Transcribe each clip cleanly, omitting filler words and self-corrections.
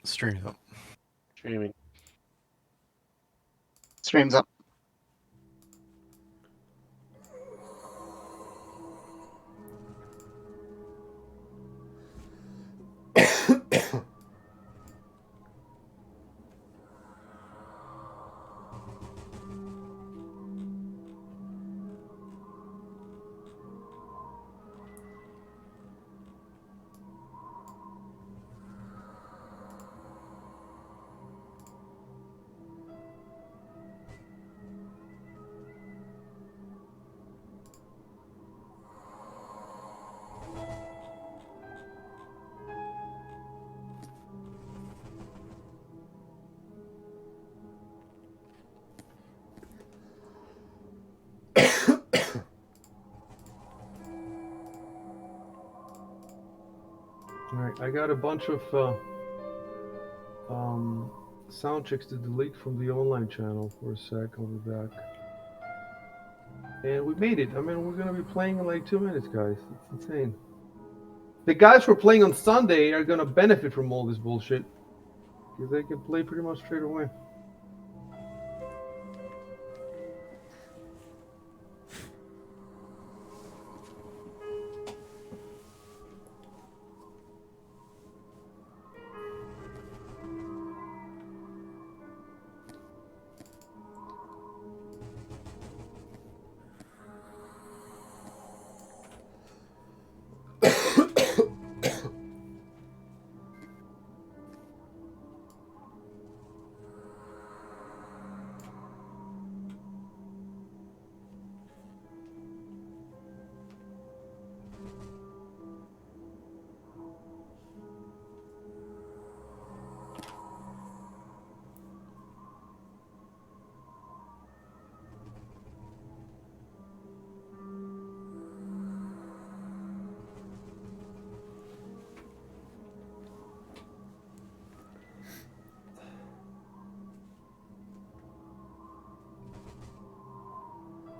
Stream's up. Streaming. Stream's up. Alright, I got a bunch of sound checks to delete from the online channel for a sec. I'll be back. And we made it. I mean, we're gonna be playing in like 2 minutes, guys. It's insane. The guys who are playing on Sunday are gonna benefit from all this bullshit. Because they can play pretty much straight away.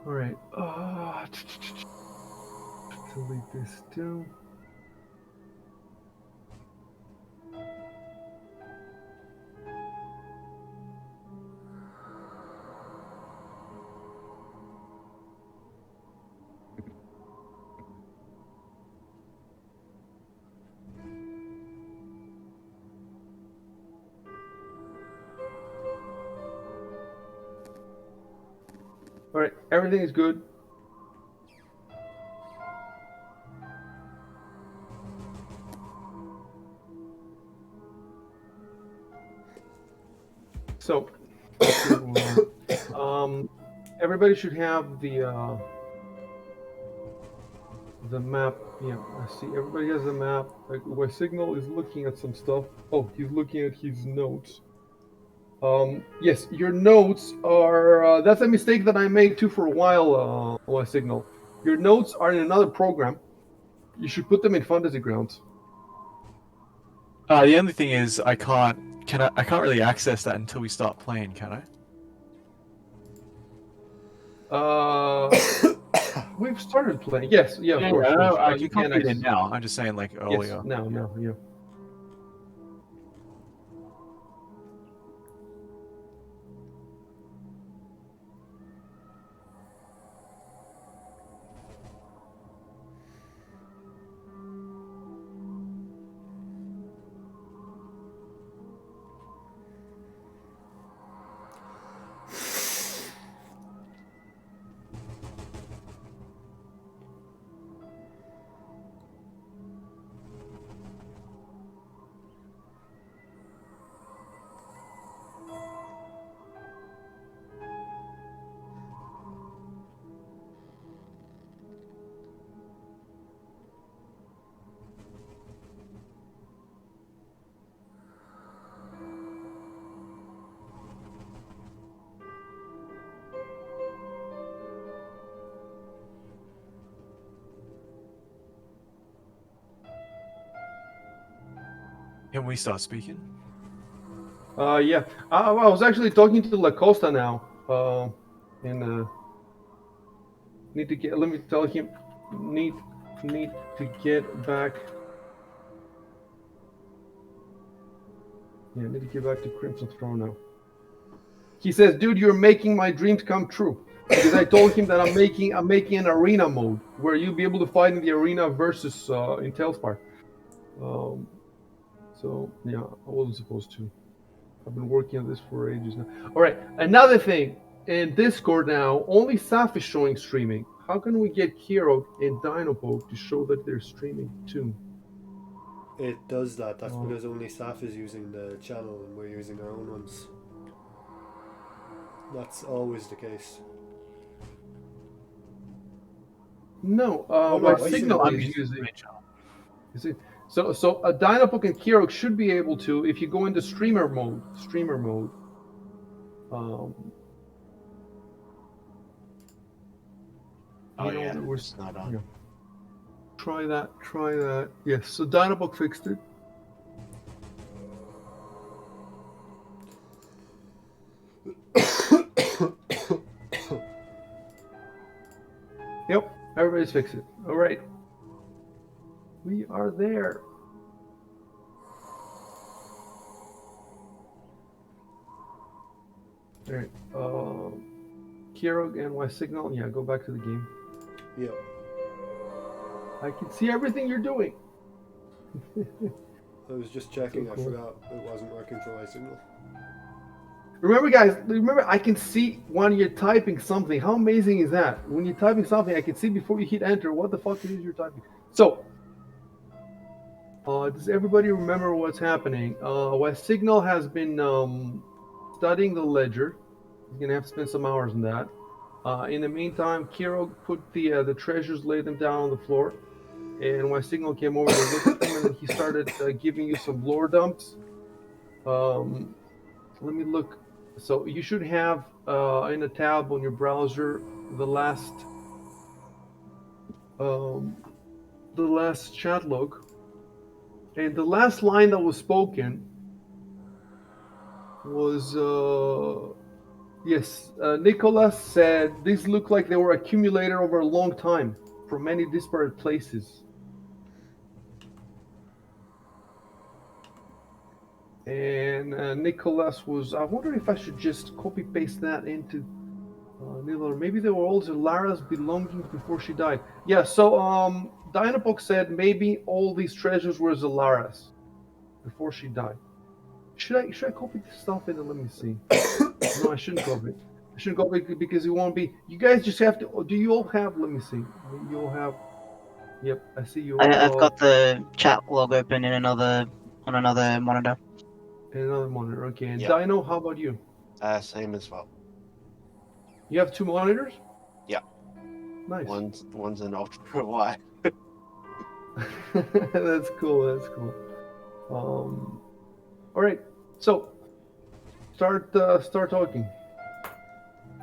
Alright, delete this too. Alright, everything is good. So, everybody should have the map. Yeah, I see. Everybody has the map. Like, where Signal is looking at some stuff. Oh, he's looking at his notes. Yes, your notes are. That's a mistake that I made too for a while. Signal. Your notes are in another program. You should put them in fantasy grounds. The only thing is, I can't really access that until we start playing, can I? We've started playing. Yes, yeah, of course. I You can can copy it in access. now. I'm just saying, like, earlier. Yes, now, yeah. Can we start speaking? Yeah. I was actually talking to La Costa now. And need to get. Let me tell him. Need to get back. Yeah, I need to get back to Crimson Throne now. He says, "Dude, you're making my dreams come true." Because I told him that I'm making an arena mode where you'll be able to fight in the arena versus in Tailspire. So yeah, I wasn't supposed to. I've been working on this for ages now. All right, another thing. In Discord now, only Saf is showing streaming. How can we get Ciaróg and Dinopoke to show that they're streaming too? It does that. That's Oh. because only staff is using the channel and we're using our own ones. That's always the case. No, no, my I signal see. is using. Is it? So a Dinopoke and Ciaróg should be able to, if you go into streamer mode. Oh you know, yeah, we're, it's not on. yeah. Try that. Yes, so Dinopoke fixed it. Yep, everybody's fixed it. All right. We are there. All right. Ciaróg and my signal. Yeah, go back to the game. Yep. I can see everything you're doing. I was just checking. So cool. I forgot it wasn't working for my signal. Remember, guys, I can see when you're typing something. How amazing is that? When you're typing something, I can see before you hit enter what the fuck it is you're typing. So, does everybody remember what's happening? While Signal has been studying the ledger, he's going to have to spend some hours on that. In the meantime, Ciaróg put the treasures, laid them down on the floor. And when Signal came over to look at them, and then he started giving you some lore dumps. Let me look. So you should have in a tab on your browser the last chat log, and the last line that was spoken was yes. Nicholas said these look like they were accumulated over a long time from many disparate places. And Nicholas was. I wonder if I should just copy paste that into Nilor. Maybe they were all Zalara's belongings before she died. Yeah. So Dynapok said maybe all these treasures were Zalara's before she died. Should I copy this stuff in? Let me see. No, I shouldn't copy it. I shouldn't copy it because it won't be. You guys just have to. Do you all have? Let me see. You all have. Yep, I see you. I've got the chat log open in another monitor. In another monitor. Okay. And Yeah. Dino, how about you? Same as well. You have 2 monitors? Yeah. Nice. One's an ultra wide. That's cool. All right. So start talking.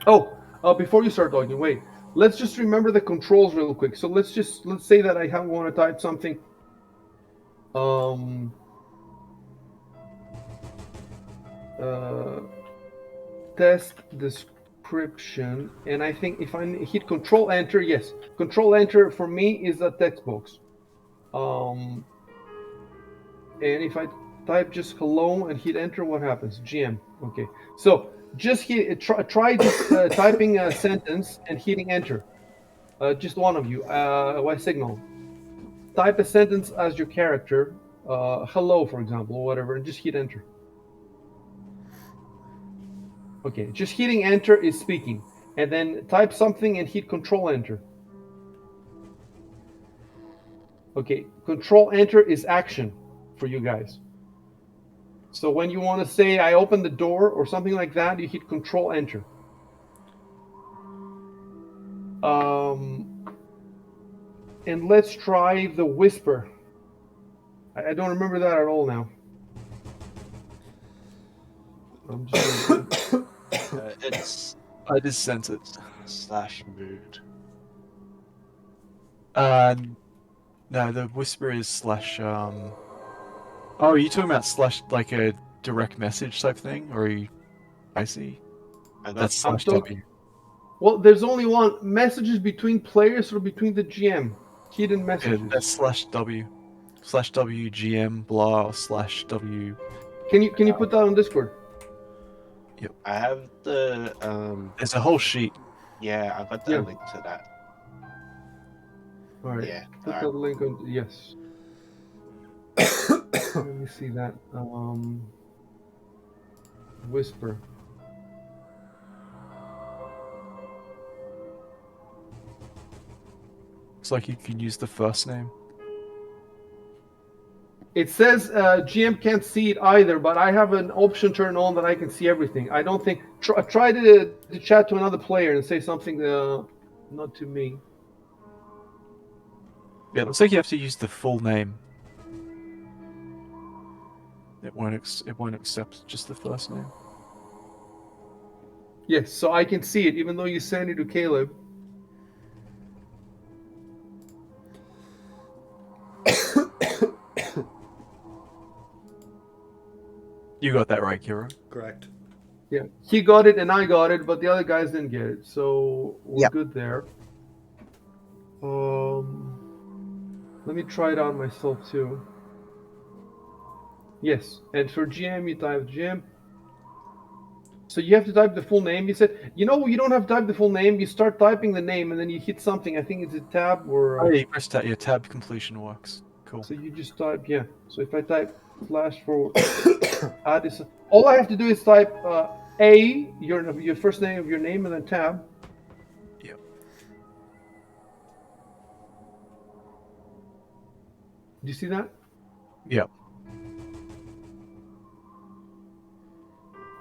Oh, before you start talking, wait. Let's just remember the controls real quick. So let's say that I want to type something. Test description, and I think if I hit Control Enter, yes, Control Enter for me is a text box. And if I type just hello and hit Enter, what happens? GM. Okay, so just try just typing a sentence and hitting Enter. Just one of you. Why signal? Type a sentence as your character. Hello, for example, or whatever, and just hit Enter. Okay, just hitting enter is speaking. And then type something and hit control enter. Okay, control enter is action for you guys. So when you want to say I open the door or something like that, you hit control enter. And let's try the whisper. I don't remember that at all now. I'm just It's I just sent it /mood. No, the whisper is / Oh, are you talking about / like a direct message type thing, or are you? I see. That's / W. Well, there's only one. Messages between players or between the GM. Hidden messages. Yeah, that's /W. /W GM blah /W. Can you put that on Discord? I have the There's a whole sheet. yeah, I got the Yeah. link to that. All right. Yeah. Put All that right. link on. Yes. Let me see that. Whisper. Looks like you can use the first name. It says GM can't see it either, but I have an option turned on that I can see everything. I don't think. Try to chat to another player and say something not to me. Yeah, it looks like you have to use the full name. It won't accept just the first name. Yes, so I can see it, even though you send it to Caleb. You got that right, Kiro. Correct. Yeah, he got it and I got it, but the other guys didn't get it, so we're Yep. good there. Let me try it out myself too. Yes, and for GM you type GM. So you have to type the full name. You said, you don't have to type the full name. You start typing the name and then you hit something. I think it's a tab or. Oh, yeah, you press tab. Your tab completion works. Cool. So you just type, yeah. So if I type /forward, add is all I have to do is type your first name of your name and then tab. Yep. Do you see that? Yep.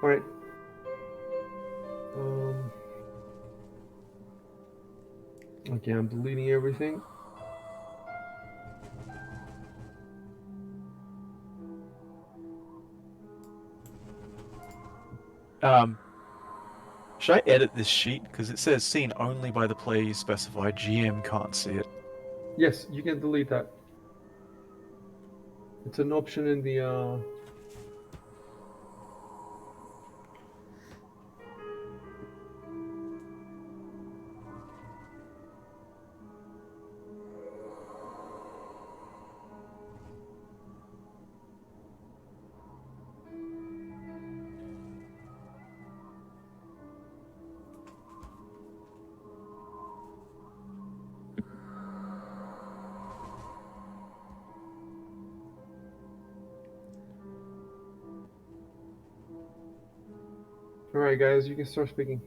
All right. Okay, I'm deleting everything. Should I edit this sheet? Because it says seen only by the player you specify. GM can't see it. Yes, you can delete that. It's an option in the. All right, guys, you can start speaking.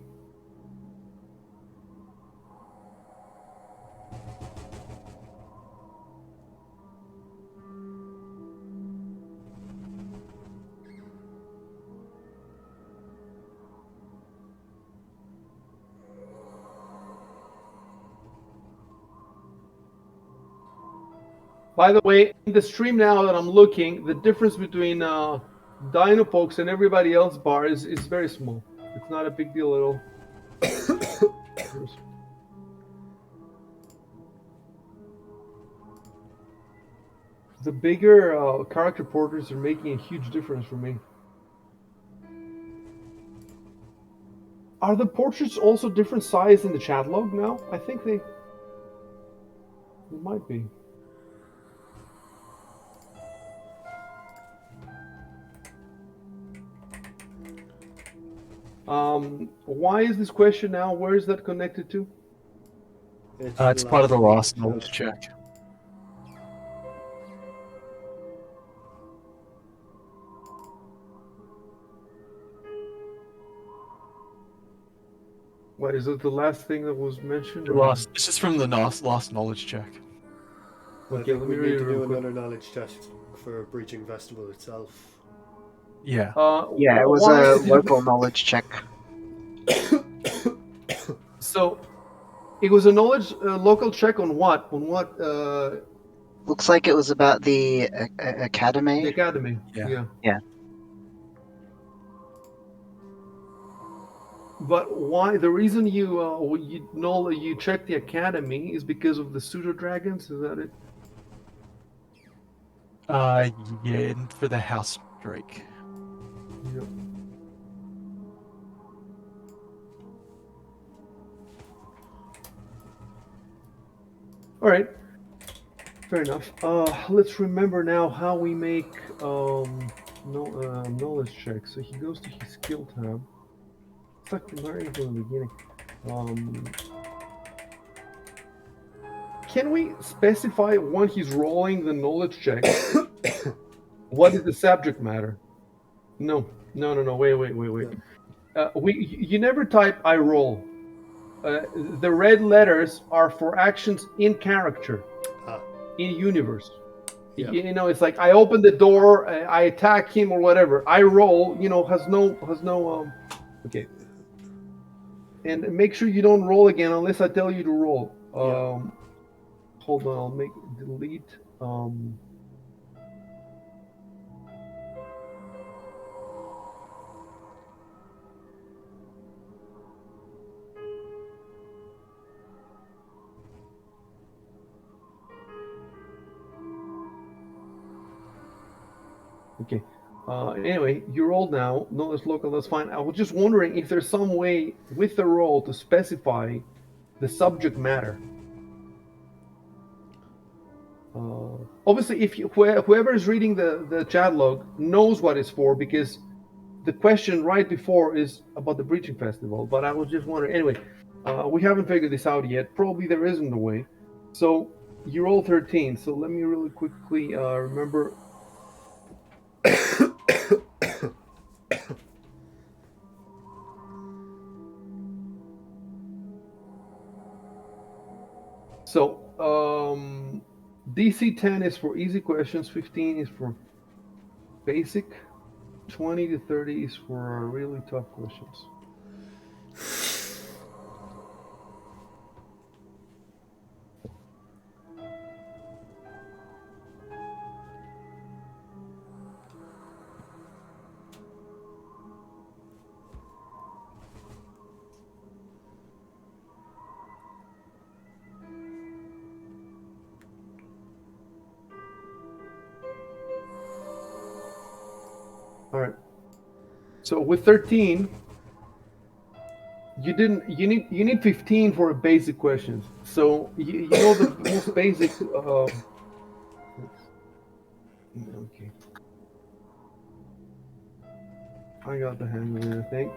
By the way, in the stream now that I'm looking, the difference between Dinopokes and everybody else bar is very small. It's not a big deal at all. The bigger character portraits are making a huge difference for me. Are the portraits also different size in the chat log now? I think they might be. Why is this question now? Where is that connected to? It's part of the last knowledge check. What is it? The last thing that was mentioned? This is from the last knowledge check. I Okay, think let we me read need it to real do quick. another knowledge test for Breaching Festival itself. Yeah. Yeah, it was why a is it- local knowledge check. So, it was a local check on what? On what? Looks like it was about the academy. The academy. Yeah. Yeah. But why? The reason you check the academy is because of the pseudo dragons. Is that it? Yeah, and for the house drake. Yeah. All right. Fair enough. Let's remember now how we make no knowledge check. So he goes to his skill tab. It's like learning from the beginning. Can we specify when he's rolling the knowledge check? What is the subject matter? No. Wait. You never type I roll. The red letters are for actions in character, Ah, in universe. yeah. You know, it's like I open the door, I attack him or whatever. I roll, you know, has no okay. And make sure you don't roll again unless I tell you to roll. Yeah. Hold on, I'll make delete. Okay. Anyway, you rolled now. No, it's local. That's fine. I was just wondering if there's some way with the roll to specify the subject matter. Obviously, if whoever is reading the chat log knows what it's for, because the question right before is about the Breaching Festival. But I was just wondering. Anyway, we haven't figured this out yet. Probably there isn't a way. So you roll 13. So let me really quickly remember. So DC 10 is for easy questions, 15 is for basic, 20 to 30 is for really tough questions. All right. So with 13, you need 15 for basic questions. So you know the most basic. Okay. I got the hang of it, I think.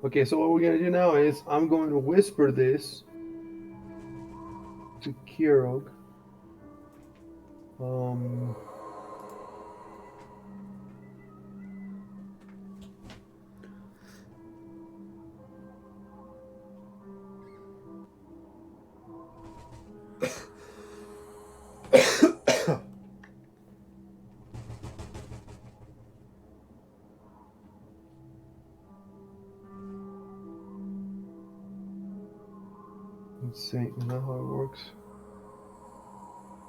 Okay, so what we're gonna do now is I'm going to whisper this to Ciaróg. Let's see, is that how it works?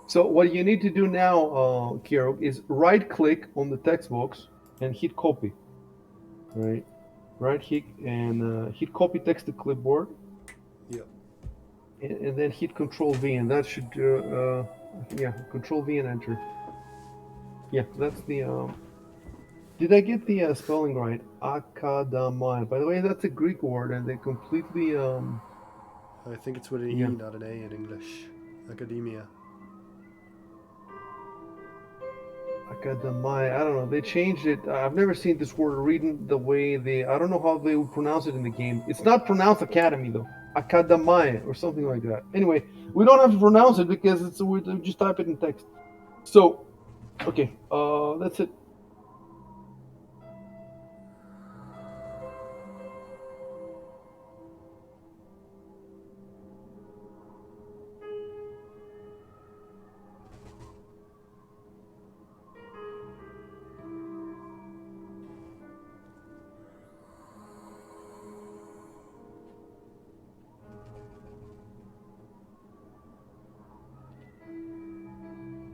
So what you need to do now, Ciaróg, is right-click on the text box and hit copy. Right, right-click and hit copy text to clipboard, Yeah. and then hit Control V, and that should, yeah, Control V and enter. Yeah, that's the. Did I get the spelling right? Akadamai. By the way, that's a Greek word, and they completely. I think it's with an Yeah. E, not an A in English. Academia. Akadamai. I don't know. They changed it. I've never seen this word written the way they. I don't know how they would pronounce it in the game. It's not pronounced academy though. Akadamai or something like that. Anyway, we don't have to pronounce it because it's we just type it in text. So, okay. That's it.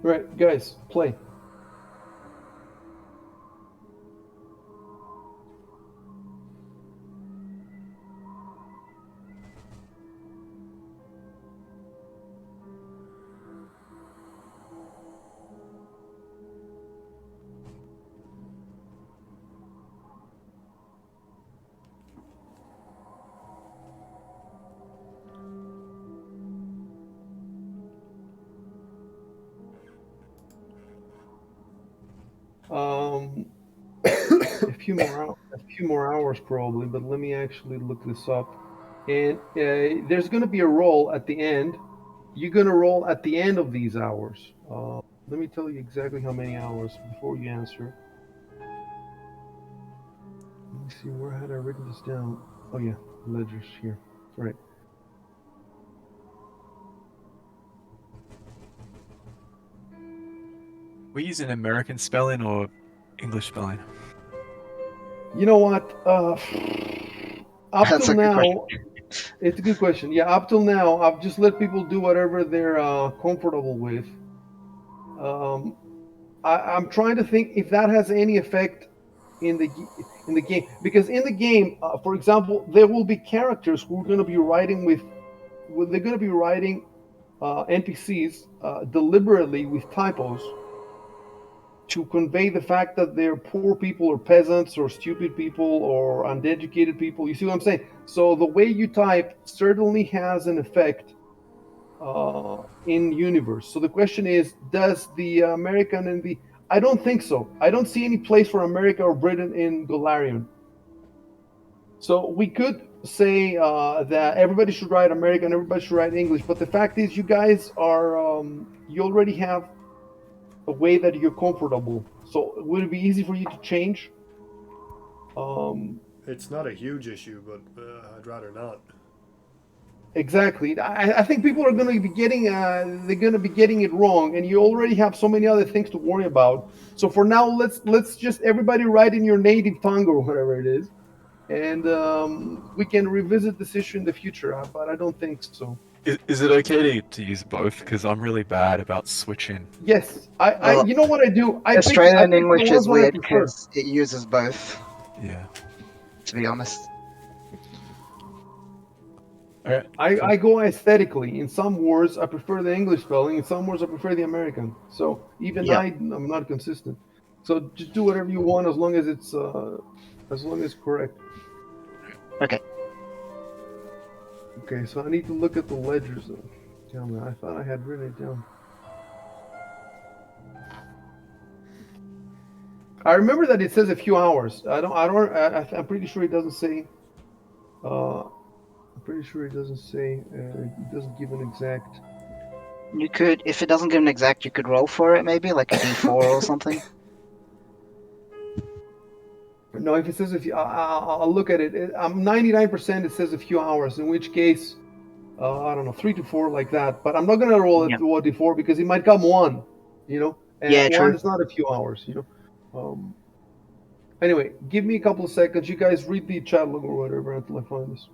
Right, guys, play. Um, a few more hours probably, but let me actually look this up. And there's going to be a roll at the end. You're going to roll at the end of these hours. Let me tell you exactly how many hours before you answer. Let me see, where had I written this down? Oh yeah, ledgers here. Right. We use an American spelling or English spelling? You know what? Up That's till a good question. now, it's a good question. Yeah, up till now, I've just let people do whatever they're comfortable with. Um, I'm trying to think if that has any effect in the game, because in the game, for example, there will be characters who are going to be writing they're going to be writing NPCs deliberately with typos to convey the fact that they're poor people or peasants or stupid people or uneducated people. You see what I'm saying? So the way you type certainly has an effect in universe. So the question is, does the American and the I don't think so. I don't see any place for America or Britain in Golarion. So we could say that everybody should write American, everybody should write English, but the fact is, you guys are you already have a way that you're comfortable. So would it be easy for you to change? Um, It's not a huge issue, but I'd rather not. exactly. I think people are going to be getting they're going to be getting it wrong, and you already have so many other things to worry about. So for now, let's just everybody write in your native tongue or whatever it is, and we can revisit this issue in the future. But I don't think so. Is it okay to use both? Because I'm really bad about switching. Yes, Well, you know what I do? I Australian pick the English ones is that I weird prefer. because it uses both, Yeah. to be honest. All right. I go aesthetically. In some words, I prefer the English spelling. In some words, I prefer the American. So even Yeah. I'm not consistent. So just do whatever you want as long as correct. Okay. Okay, so I need to look at the ledgers. Damn it, I thought I had written it down. I remember that it says a few hours. I'm pretty sure it doesn't say. I'm pretty sure it doesn't say. It doesn't give an exact. You could, if it doesn't give an exact, you could roll for it maybe, like a d4 or something. No, if it says a few, I'll look at it. I'm 99% it says a few hours, in which case, I don't know, 3 to 4 like that. But I'm not gonna roll it Yeah. to 1 to 4 because it might come one, and Yeah, one true. is not a few hours. Anyway, give me a couple of seconds. You guys read the chat log or whatever until I find this.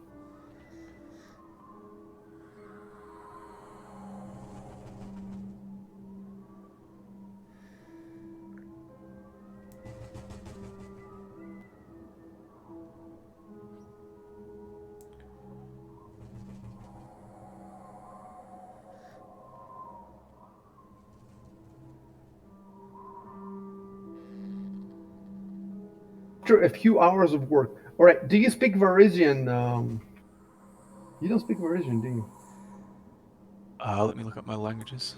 After a few hours of work. All right. Do you speak Varisian? You don't speak Varisian, do you? Let me look up my languages.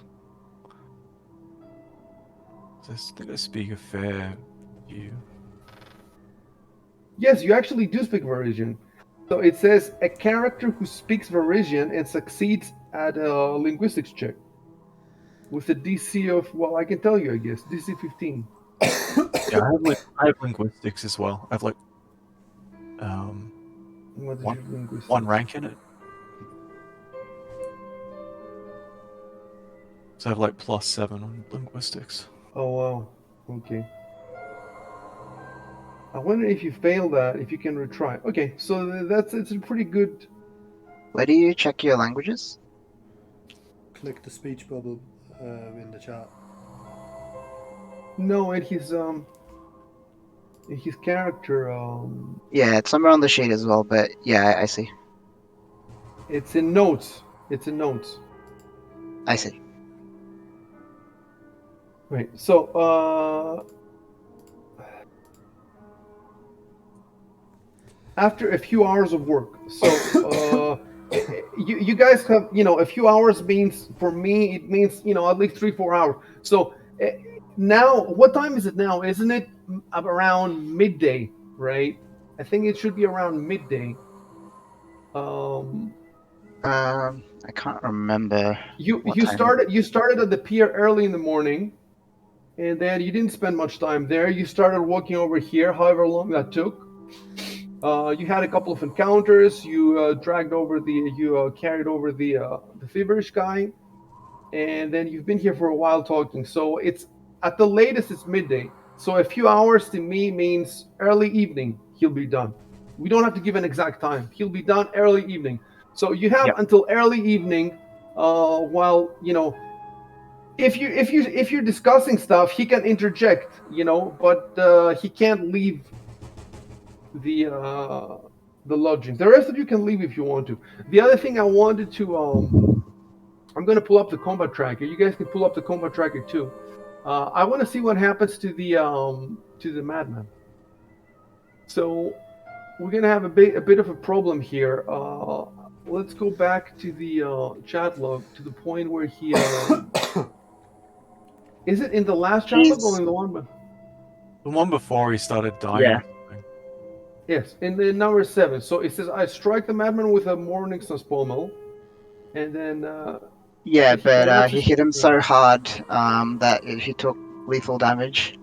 I think I speak a fair few. Yes, you actually do speak Varisian. So it says a character who speaks Varisian and succeeds at a linguistics check with a DC of, well, I can tell you, I guess, DC 15. Yeah, I have linguistics as well. I have like What is one your linguistics? one rank in it. So I have like +7 on linguistics. Oh, wow. Okay. I wonder if you fail that, if you can retry. Okay, so it's a pretty good. Where do you check your languages? Click the speech bubble in the chat. No, and his character, Yeah, it's somewhere on the sheet as well, but yeah, I see. it's in notes. It's in notes. I see. Right. So, after a few hours of work, so you guys have, a few hours means, for me it means, at least 3-4 hours. So now, what time is it now? Isn't it around midday, right? I think it should be around midday. I can't remember. You What you time? started at the pier early in the morning, and then you didn't spend much time there. You started walking over here, however long that took. You had a couple of encounters. You carried over the feverish guy, and then you've been here for a while talking. So it's at the latest it's midday. So a few hours to me means early evening. He'll be done. We don't have to give an exact time. He'll be done early evening. So you have Yep. until early evening. While if you're discussing stuff, he can interject. But he can't leave the lodgings. The rest of you can leave if you want to. The other thing I wanted to I'm going to pull up the combat tracker. You guys can pull up the combat tracker too. I want to see what happens to the madman. So we're going to have a bit of a problem here. Let's go back to the chat log to the point where he is it in the last chat log or in the one? The one before he started dying. Yeah. or something. Yes, in the number 7. So it says, I strike the madman with a morning pommel, and then Yeah, he but he collapses. hit him so hard that he took lethal damage.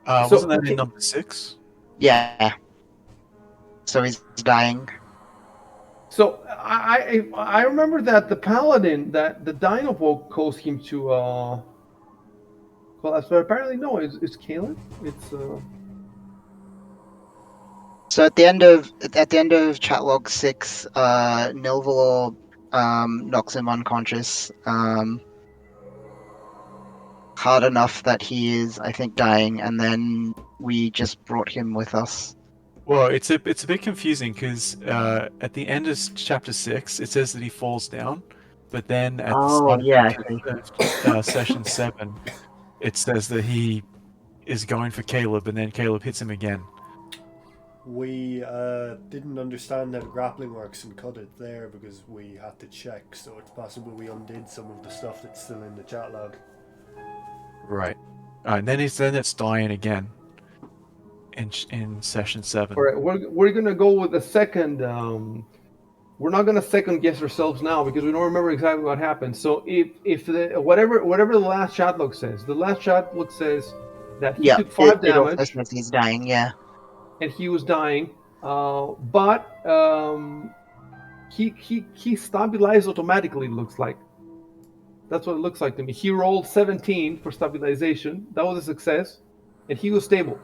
Wasn't that okay. in number 6? Yeah. So he's dying. So I remember that the paladin, that the Dinovoke caused him to collapse, but apparently no, it's Caleb. It's So at the end of chat log 6, Nilvalor knocks him unconscious. Hard enough that he is, I think, dying, and then we just brought him with us. Well, it's a bit confusing because at the end of chapter 6, it says that he falls down, but then at the Oh, start yeah, of session 7, it says that he is going for Caleb, and then Caleb hits him again. We didn't understand how the grappling works and cut it there because we had to check, so it's possible we undid some of the stuff that's still in the chat log. Right. And then it's dying again in session 7. all right. We're gonna go with the second. We're not gonna second guess ourselves now because we don't remember exactly what happened. So if whatever the last chat log says, that he Yeah, took 5 it also damage says he's dying, yeah. and he was dying, but he stabilized automatically. It looks like that's what it looks like to me. He rolled 17 for stabilization. That was a success, and he was stable.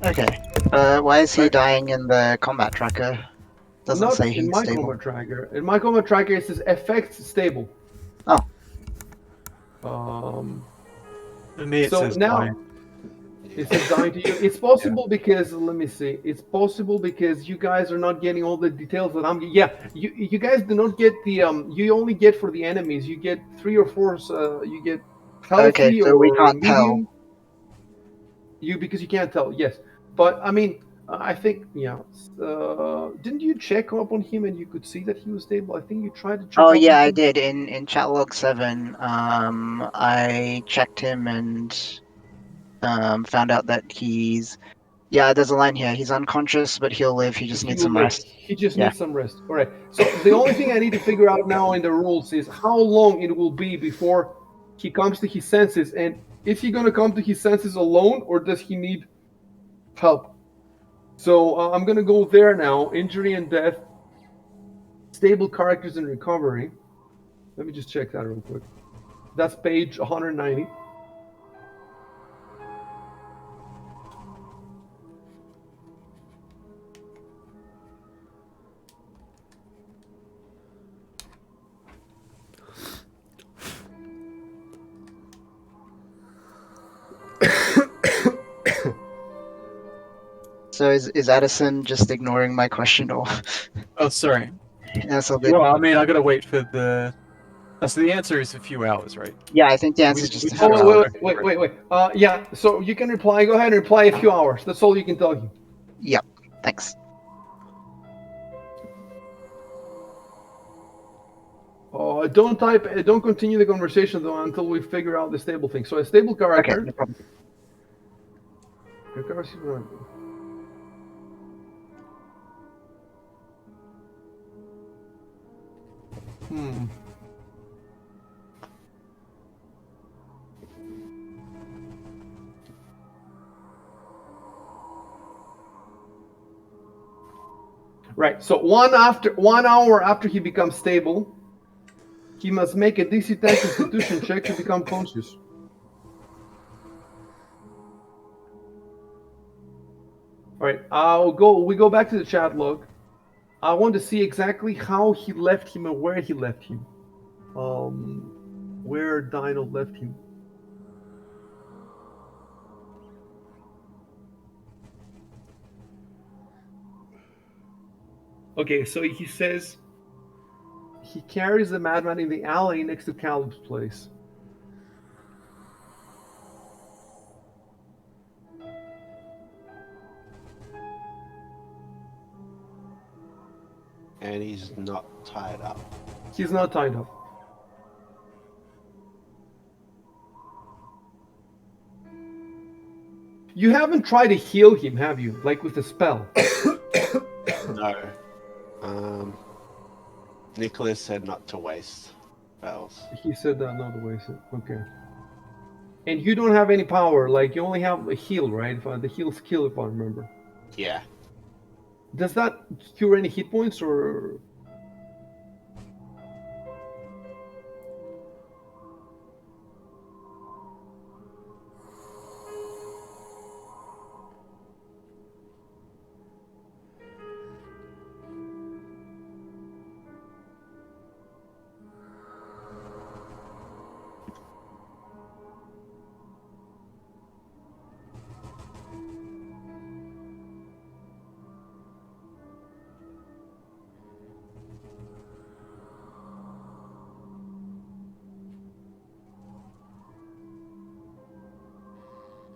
Okay. Why is he Right. dying in the combat tracker? Doesn't Not say in he's my stable. combat tracker. In my combat tracker, it says effects stable. Oh. For me, it So says now dying. it says dying to you. It's possible because let me see. It's possible because you guys are not getting all the details that I'm. Yeah, you guys do not get the You only get for the enemies. You get 3 or 4. You get healthy Okay, so we or can't tell. medium. Because you can't tell. Yes, but I mean, I think didn't you check up on him and you could see that he was stable? I think you tried to check Oh up yeah, on I him. did. In chat log 7, I checked him and found out that he's there's a line here. He's unconscious, but he'll live. He just He needs will some live. rest. He just Yeah. needs some rest. All right. So the only thing I need to figure out now in the rules is how long it will be before he comes to his senses, and is he going to come to his senses alone, or does he need help? So I'm going to go there now. Injury and death, stable characters and recovery. Let me just check that real quick. That's page 190. So is Addison just ignoring my question, or Oh, sorry. that's a bit? Well, I mean, I gotta wait for the. So the answer is a few hours, right? Yeah, I think the answer We- is just we a had few a- hours. Wait. Yeah. So you can reply. Go ahead and reply a few hours. That's all you can tell him. Yep. Thanks. Don't type. Don't continue the conversation though until we figure out the stable thing. So a stable Okay, character. no problem. Hmm. Right. So 1 hour after he becomes stable, he must make a DC 10 Constitution check to become conscious. All right. We go back to the chat log. I want to see exactly how he left him and where he left him. Where Dino left him. Okay, so he says he carries the madman in the alley next to Caleb's place. And he's not tied up. He's not tied up. You haven't tried to heal him, have you? Like with a spell? No. Nicholas said not to waste spells. He said that not to waste it. Okay. And you don't have any power. Like you only have a heal, right? The heal skill, if I remember. Yeah. Does that cure any hit points or?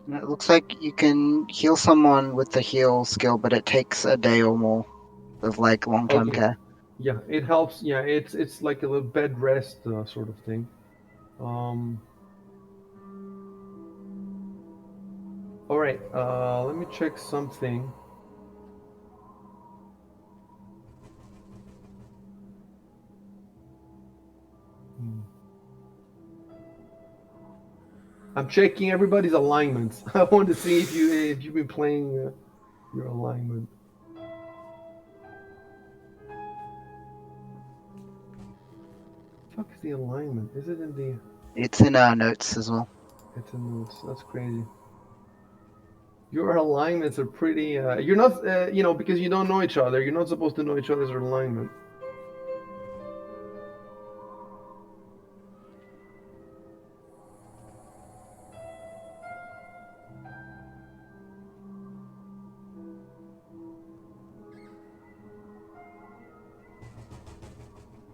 It looks like you can heal someone with the heal skill, but it takes a day or more of like long-term Okay. care. Yeah, it helps. Yeah, it's like a little bed rest sort of thing. All right. Let me check something. I'm checking everybody's alignments. I want to see if you've been playing your alignment. Fuck is the alignment? Is it in the? It's in our notes as well. It's in notes. That's crazy. Your alignments are pretty. You're not, because you don't know each other. You're not supposed to know each other's alignment.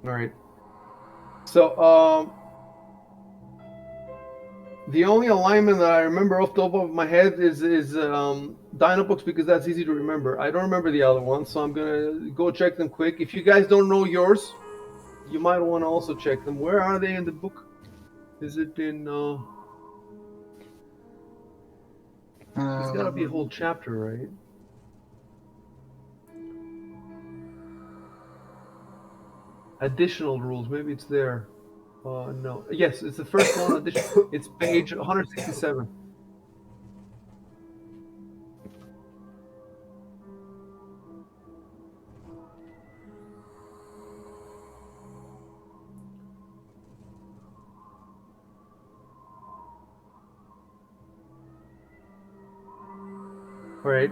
All right. So, the only alignment that I remember off the top of my head is Dinobox, because that's easy to remember. I don't remember the other ones, so I'm gonna go check them quick. If you guys don't know yours, you might want to also check them. Where are they in the book? Is it in? There's got to be a whole chapter, right? Additional rules. Maybe it's there. No. Yes, it's the first one. It's page 167. All right.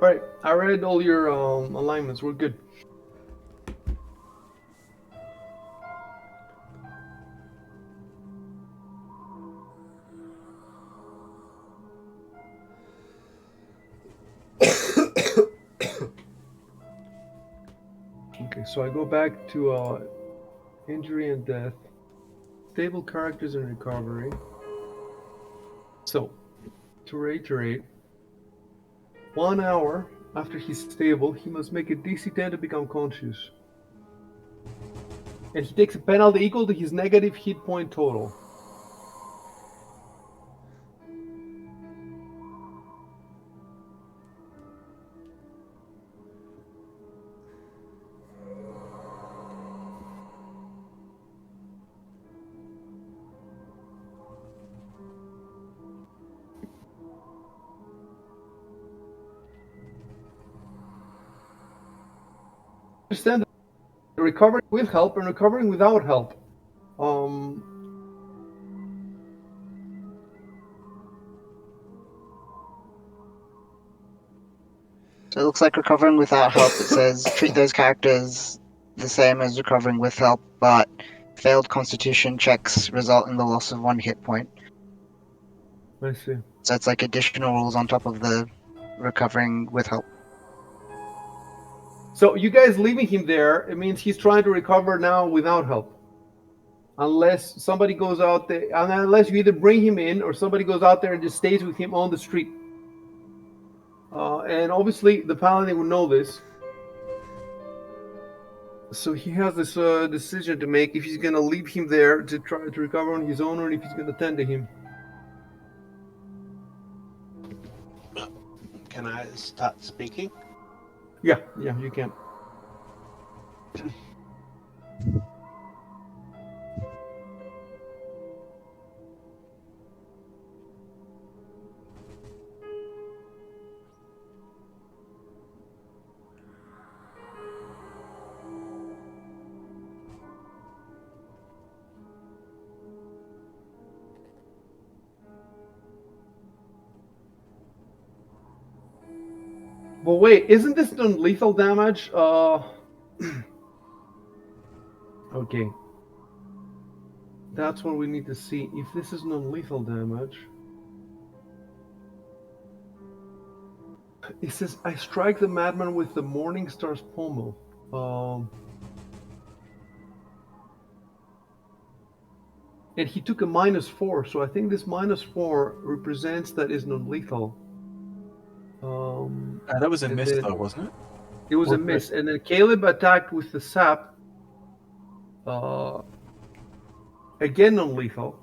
right, I read all your alignments. We're good. Okay, so I go back to injury and death, stable characters and recovery. So, to reiterate, 1 hour after he's stable, he must make a DC 10 to become conscious. And he takes a penalty equal to his negative hit point total. Understand that recovering with help and recovering without help. So it looks like recovering without help. It says treat those characters the same as recovering with help, but failed Constitution checks result in the loss of 1 hit point. I see. So it's like additional rules on top of the recovering with help. So you guys leaving him there, it means he's trying to recover now without help. Unless somebody goes out there, and unless you either bring him in or somebody goes out there and just stays with him on the street. And obviously the paladin would know this. So he has this decision to make if he's going to leave him there to try to recover on his own or if he's going to tend to him. Can I start speaking? Yeah, you can. Well, wait, isn't this non-lethal damage? Okay. That's what we need to see. If this is non-lethal damage... It says, I strike the madman with the Morning Star's pommel. And he took a -4, so I think this -4 represents that is non-lethal. That was a And miss, then- though, wasn't it? It was a Okay. miss. And then Caleb attacked with the sap. Again, non-lethal.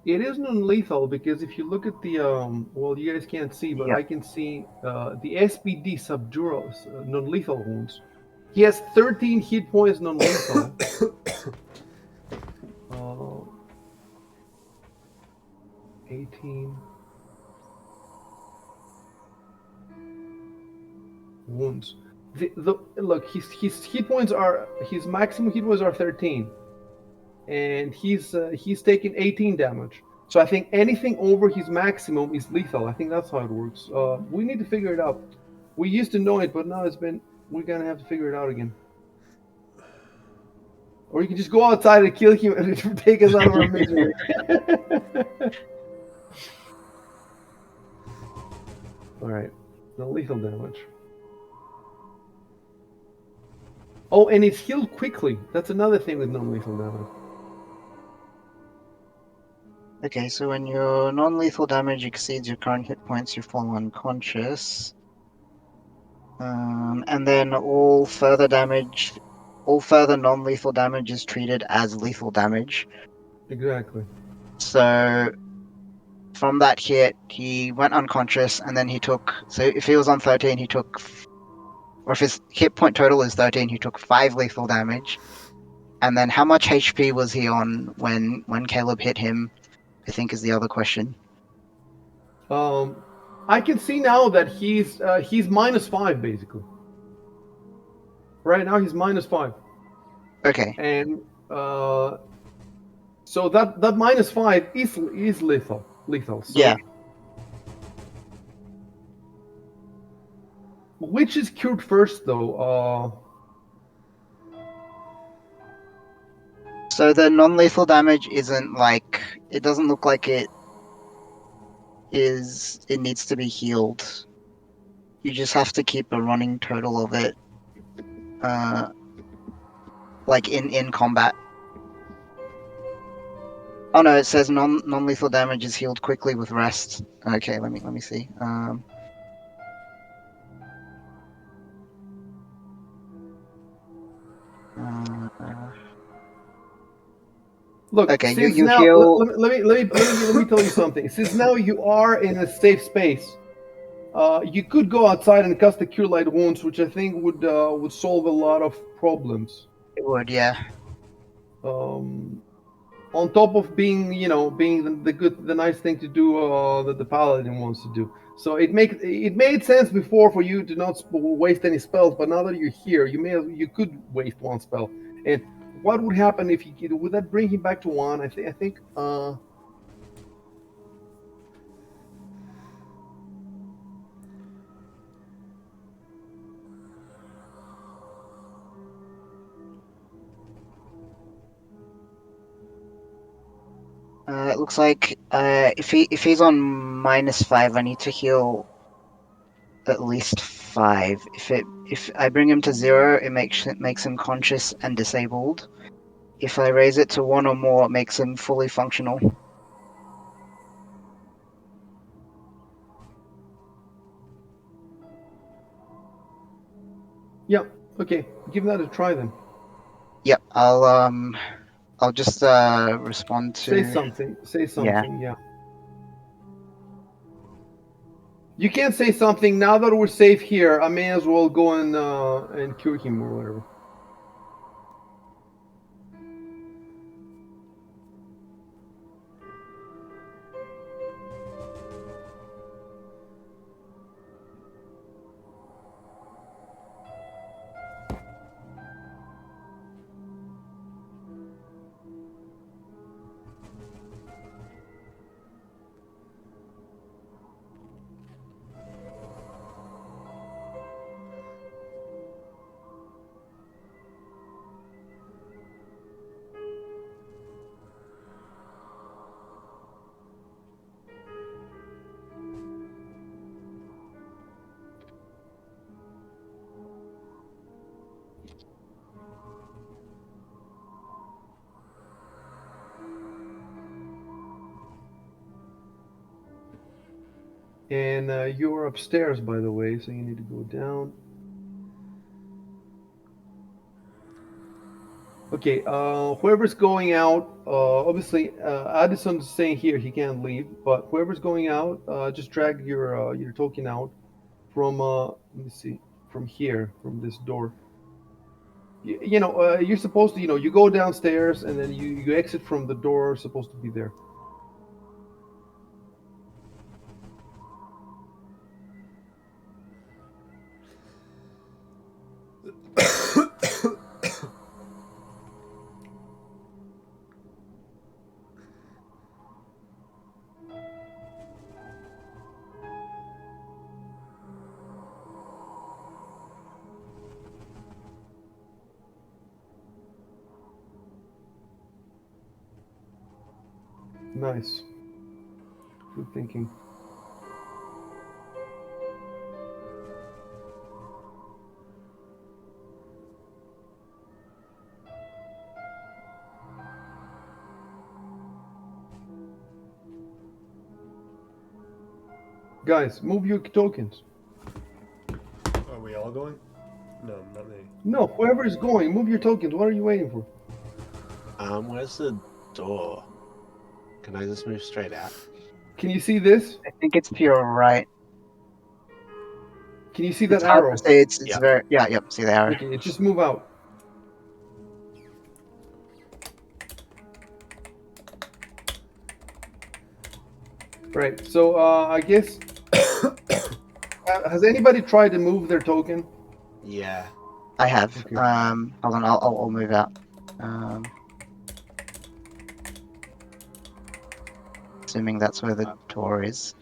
It is non-lethal because if you look at the well, you guys can't see, but Yeah. I can see the SBD subdural non-lethal wounds. He has 13 hit points non-lethal. 18 wounds. Look, his hit points are his maximum hit points are 13. And he's taken 18 damage. So I think anything over his maximum is lethal. I think that's how it works. We need to figure it out. We used to know it, but now we're gonna have to figure it out again. Or you can just go outside and kill him and take us out of our misery. All right, no lethal damage. Oh, and it's healed quickly. That's another thing with non-lethal damage. Okay, so when your non-lethal damage exceeds your current hit points, you fall unconscious. And then all further non-lethal damage is treated as lethal damage. Exactly. So from that hit, he went unconscious, and then he took. So if he was on 13, he took. Or if his hit point total is 13, he took 5 lethal damage. And then how much HP was he on when Caleb hit him? I think is the other question. I can see now that he's -5 basically. Right now he's -5. Okay. And so that -5 is lethal. So Yeah. which is cured first, though? So the non-lethal damage isn't like, it doesn't look like it needs to be healed. You just have to keep a running total of it, like in combat. Oh no, it says non-lethal damage is healed quickly with rest. Okay, let me see. Look, Okay, since you now heal. let me tell you something. Since now you are in a safe space, you could go outside and cast the Cure Light Wounds, which I think would solve a lot of problems. It would, yeah. Um, on top of being, being the nice thing to do that the paladin wants to do. So it made sense before for you to not waste any spells, but now that you're here, you could waste one spell. And what would happen if would that bring him back to one? I think. It looks like if he's on -5, I need to heal at least 5. If I bring him to 0, it makes him conscious and disabled. If I raise it to 1 or more, it makes him fully functional. Yeah. Okay. Give that a try then. Yep, I'll just respond Say to something. Say yeah. something. Yeah. You can't say something now that we're safe here. I may as well go and cure him or whatever. And you're upstairs, by the way, so you need to go down. Okay, whoever's going out, obviously Addison's staying here, he can't leave, but whoever's going out, just drag your token out from, let me see, from here, from this door. You're supposed to, you go downstairs and then you exit from the door supposed to be there. Nice. Good thinking. Guys, move your tokens. Are we all going? No, not me. No, whoever is going, move your tokens. What are you waiting for? Where's the door? Can I just move straight out? Can you see this? I think it's to your right. Can you see that It's hard arrow? to say. It's Yeah. very yep. See the arrow. Okay, just move out. Right. So I guess has anybody tried to move their token? Yeah. I have. Okay. Hold on. I'll move out. Assuming that's where the door is.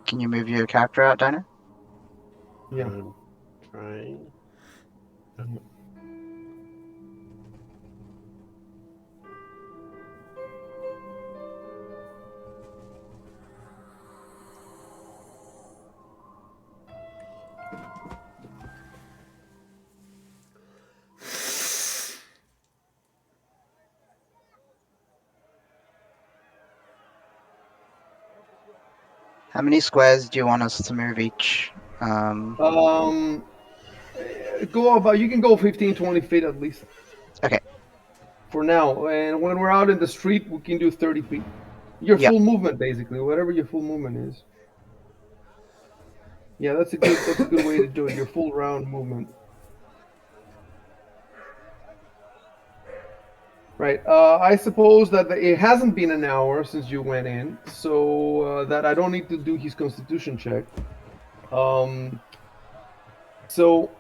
Can you move your character out, Dino? Yeah. I'm trying. How many squares do you want us to move each? Go about. You can go 15, 20 feet at least. Okay. For now, and when we're out in the street, we can do 30 feet. Your Yep. full movement, basically, whatever your full movement is. Yeah, that's a good way to do it. Your full round movement. Right. I suppose that it hasn't been an hour since you went in, so that I don't need to do his constitution check. Um, so,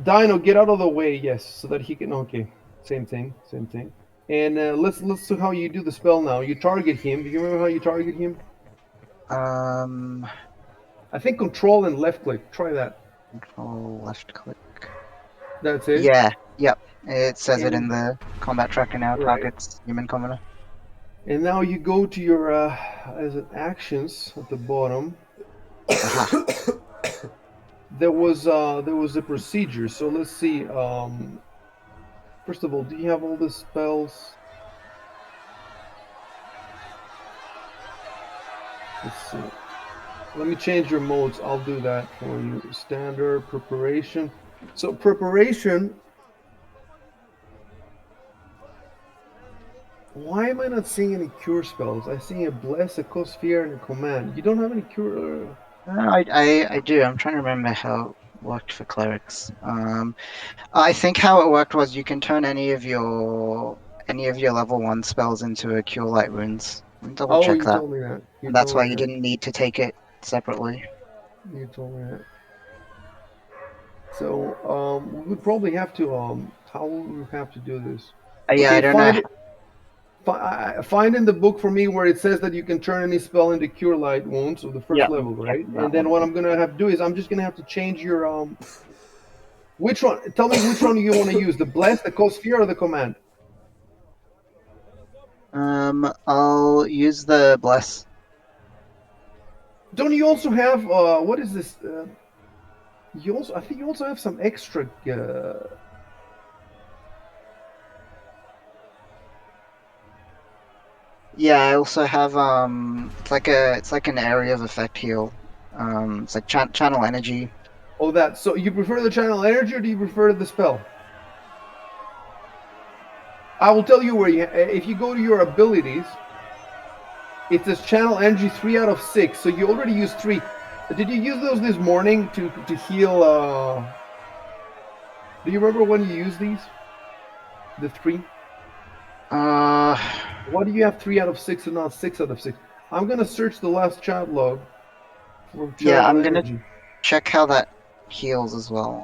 Dino, get out of the way, yes, so that he can. Okay, same thing, same thing. And let's see how you do the spell now. You target him. Do you remember how you target him? Um, I think Control and left click. Try that. Control left click. That's it. Yeah. Yep. It says it in And the combat tracker now. right. Targets human commoner. And now you go to your as an actions at the bottom. Aha. There was a procedure. So let's see. First of all, do you have all the spells? Let's see. Let me change your modes. I'll do that for you. Standard, preparation. So preparation. Why am I not seeing any cure spells? I see a bless, a cause fear, and a command. You don't have any cure. I do. I'm trying to remember how it worked for clerics. I think how it worked was you can turn any of your level 1 spells into a cure light wounds. Let me double Oh, check you that. told me that. You And that's told why me you that. didn't need to take it separately. You told me that. So we would probably have to how would we have to do this? Yeah, I Okay, don't know. find in the book for me where it says that you can turn any spell into cure light wounds of the Yeah, first level, I'm right? checking that And then one. what I'm gonna have to do is I'm just gonna have to change your which one? Tell me which one you want to use: the bless, the cause fear, or the command? I'll use the bless. Don't you also have what is this? You also I think you also have some extra. Yeah, I also have it's like an area of effect heal. It's like channel energy. Oh, that. So you prefer the channel energy, or do you prefer the spell? I will tell you where you. If you go to your abilities, it says channel energy 3 out of 6. So you already used 3. Did you use those this morning to heal? Do you remember when you used these? The 3. Uh, Why do you have 3 out of 6 and not 6 out of 6? I'm gonna search the last chat log for yeah, channel I'm gonna energy. check how that heals as well.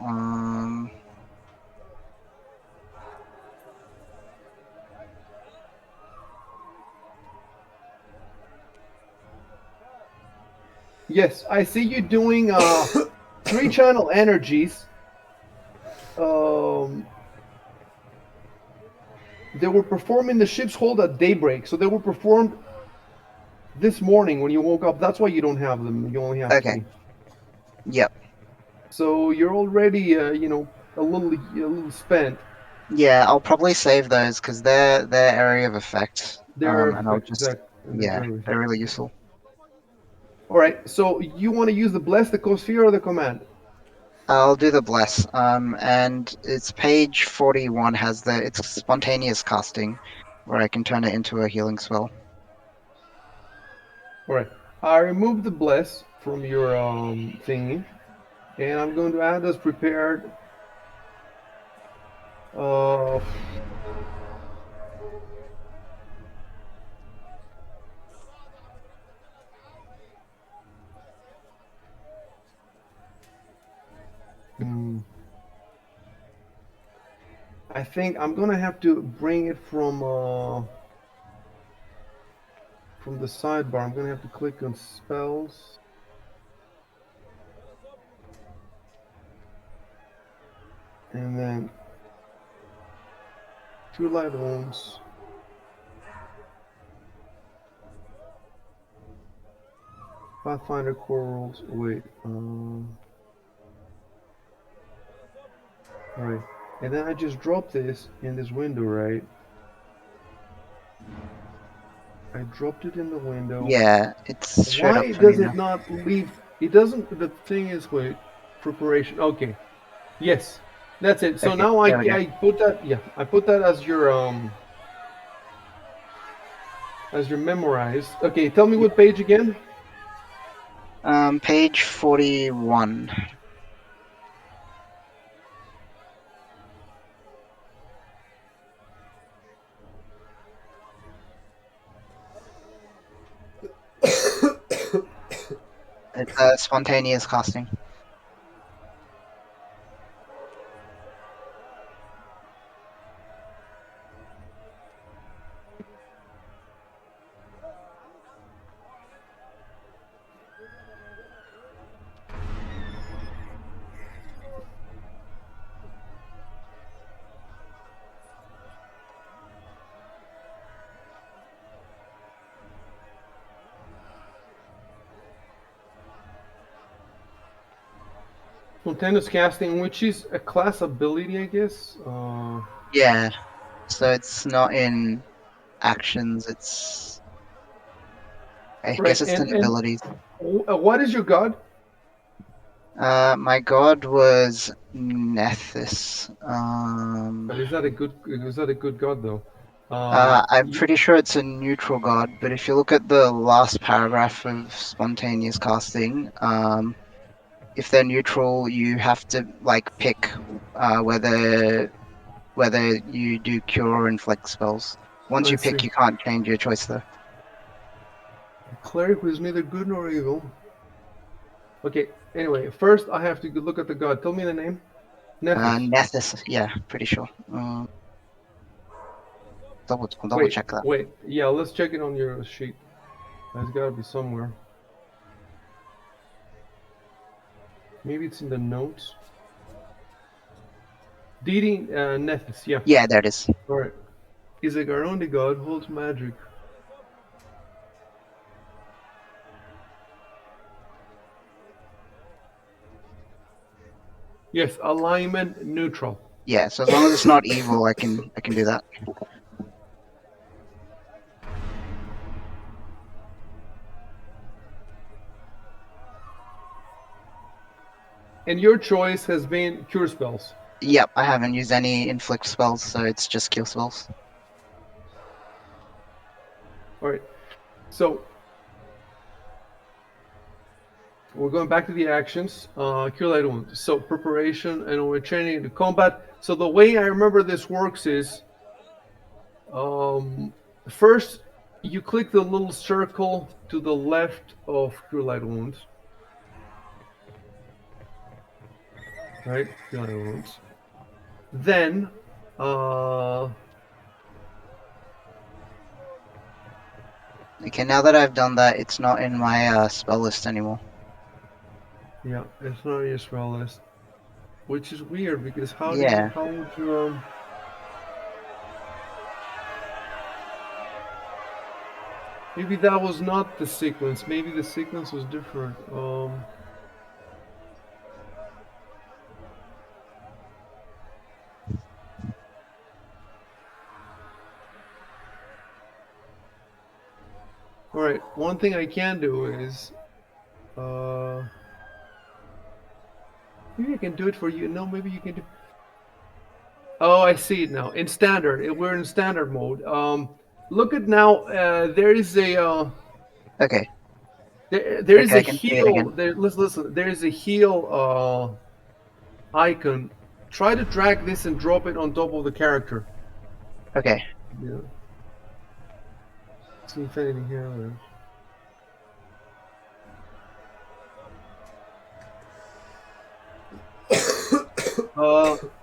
Yes, I see you doing 3 channel energies. Um, they were performed in the ship's hold at daybreak, so they were performed this morning when you woke up. That's why you don't have them. You only have Okay. 3. Yep. So you're already, a little spent. Yeah, I'll probably save those because they're area of effect. They're And I'll effect, just exact. yeah, Very they're really effective. useful. All right. So you want to use the bless, the cause fear, or the command? I'll do the bless. And it's page 41 has it's spontaneous casting, where I can turn it into a healing spell. All right. I remove the bless from your thingy, and I'm going to add as prepared. Uh, hmm, I think I'm gonna have to bring it from the sidebar. I'm gonna have to click on spells. And then Cure Light Wounds. Pathfinder core rules. Wait. Alright. And then I just dropped this in this window, right? I dropped it in the window. Yeah, it's straight up Why for me does now. it not leave? It doesn't. The thing is, wait. Preparation. Okay. Yes. That's it. So Okay, now there we go. I put that. Yeah. I put that as your memorized. Okay. Tell me what page again. Page 41. It's spontaneous casting. Spontaneous casting, which is a class ability, I guess. Yeah, so it's not in actions, it's... I Right. guess it's in And abilities. what is your god? My god was Nethys. But is that a good? Is that a good god though? I'm pretty sure it's a neutral god, but if you look at the last paragraph of spontaneous casting, if they're neutral, you have to like pick whether you do cure or inflict spells. Once I you pick, see. you can't change your choice though. Cleric who is neither good nor evil. Okay. Anyway, first I have to look at the god. Tell me the name. Nephis. Nethys, yeah, pretty sure. I'll double Wait. check that. Wait. Yeah. Let's check it on your sheet. It's got to be somewhere. Maybe it's in the notes. Deity Nephis. Yeah. Yeah, there it is. All right. Is a Garundi god, holds magic. Yes, alignment neutral. Yeah, so as long as it's not evil, I can do that. And your choice has been cure spells. Yep, I haven't used any inflict spells, so it's just kill spells. All right. So we're going back to the actions. Cure light wound. So preparation, and we're training into combat. So the way I remember this works is, first you click the little circle to the left of cure light wounds. Right, cure light wounds. Then, Okay, now that I've done that, it's not in my spell list anymore. yeah, it's not on your spell list, which is weird because how would you maybe that was not the sequence. Maybe the sequence was different. All right. One thing I can do is, maybe I can do it for you. No, maybe you can do. Oh, I see it now. In standard, we're in standard mode. Look at now. There is a. Okay, There is okay, a I can see it heal. again. Listen. There is a heal icon. Try to drag this and drop it on top of the character. Okay, Yeah. See if anything here.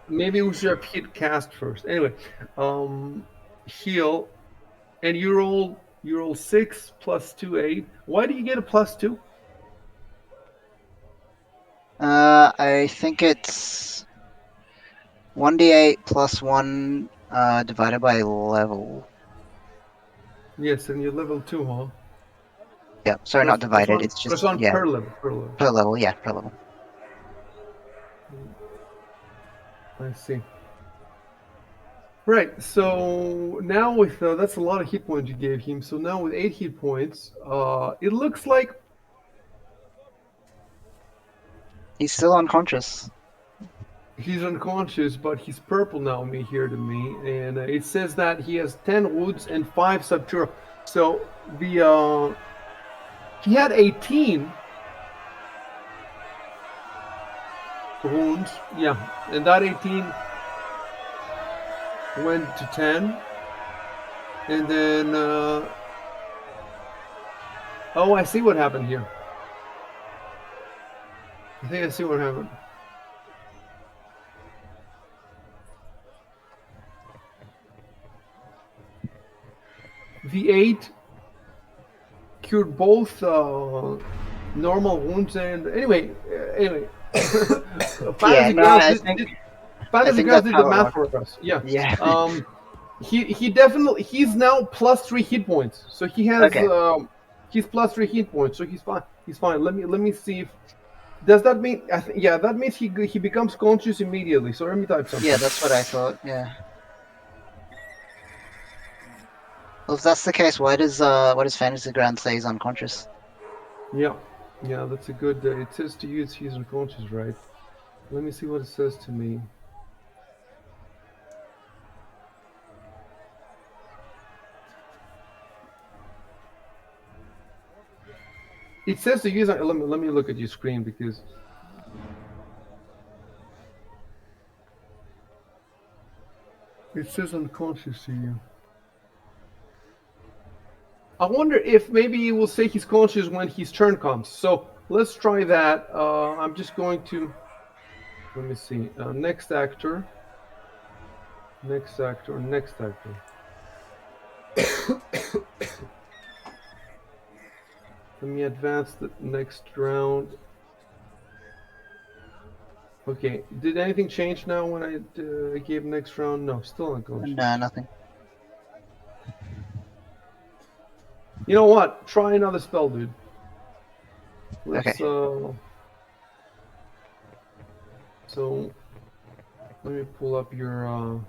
Maybe we should have hit cast first. Anyway, heal, and you roll You roll 6 plus 2, 8. Why do you get a +2? I think it's 1d8 plus 1 divided by level. Yes, and you're level 2, huh? Yeah, sorry, not divided. Plus It's just, 1 yeah, per level. Per level. per level. Yeah, per level. I see. Right, so now with that's a lot of hit points you gave him. So now with 8 hit points, it looks like He's still unconscious. he's unconscious, but he's purple now, here to me, and it says that he has 10 wounds and 5 subtura. So the he had 18 wounds, yeah, and that 18 went to 10, and then oh, I see what happened here. I think I see what happened. The 8 cured both normal wounds and anyway. Yeah, Fantasy no, Grounds I did, think did Fantasy Grounds that's did the how it math works. for us. Yeah. Yeah. He definitely he's now +3 hit points. So he has Okay. he's +3 hit points. So he's fine. He's fine. Let me see if does that mean yeah, that means he becomes conscious immediately. So let me type something. Yeah, that's what I thought. Yeah. Well, if that's the case, why does Fantasy Ground say he's unconscious? Yeah. Yeah, that's a good it says to you he's unconscious, right? Let me see what it says to me. It says to use. Let me look at your screen because it says unconscious to you. I wonder if maybe he will say he's conscious when his turn comes. So let's try that. I'm just going to let me see. Next actor. Next actor. Next actor. Let me advance the next round. Okay, did anything change now when I gave next round? No, still unconscious. No, nothing. You know what? Try another spell, dude. Let's Okay. so let me pull up your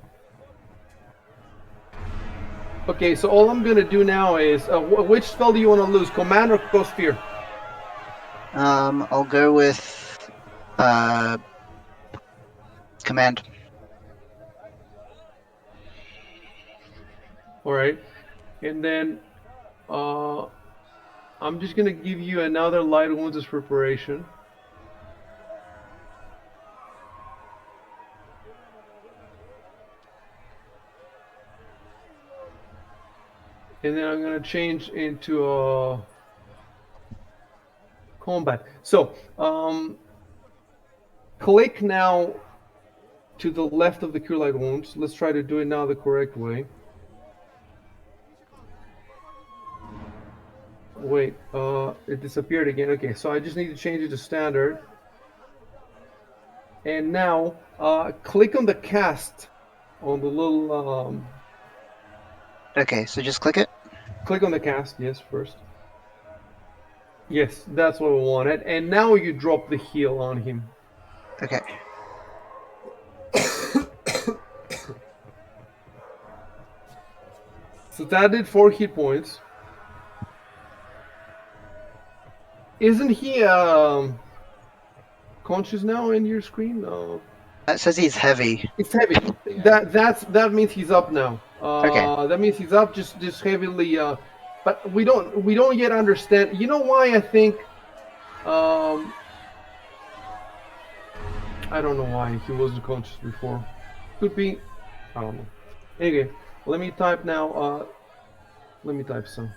okay, so all I'm gonna do now is which spell do you want to lose? Command or Ghost Fear? I'll go with command. All right, and then I'm just gonna give you another light wounds as preparation. And then I'm gonna change into combat. So click now to the left of the cure light wounds. Let's try to do it now the correct way. Wait, it disappeared again. Okay, so I just need to change it to standard. And now click on the cast on the little Okay, so just click it. click on the cast, yes, first. Yes, that's what we wanted. And now you drop the heal on him. Okay. So that did 4 hit points. Isn't he conscious now in your screen? It says he's heavy. It's heavy. Yeah. That means he's up now. Okay. That means he's up just heavily. But we don't yet understand. You know why I think? I don't know why he wasn't conscious before. Could be. I don't know. Anyway, let me type now. Let me type some.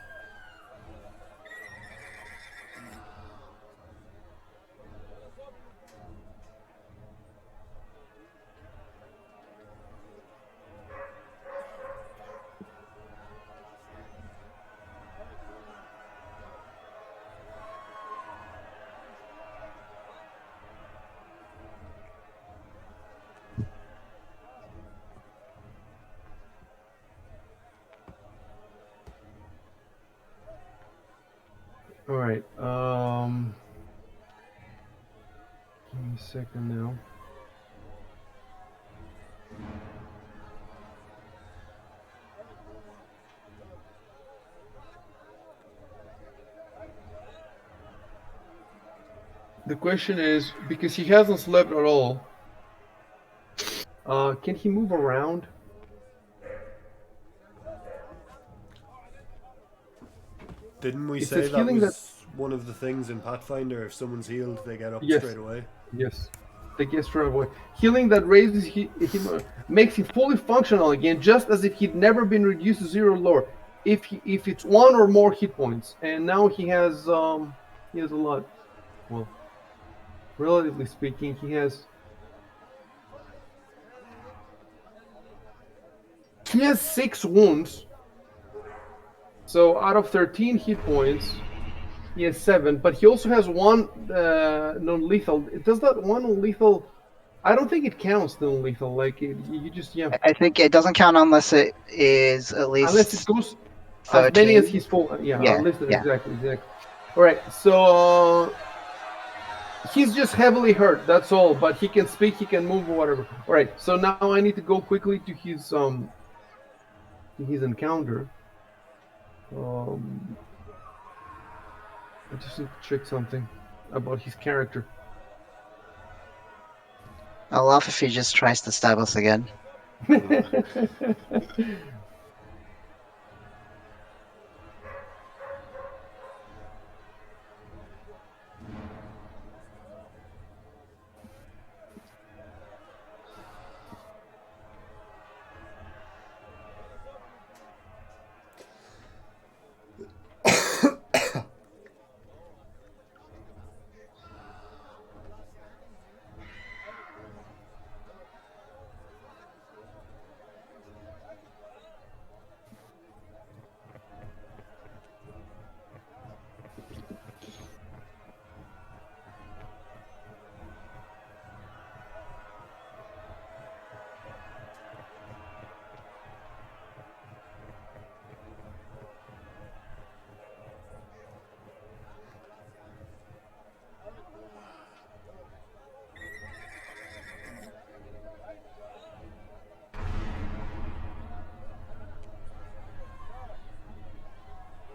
All right. Give me a second now. The question is, because he hasn't slept at all, can he move around? Didn't we It say says that healing that. was one of the things in Pathfinder? If someone's healed, they get up Yes. straight away. Yes. They get straight away. Healing that raises him, makes him fully functional again, just as if he'd never been reduced to 0 or lower. If it's 1 or more hit points, and now he has a lot. Well, relatively speaking, he has 6 wounds. So out of 13 hit points, he has 7. But he also has 1 non-lethal. Does that 1 non-lethal? I don't think it counts non-lethal. Like you just I think it doesn't count unless it is at unless it least goes as many 13. as he's full. Yeah, Yeah, unless yeah. exactly. All right, so he's just heavily hurt. That's all. But he can speak, he can move, or whatever. All right, so now I need to go quickly to his encounter. I just need to check something about his character. I'll laugh if he just tries to stab us again.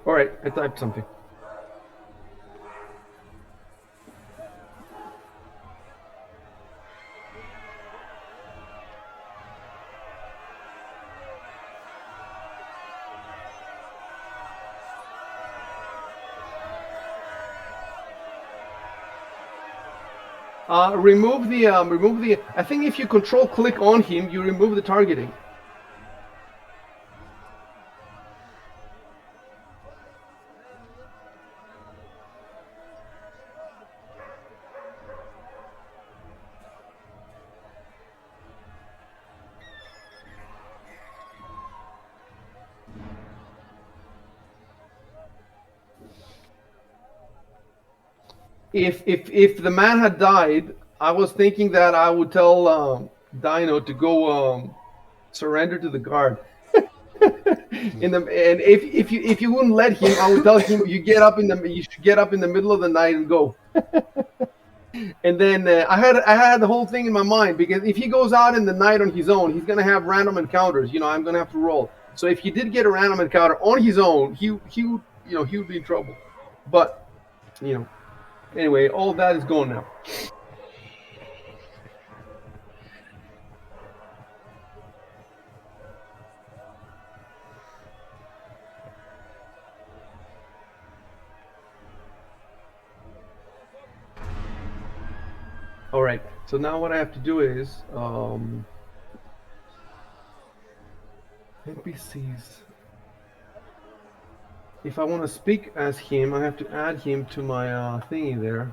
All right, I typed something. Remove the. I think if you control click on him, you remove the targeting. If the man had died, I was thinking that I would tell Dino to go surrender to the guard. And if you wouldn't let him, I would tell him you should get up in the middle of the night and go. And then I had the whole thing in my mind, because if he goes out in the night on his own, he's gonna have random encounters. I'm gonna have to roll. So if he did get a random encounter on his own, he would be in trouble. But anyway, all that is gone now. All right. So now what I have to do is NPCs. If I want to speak as him, I have to add him to my thingy there.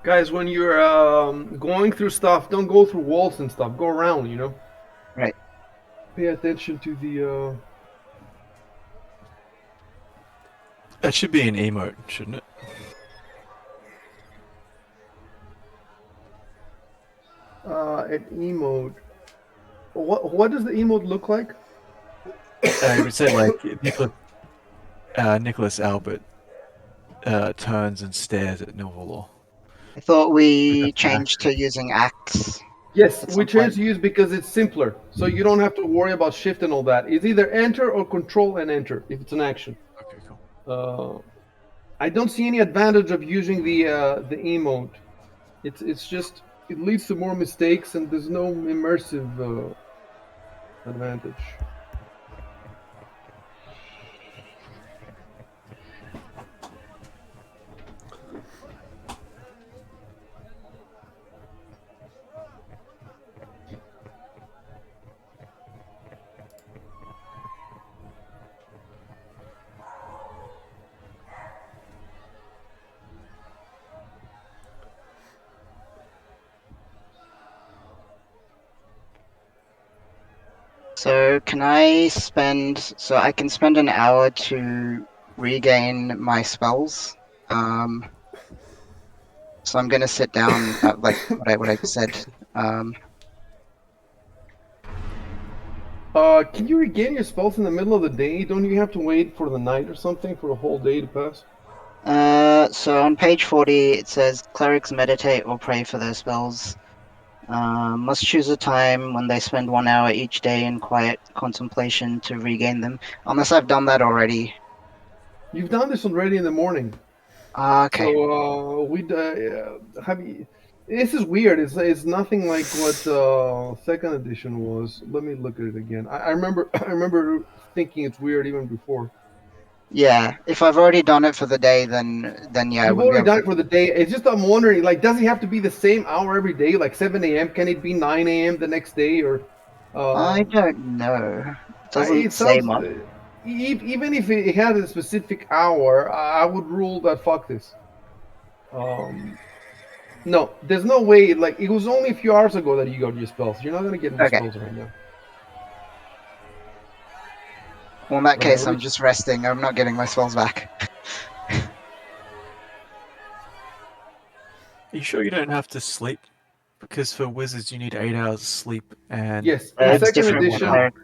Guys, when you're going through stuff, don't go through walls and stuff. Go around, you know. Right. Pay attention to the. That should be an emote, shouldn't it? An emote. What does the emote look like? It would say like Nicholas Albert turns and stares at Novolor. I thought With a we back. changed to using axe Yes, at we some chose point. to use because it's simpler, so you don't have to worry about shift and all that. It's either enter or control and enter if it's an action. Okay, cool. I don't see any advantage of using the emote. It's just it leads to more mistakes and there's no immersive advantage. So I can spend an hour to regain my spells. So I'm gonna sit down like what I said. Um, Can you regain your spells in the middle of the day? Don't you have to wait for the night or something for a whole day to pass? so on page 40 it says clerics meditate or pray for their spells. Must choose a time when they spend 1 hour each day in quiet contemplation to regain them. Unless I've done that already. You've done this already in the morning. Okay. So we have you, this is weird. It's nothing like what second edition was. Let me look at it again. I remember I remember thinking it's weird even before. Yeah, if I've already done it for the day, then yeah, I You've wouldn't be already able done to. it for the day. It's just I'm wondering, like, does it have to be the same hour every day, like 7 a.m.? Can it be 9 a.m. the next day, or I um, don't know. It doesn't it say sounds much. even if it had a specific hour, I would rule that fuck this. Um, no, there's no way. Like it was only a few hours ago that you got your spells. You're not gonna get new Okay. spells right now. Well, in that case, I'm Which just resting. I'm not getting my spells back. Are you sure you don't have to sleep? Because for wizards, you need 8 hours of sleep and yes, in It's second different for 1 hour. edition, clerics.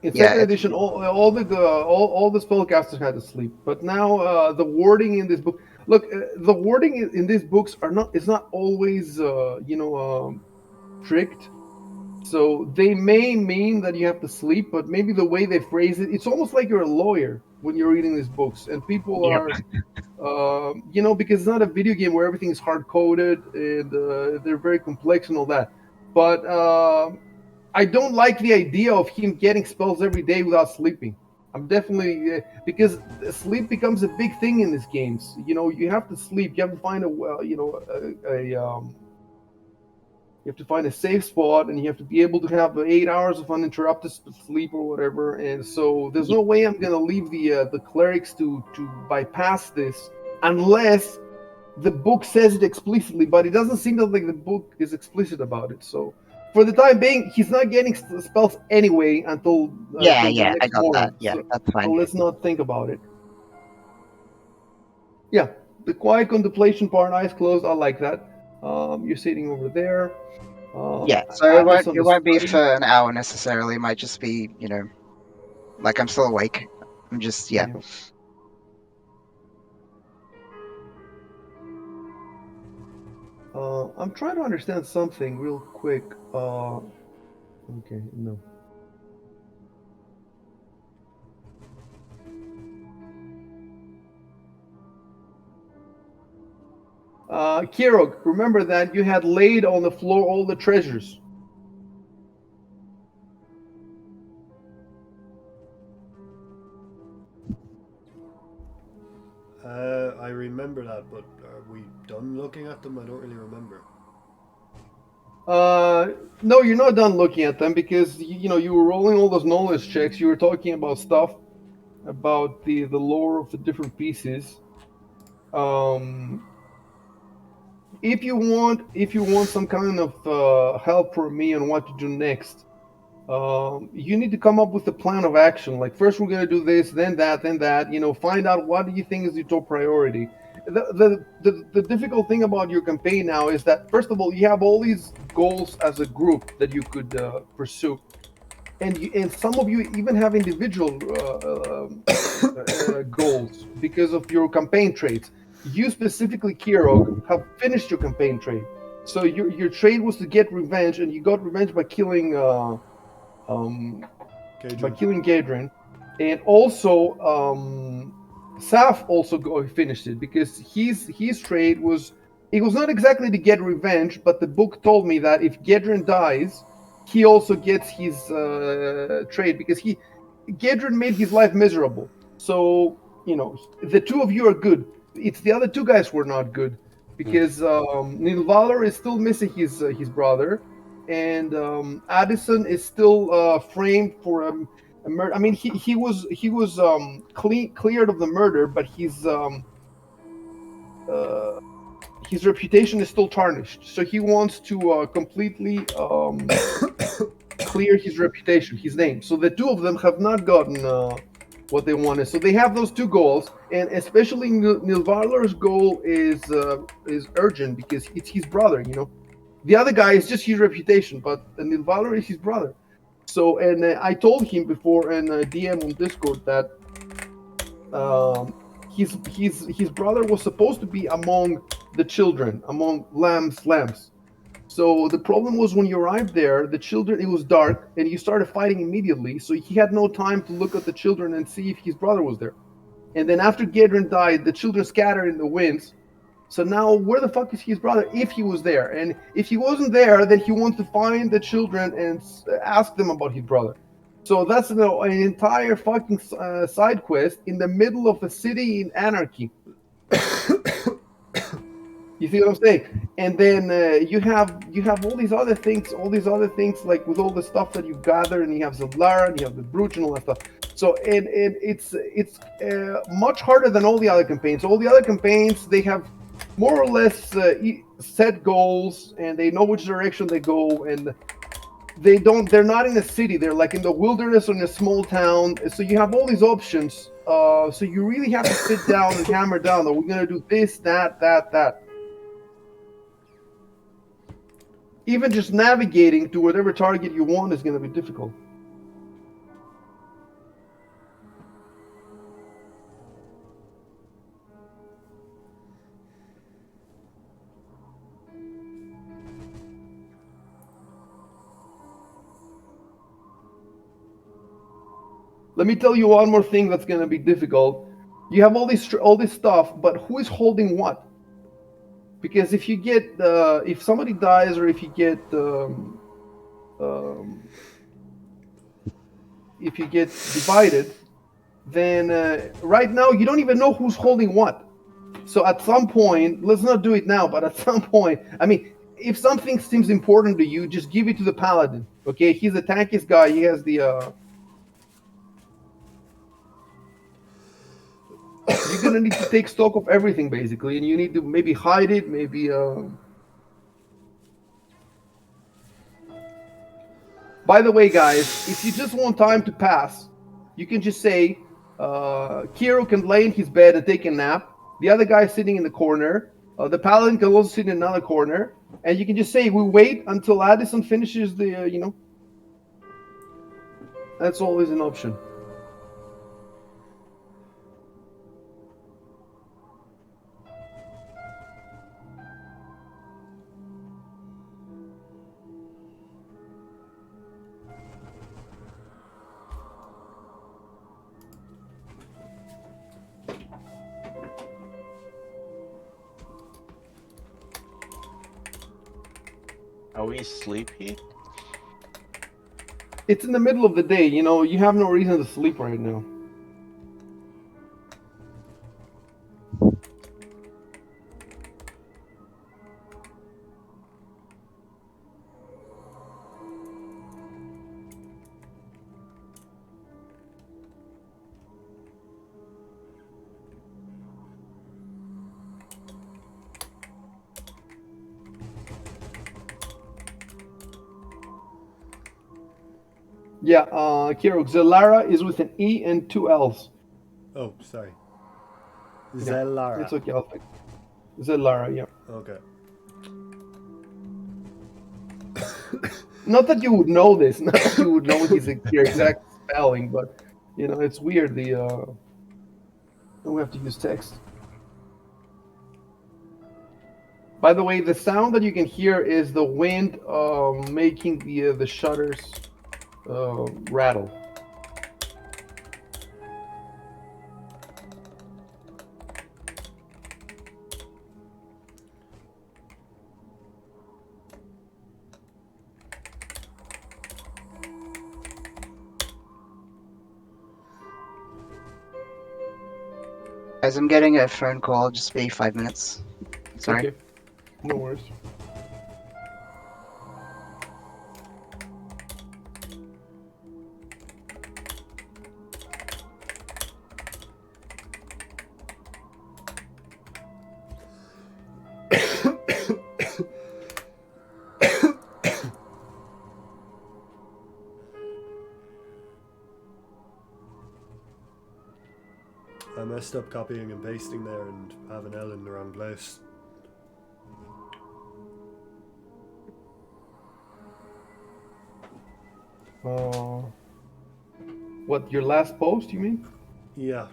in Yeah, second it's edition, all the spellcasters had to sleep. But now the wording in this book, look, the wording in these books are not is not always strict. So they may mean that you have to sleep, but maybe the way they phrase it, it's almost like you're a lawyer when you're reading these books, and people yep. are, because it's not a video game where everything is hard coded and they're very complex and all that. But I don't like the idea of him getting spells every day without sleeping. I'm definitely because sleep becomes a big thing in these games. You know, you have to sleep. You have to find a well, you have to find a safe spot, and you have to be able to have 8 hours of uninterrupted sleep or whatever. And so there's Y- no way I'm gonna leave the clerics to bypass this unless the book says it explicitly. But it doesn't seem like the book is explicit about it. So for the time being, he's not getting spells anyway Yeah, until the yeah, I next got that. morning. Yeah, So that's fine. let's not think about it. Yeah, the quiet contemplation part, eyes closed. I like that. You're sitting over there. Yeah, so Add this on it the won't be study. for an hour necessarily. It might just be, like I'm still awake. I'm just yeah. Yeah. I'm trying to understand something real quick. Okay, no. Ciaróg, remember that you had laid on the floor all the treasures. I remember that, but are we done looking at them? I don't really remember. Uh, no, you're not done looking at them because you were rolling all those knowledge checks. You were talking about stuff about the lore of the different pieces. Um, if you want some kind of help from me on what to do next, you need to come up with a plan of action. Like first we're gonna do this, then that, then that. You know, find out what do you think is your top priority. The difficult thing about your campaign now is that first of all you have all these goals as a group that you could pursue, and some of you even have individual goals because of your campaign traits. You specifically, Ciaróg, have finished your campaign trait. So your trait was to get revenge, and you got revenge um, by Gadrin. killing Gadrin, and also Saf also finished it because his trade was, it was not exactly to get revenge, but the book told me that if Gadrin dies, he also gets his trade because Gadrin made his life miserable. So you know the two of you are good. It's the other two guys who are not good because Nilvalor is still missing his brother, and Addison is still framed for a murder. I mean, he was cleared of the murder, but uh, his reputation is still tarnished. So he wants to completely clear his reputation, his name. So the two of them have not gotten what they wanted. So they have those two goals, and especially Nilvarlor's goal is urgent because it's his brother. You know, the other guy is just his reputation, but Nilvalor is his brother. So, and I told him before in DM on Discord that his brother was supposed to be among the children, among lambs. So the problem was when you arrived there, the children, it was dark, and you started fighting immediately. So he had no time to look at the children and see if his brother was there. And then after Gedrin died, the children scattered in the winds. So now, where the fuck is his brother if he was there? And if he wasn't there, then he wants to find the children and ask them about his brother. So that's an entire fucking side quest in the middle of a city in anarchy. You see what I'm saying? And then you have all these other things like with all the stuff that you've gathered, and you have Zeblara, and you have the Brooch, and all that stuff. So and it's much harder than all the other campaigns. All the other campaigns, they have more or less set goals, and they know which direction they go, and they're not in the city. They're like in the wilderness or in a small town. So you have all these options. So you really have to sit down and hammer down. Are we gonna do this, that? Even just navigating to whatever target you want is going to be difficult. Let me tell you one more thing that's going to be difficult. You have all this stuff, but who is holding what? Because if you get if somebody dies, or if you get um, if you get divided, then right now you don't even know who's holding what. So at some point, let's not do it now, but at some point, I mean, if something seems important to you, just give it to the paladin. Okay, he's the tankiest guy. He has the you're gonna need to take stock of everything basically, and you need to maybe hide it, maybe. By the way, guys, if you just want time to pass, you can just say, Kiro can lay in his bed and take a nap. The other guy sitting in the corner. The paladin can also sit in another corner, and you can just say, we wait until Addison finishes the, That's always an option. Are we sleepy? It's in the middle of the day, you have no reason to sleep right now. Yeah, Ciaróg. Zelara is with an E and 2 L's. Oh, sorry. Yeah, Zellara. it's okay. I'll fix it. Zelara, yeah. Okay. Not that you would know this, not that you would know your exact spelling, but it's weird. We have to use text. By the way, the sound that you can hear is the wind making the shutters rattle. As I'm getting a phone call, just be 5 minutes. Sorry. Okay, no worries. I messed up copying and pasting there and have an L in the wrong place. What, your last post, you mean? Yeah.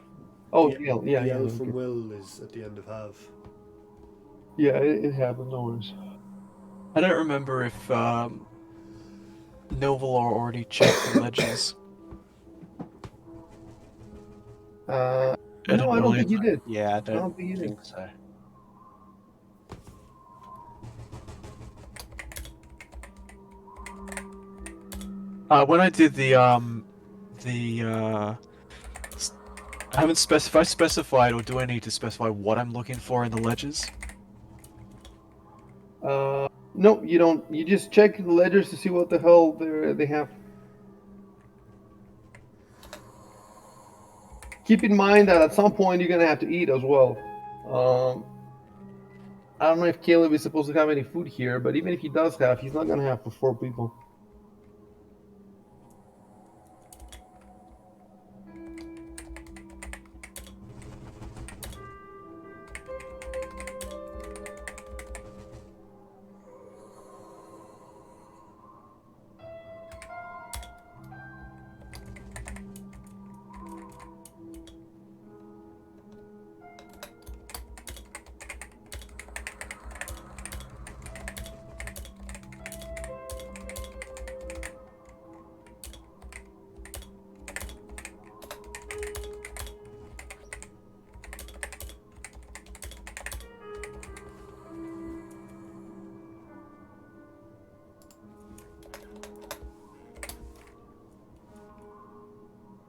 Oh, the, L, yeah, the yeah. L Okay. from Will is at the end of have. Yeah, it happened, no worries. I don't remember if Novalor already checked the ledgers. No, I don't think you did. Yeah, I I don't don't think you did. think so. When I did I haven't specified, or do I need to specify what I'm looking for in the ledgers? No, you don't. You just check the ledgers to see what the hell they have. Keep in mind that at some point you're gonna have to eat as well. I don't know if Caleb is supposed to have any food here, but even if he does have, he's not gonna have for 4 people.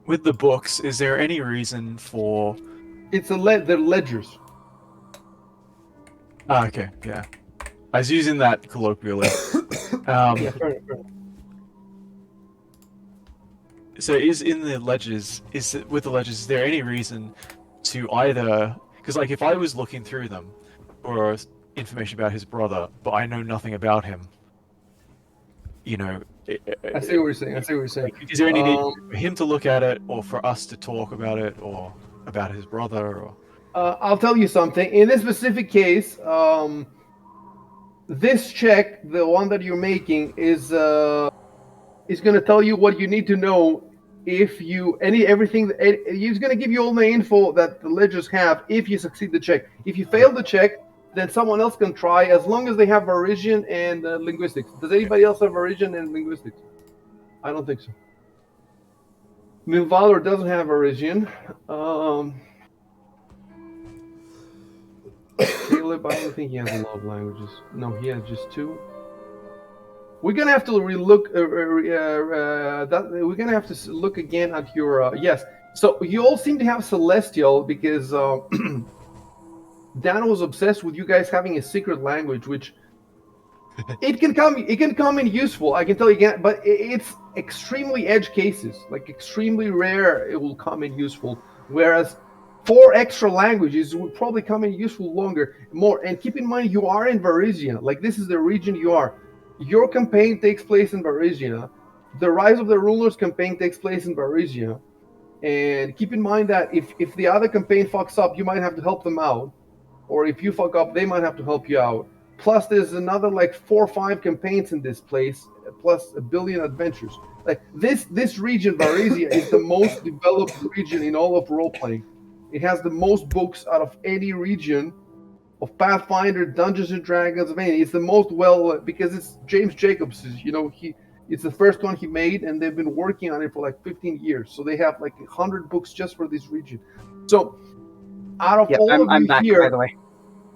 With the books, is there any reason for... They're ledgers. Ah, okay, yeah. I was using that colloquially. Yeah, fair enough. So is in the ledgers, with the ledgers, is there any reason to either... Because, like, if I was looking through them for information about his brother, but I know nothing about him, you know... I see what you're saying. I see what you're saying. Is there any need for him to look at it, or for us to talk about it, or about his brother, or... I'll tell you something. In this specific case, this check, the one that you're making, is going to tell you what you need to know. If you everything, he's going to give you all the info that the ledgers have if you succeed the check. If you fail the check, then someone else can try, as long as they have Varisian and linguistics. Does anybody else have Varisian and linguistics? I don't think so. Milvalor doesn't have Varisian. Caleb, I don't think he has a lot of languages. No, he has just 2. We're gonna have to relook. We're gonna have to look again at your. Yes. So you all seem to have Celestial because Dan was obsessed with you guys having a secret language, which it can come in useful. I can tell you again, but it's extremely edge cases, like extremely rare. It will come in useful, whereas 4 extra languages would probably come in useful more. And keep in mind, you are in Varisia. Like, this is the region you are. Your campaign takes place in Varisia. the Rise of the Rulers campaign takes place in Varisia, and keep in mind that if the other campaign fucks up, you might have to help them out, or if you fuck up, they might have to help you out. Plus, there's another like 4 or 5 campaigns in this place, plus a billion adventures. Like this region, Varisia, is the most developed region in all of role playing. It has the most books out of any region of Pathfinder, Dungeons and Dragons. I mean, it's the most well because it's James Jacobs. It's the first one he made, and they've been working on it for like 15 years. So they have like 100 books just for this region. So out of Yep, all of I'm you back, by here, the way.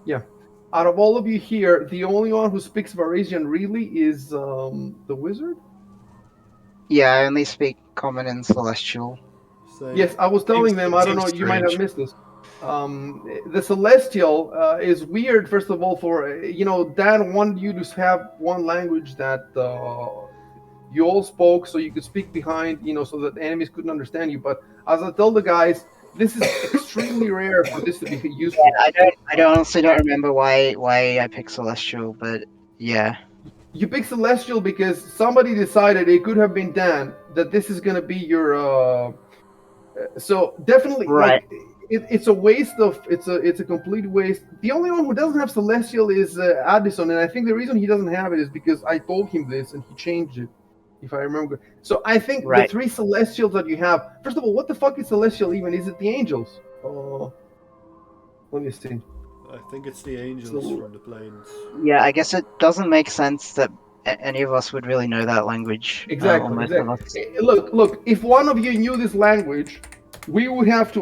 yeah, out of all of you here, the only one who speaks Varisian really is the wizard. Yeah, I only speak Common and Celestial. Same. Yes, I was telling them. I don't know. Seems You might have strange. missed this. The celestial is weird. First of all, for Dan wanted you to have one language that you all spoke, so you could speak behind, so that the enemies couldn't understand you. But as I tell the guys, this is extremely rare for this to be useful. I honestly don't remember why I picked Celestial, but yeah. You pick celestial because somebody decided it could have been Dan that this is gonna be your. So definitely, Right. like it's a waste of it's a complete waste. The only one who doesn't have celestial is Addison, and I think the reason he doesn't have it is because I told him this and he changed it, if I remember. So I think the Right. 3 celestials that you have. First of all, what the fuck is celestial even? Is it the angels? Let me see. I think it's the angels So- from the planes. Yeah, I guess it doesn't make sense that any of us would really know that language. Or most of us. Look. If one of you knew this language, we would have to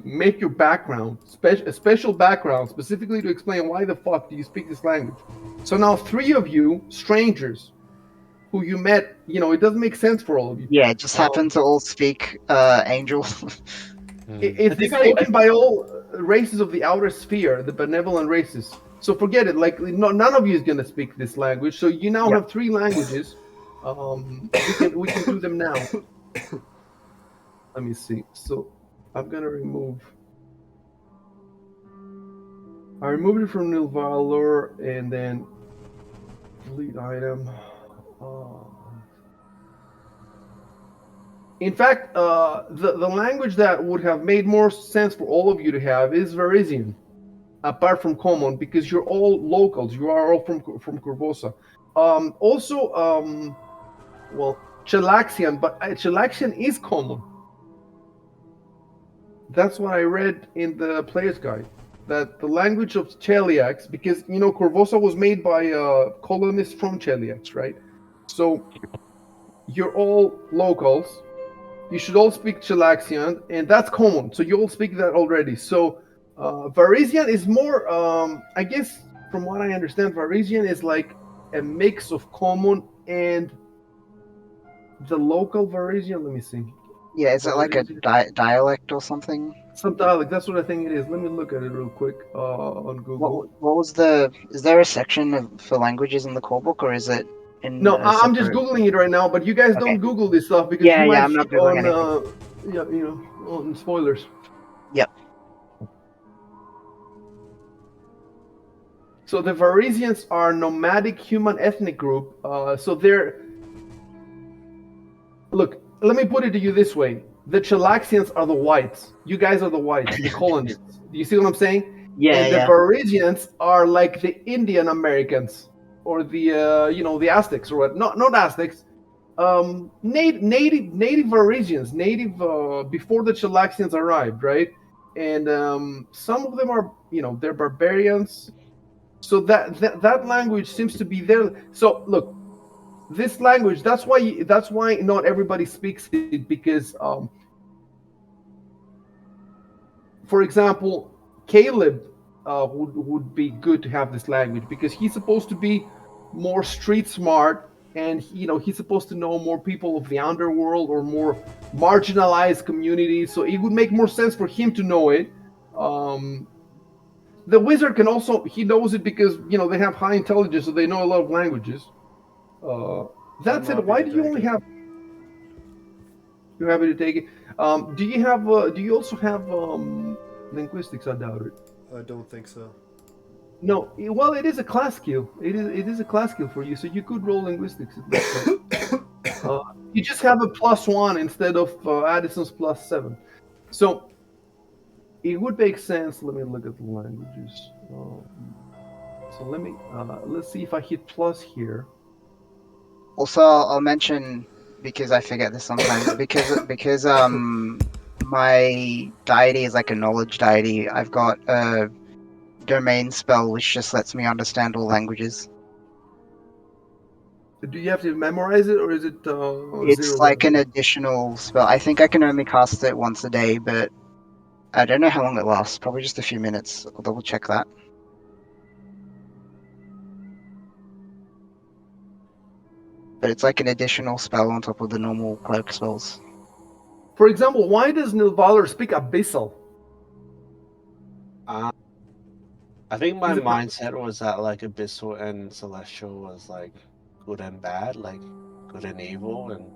make your background, a special background, specifically to explain why the fuck do you speak this language. So now 3 of you, strangers, who you met, it doesn't make sense for all of you. Yeah, it just happen to all speak Angel. It's I think spoken by all races of the outer sphere, the benevolent races. So forget it. Like none of you is gonna speak this language. So you now Yep. have 3 languages. We can do them now. Let me see. So I'm gonna remove. I removed it from Nilvalor and then delete item. In fact, the language that would have made more sense for all of you to have is Varisian, apart from Common, because you're all locals. You are all from Corvosa. Well, Chelaxian, but Chelaxian is Common. That's what I read in the player's guide. That the language of Cheliax, because Corvosa was made by colonists from Cheliax, right? So you're all locals. You should all speak Chelaxian, and that's common. So you all speak that already. So Varisian is more, I guess, from what I understand, Varisian is like a mix of common and the local Varisian. Let me see. Yeah, is it like a dialect or something? Some dialect. That's what I think it is. Let me look at it real quick on Google. What was the? Is there a section for languages in the core book, or is it in No, a I'm just separate? Googling it right now. But you guys Okay. don't Google this stuff because Yeah, you might I'm not hit Googling on, anything. on spoilers. Yep. So the Varisians are nomadic human ethnic group. So they're look. Let me put it to you this way: the Chelaxians are the whites. You guys are the whites, the colonists. Do you see what I'm saying? Yeah, And the yeah. Varisians are like the Indian Americans or the the Aztecs or what? Not Aztecs. Native Varisians, before the Chelaxians arrived, right? And some of them are they're barbarians. So that language seems to be there. So look, this language. That's why not everybody speaks it because, for example, Caleb would be good to have this language because he's supposed to be more street smart and he's supposed to know more people of the underworld or more marginalized communities. So it would make more sense for him to know it. Um, the wizard can also he knows it because they have high intelligence, so they know a lot of languages. That I'm said, happy why to do you take only it. have? You're happy to take it. Do you have? Do you also have linguistics? I doubt it. I don't think so. No, well, it is a class skill. It is a class skill for you, so you could roll linguistics. It looks like. You just have a +1 instead of Addison's +7. So it would make sense. Let me look at the languages. So let's see if I hit plus here. Also, I'll mention, because I forget this sometimes, because my deity is like a knowledge deity. I've got a domain spell which just lets me understand all languages. Do you have to memorize it, or is it It's zero like an level? additional spell. I think I can only cast it once a day, but I don't know how long it lasts. Probably just a few minutes. I'll double check that. But it's like an additional spell on top of the normal cloak spells. For example, why does Nilvalor speak Abyssal? I think my Is it mindset was that like Abyssal and Celestial was like good and bad, like good and evil, and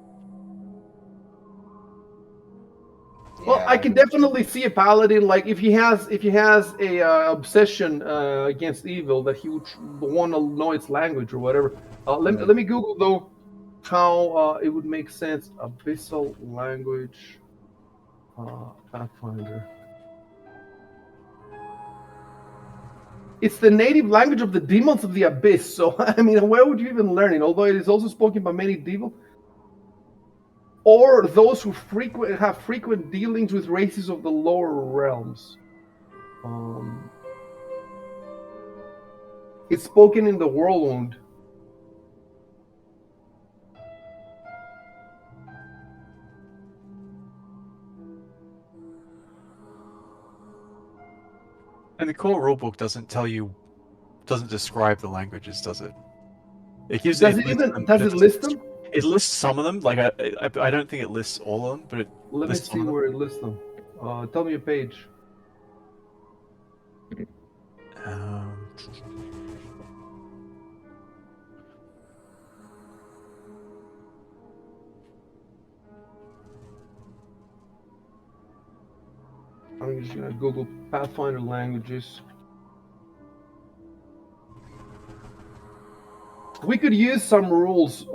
Well, I yeah. can definitely see a paladin, like if he has a obsession against evil, that he would want to know its language or whatever. Let me Google though how it would make sense. Abyssal language, Pathfinder. It's the native language of the demons of the abyss. So I mean, where would you even learn it? Although it is also spoken by many devil, or those who have frequent dealings with races of the lower realms. It's spoken in the whirlwind. And the core rulebook doesn't describe the languages, does it? It gives Does it it lists even them, but does it it doesn't. list them? It lists some of them. Like I don't think it lists all of them, but it Let me lists some see of them. where it lists them. Tell me a page. Um, I'm just gonna Google Pathfinder languages. We could use some rules.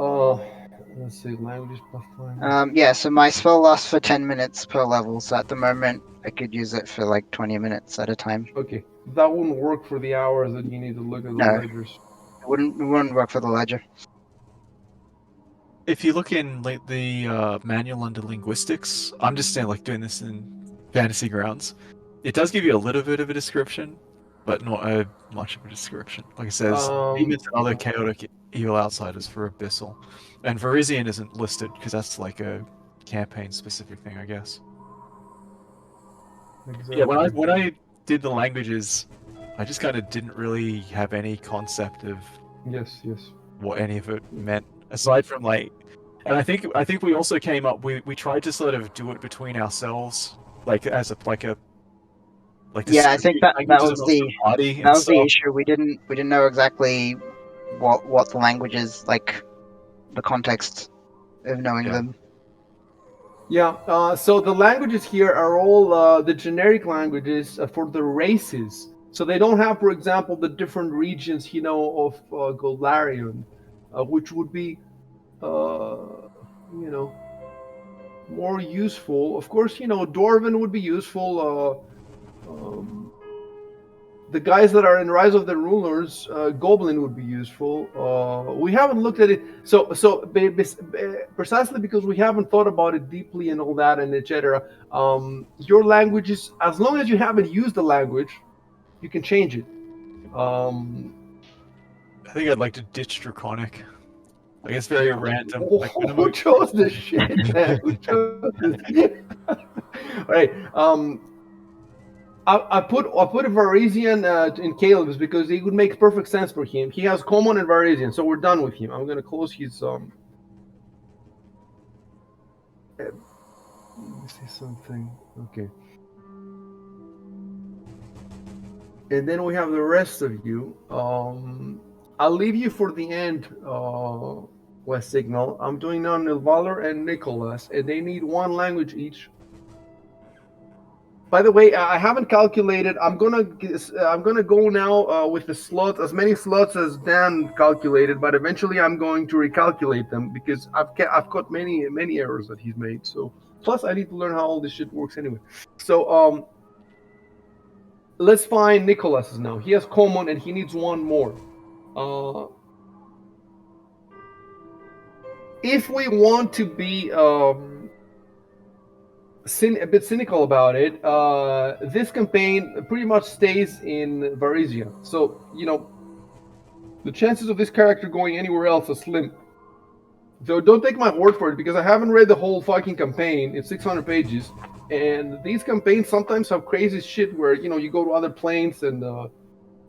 Let's see, languages Pathfinder. Yeah, so my spell lasts for 10 minutes per level, so at the moment I could use it for like 20 minutes at a time. Okay, that wouldn't work for the hours that you need to look at the No, ledgers. it wouldn't work for the ledger. if you look in like the manual under linguistics, I'm just saying like doing this in fantasy grounds. It does give you a little bit of a description, but not much of a description. Like it says, demons and other chaotic evil outsiders for Abyssal, and Verizian isn't listed because that's like a campaign specific thing, I guess. Exactly. Yeah, when I did the languages, I just kind of didn't really have any concept of Yes. what any of it meant aside from like, and I think we also came up, we tried to sort of do it between ourselves, like as a like Yeah, I think distribute that languages was amongst the the party that and was the stuff. issue. We didn't know exactly what the languages, like the context of knowing Yeah. them. Yeah. So the languages here are all the generic languages for the races. So they don't have, for example, the different regions, of Golarion, which would be, you know, more useful. Of course, Dwarven would be useful. The guys that are in Rise of the Rulers, Goblin would be useful. We haven't looked at it, precisely because we haven't thought about it deeply and all that and etc. Your languages, as long as you haven't used the language, you can change it. I think I'd like to ditch Draconic. Like it's very Yeah. random. Like Who chose this shit, man? Who chose this? All right. I put a Varisian in Caleb's because it would make perfect sense for him. He has common and Varisian, so we're done with him. I'm gonna close his Let me see something. Okay. And then we have the rest of you. I'll leave you for the end, West Signal. I'm doing now Nilvalor and Nicholas, and they need one language each. By the way, I haven't calculated. I'm gonna go now with the slots, as many slots as Dan calculated, but eventually I'm going to recalculate them because I've got many errors that he's made. So plus I need to learn how all this shit works anyway. So let's find Nicholas's now. He has common and he needs one more. If we want to be a bit cynical about it, this campaign pretty much stays in Varisia. So, the chances of this character going anywhere else are slim. So don't take my word for it, because I haven't read the whole fucking campaign. It's 600 pages. And these campaigns sometimes have crazy shit where, you go to other planes and...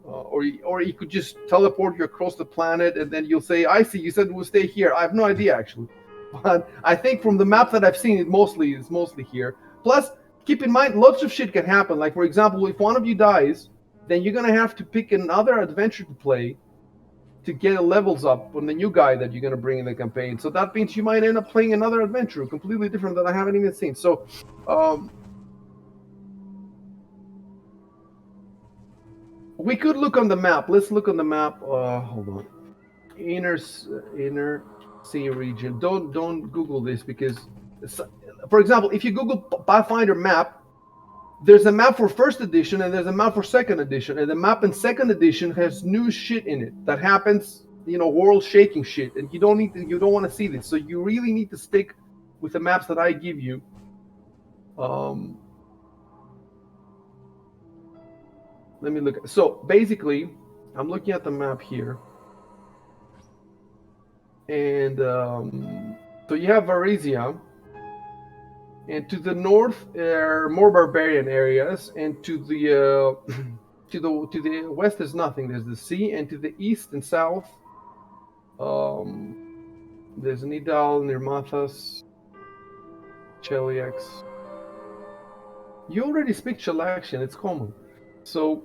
or you could just teleport you across the planet, and then you'll say, I see, you said we'll stay here. I have no idea, actually. But I think from the map that I've seen, it's mostly here. Plus, keep in mind, lots of shit can happen. Like, for example, if one of you dies, then you're going to have to pick another adventure to play to get levels up on the new guy that you're going to bring in the campaign. So that means you might end up playing another adventure, completely different that I haven't even seen. So, we could look on the map. Let's look on the map. Hold on. Inner sea region. Don't Google this, because, for example, if you Google Pathfinder map, there's a map for first edition and there's a map for second edition, and the map in second edition has new shit in it that happens, world shaking shit, and you don't want to see this. So you really need to stick with the maps that I give you. Let me look. So basically, I'm looking at the map here. And so you have Varisia, and to the north are more barbarian areas, and to the to the west there's nothing. There's the sea, and to the east and south, there's Nidal, Nirmathas, Cheliax. You already speak Chelaxian. It's common. So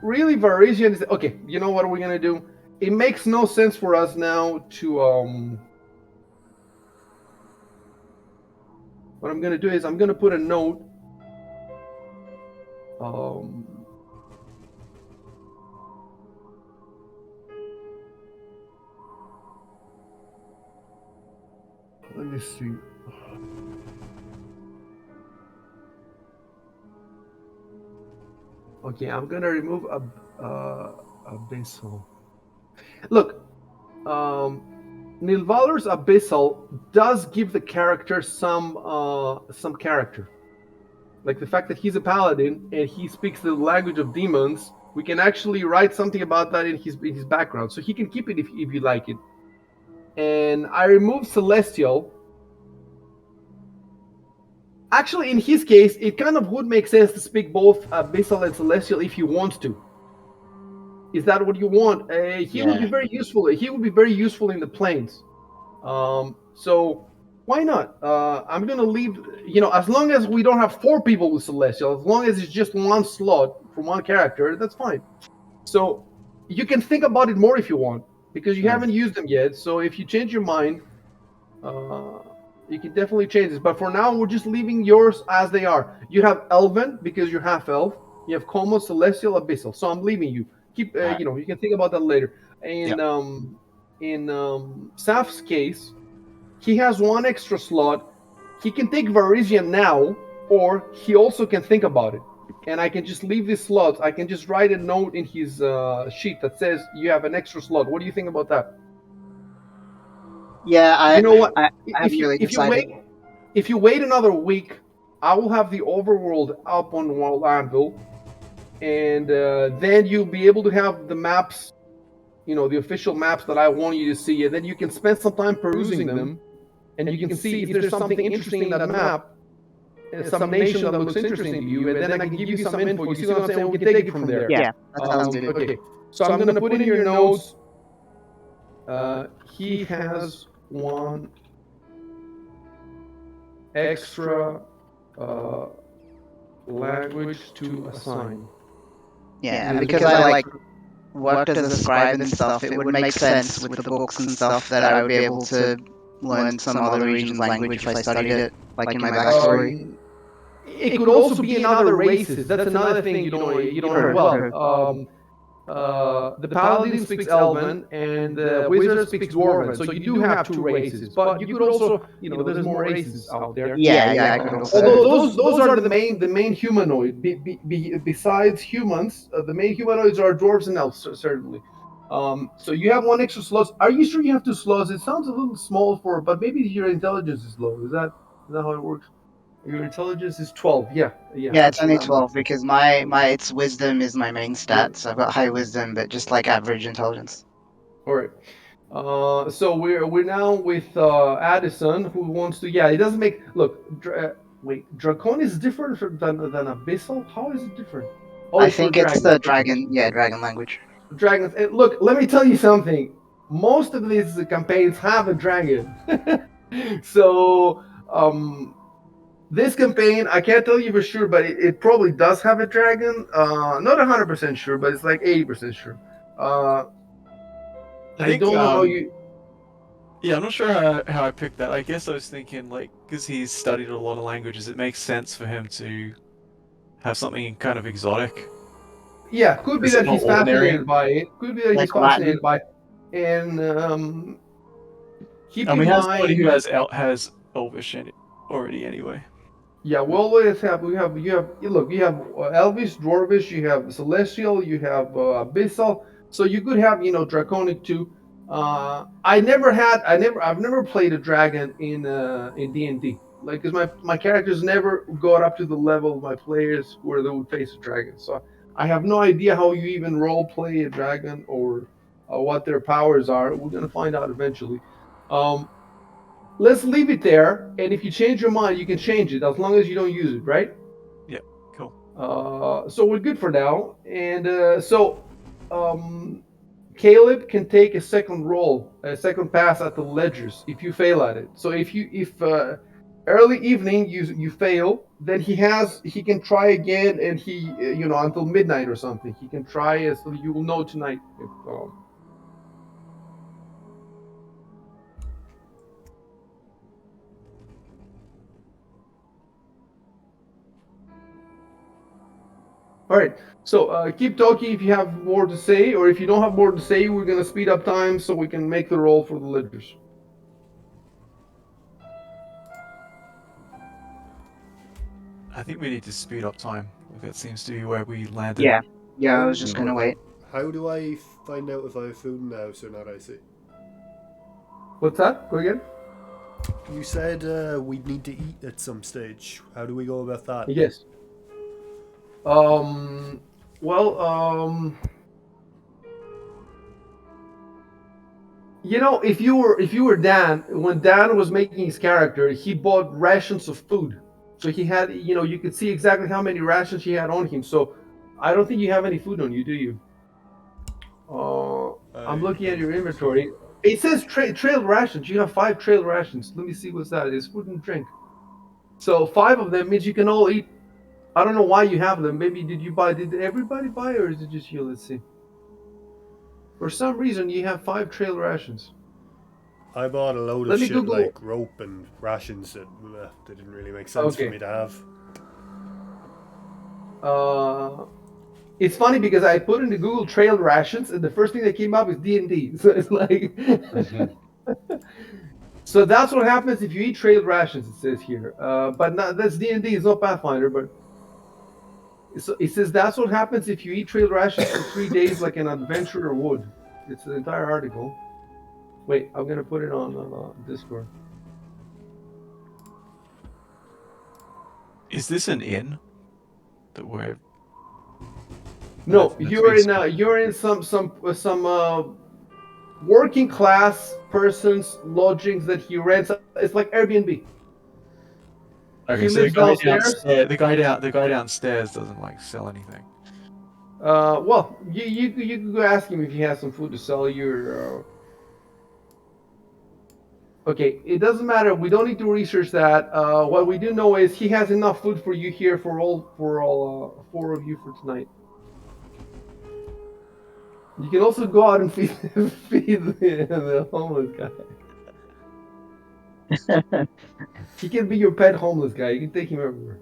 really, Varisian is okay. You know what we're gonna do? It makes no sense for us now to What I'm gonna do is I'm gonna put a note. Let me see. Okay, I'm gonna remove Abyssal. Look, Nilvalor's Abyssal does give the character some character. Like the fact that he's a paladin and he speaks the language of demons. We can actually write something about that in his background, so he can keep it if you like it. And I removed Celestial. Actually, in his case, it kind of would make sense to speak both Abyssal and Celestial if you want to. Is that what you want? He would be very useful. He would be very useful in the plains. So why not? I'm gonna leave. As long as we don't have 4 people with Celestial, as long as it's just one slot for one character, that's fine. So you can think about it more if you want, because you haven't used them yet. So if you change your mind, you can definitely change this. But for now, we're just leaving yours as they are. You have Elven because you're half elf. You have Como, Celestial, Abyssal. So I'm leaving you. Keep you can think about that later. In Saf's case, he has 1 extra slot. He can take Varisian now, or he also can think about it. And I can just leave this slot. I can just write a note in his sheet that says you have an extra slot. What do you think about that? Yeah, You know what? I haven't really decided. If you wait another week, I will have the overworld up on World Anvil, and then you'll be able to have the maps, the official maps that I want you to see, and then you can spend some time perusing them, and you can see if there's something interesting in that map, some nation that looks interesting to you, and then I can give you some info. You see what I'm saying? We can take it from there. Yeah, that sounds good. Okay, so I'm going to put in your notes. He has 1 extra language to assign. Yeah, and because I like worked as a scribe and stuff, it would make sense with the books and stuff that I would be able to, learn some other region's language if I studied it, like in my backstory? It could also be in other races. That's another thing you don't know well. The paladin speaks Elven and the wizard speaks Dwarven, so you do have two races. But you could also, there's more races out there. Yeah, I could also. Although those are the main humanoid. Besides humans, the main humanoids are dwarves and elves, certainly. So you have one extra slot. Are you sure you have two slots? It sounds a little small but maybe your intelligence is low. Is that how it works? Your intelligence is 12. Yeah. Yeah, it's only 12 because its wisdom is my main stat, so I've got high wisdom, but just like average intelligence. All right. So we're now with Addison, who wants to. Yeah, it doesn't make. Look, Dracon is different than Abyssal. How is it different? Oh, I it's for think it's dragons. the dragon. Yeah, dragon language. Dragons. And look, let me tell you something. Most of these campaigns have a dragon. So this campaign, I can't tell you for sure, but it probably does have a dragon. Not 100% sure, but it's like 80% sure. I don't know how you. Yeah, I'm not sure how I picked that. I guess I was thinking, like, because he's studied a lot of languages, it makes sense for him to have something kind of exotic. Yeah, could be Is that it not he's ordinary? fascinated by it. Could be that he's Like Latin. fascinated by it. And keep And in we have somebody mind. who has Elvish in it already anyway. Yeah, we always have. You have. Look, you have Elvish, Dwarvish. You have Celestial. You have Abyssal. So you could have, Draconic too. I've never played a dragon in D&D. Like, because my characters never got up to the level of my players where they would face a dragon. So I have no idea how you even role play a dragon or what their powers are. We're gonna find out eventually. Um, let's leave it there, and if you change your mind, you can change it as long as you don't use it, right? Yep, cool. So we're good for now, and Caleb can take a second roll, a second pass at the ledgers if you fail at it. So if early evening you fail, then he can try again, and he until midnight or something. He can try, so you will know tonight if. All right. So keep talking if you have more to say, or if you don't have more to say, we're gonna speed up time so we can make the roll for the ledgers. I think we need to speed up time. That seems to be where we landed. Yeah, I was just gonna wait. How do I find out if I have food in the house or not, I see? What's that? Go again. You said we'd need to eat at some stage. How do we go about that? Yes. Well, if you were Dan, when Dan was making his character, he bought rations of food. So he had, you could see exactly how many rations he had on him. So I don't think you have any food on you, do you? I'm looking at your inventory. It says trail rations. You have 5 trail rations. Let me see what's that. It's food and drink. So 5 of them means you can all eat. I don't know why you have them. Maybe did everybody buy, or is it just you? Let's see. For some reason, you have 5 trail rations. I bought a load of shit like rope and rations that didn't really make sense for me to have. It's funny because I put into Google trail rations, and the first thing that came up is D&D. So it's like, so that's what happens if you eat trail rations. It says here, but that's D&D. It's not Pathfinder, but it says that's what happens if you eat trail rations for 3 days, like an adventurer would. It's an entire article. Wait, I'm gonna put it on Discord. Is this an inn that we're? No, you're in some working class person's lodgings that he rents. It's like Airbnb. Okay, He so lives downstairs. the guy downstairs doesn't like sell anything. Well, you could go ask him if he has some food to sell you. Okay, it doesn't matter. We don't need to research that. What we do know is he has enough food for you here for all 4 of you for tonight. You can also go out and feed the homeless guy. He can be your pet homeless guy. You can take him everywhere.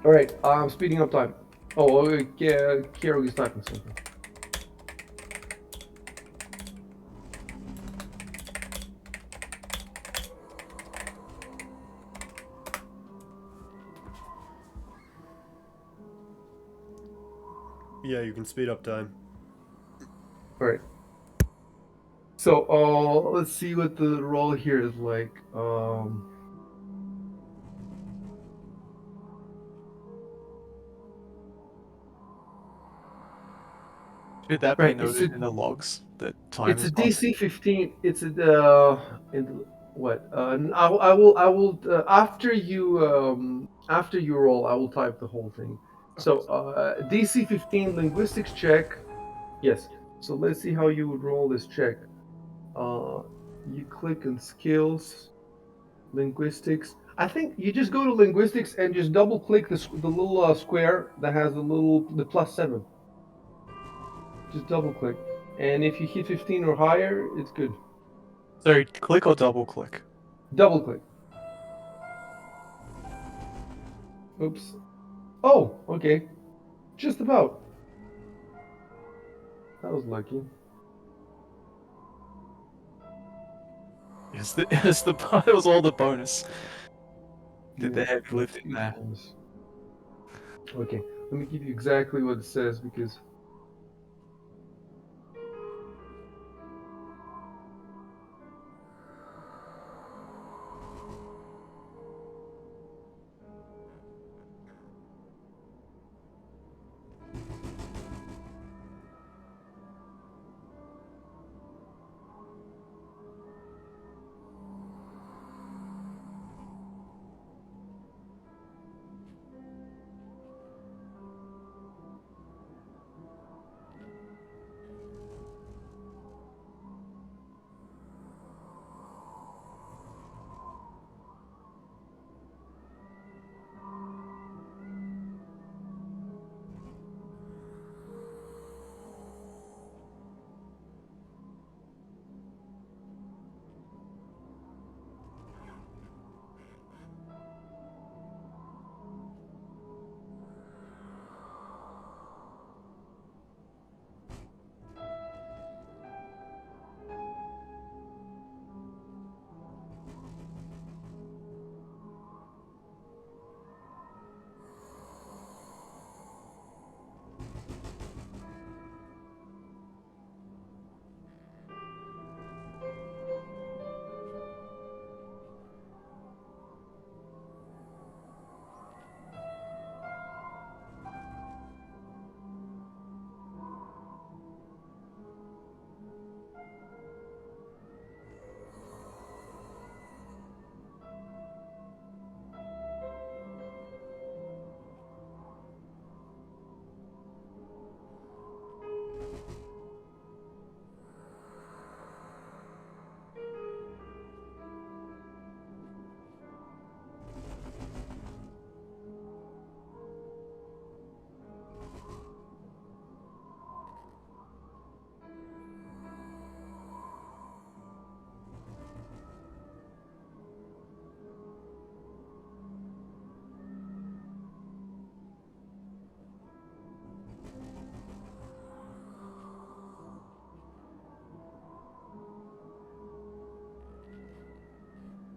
All right, I'm speeding up time. Oh, yeah, Ciaróg is typing something. Yeah, you can speed up time. All right. So, let's see what the roll here is like. Should that be Right, it's a noted in the logs that time it's a is passing? DC 15. It's a in what? I will after you roll, I will type the whole thing. So, DC 15 linguistics check. Yes. So let's see how you would roll this check. You click on skills, linguistics. I think you just go to linguistics and just double click the little square that has the +7. Just double click, and if you hit 15 or higher, it's good. Sorry, click or double click? Double click. Oops. Oh, okay. Just about. That was lucky. It's the it was all the bonus. Did the Yeah, heavy lifting two there. times. Okay, let me give you exactly what it says because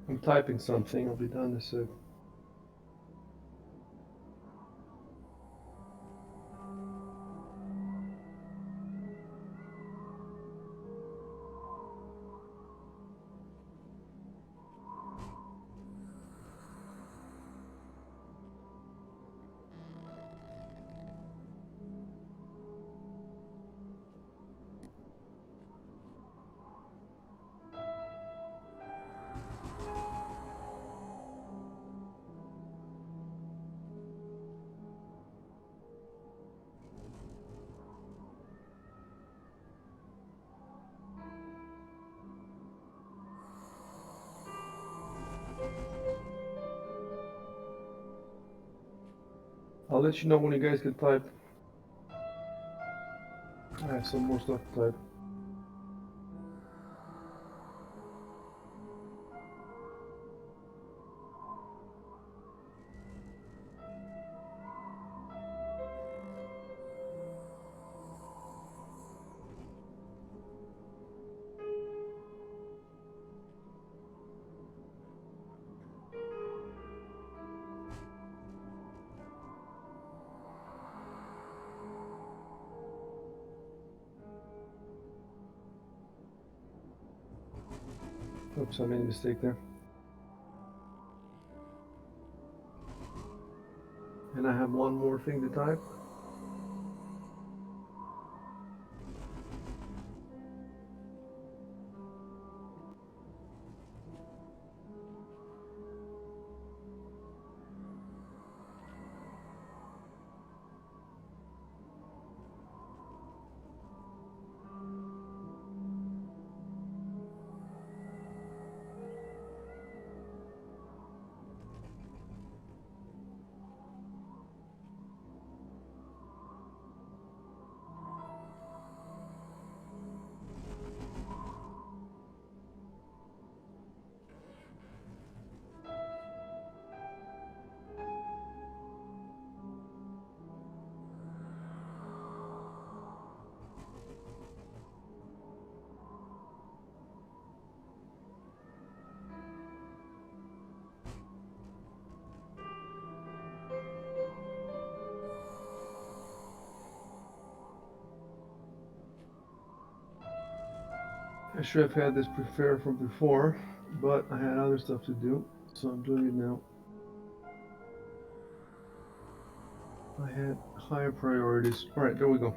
I'm typing something. I'll be done in a sec. I'll let you know when you guys can type. I have some more stuff to type. Oops, I made a mistake there. And I have one more thing to type. I should have had this prepared from before, but I had other stuff to do, so I'm doing it now. I had higher priorities. All right, there we go.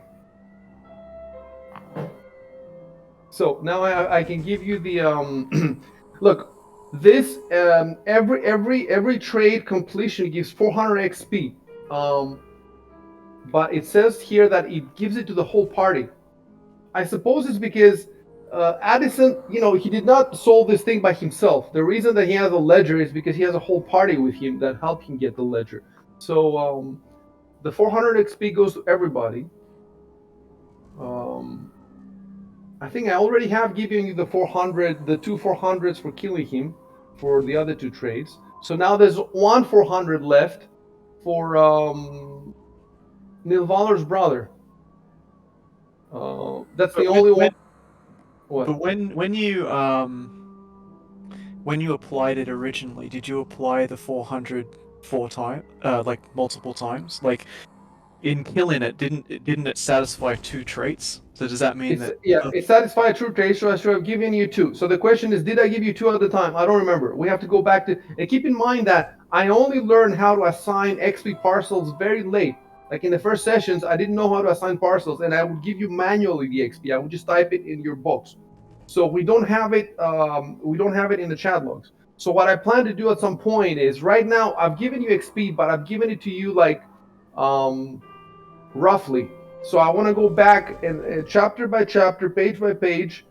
So now I can give you the look. This every trade completion gives 400 XP. But it says here that it gives it to the whole party. I suppose it's because Addison, he did not solve this thing by himself. The reason that he has a ledger is because he has a whole party with him that help him get the ledger. So the 400 XP goes to everybody. I think I already have given you the 2 400s for killing him for the other two trades. So now there's one 400 left for Nilvalor's brother. That's the only one. What? But when you applied it originally, did you apply the 400 4 times, like multiple times? Like in killing it, didn't it satisfy 2 traits? So does that mean that? It satisfied true taste, so I should have given you 2. So the question is, did I give you 2 at the time? I don't remember. We have to go back to, and keep in mind that I only learned how to assign XP parcels very late. Like in the first sessions, I didn't know how to assign parcels, and I would give you manually the XP. I would just type it in your books. So we don't have it. We don't have it in the chat logs. So what I plan to do at some point is, right now I've given you XP, but I've given it to you like roughly. So I want to go back and chapter by chapter, page by page,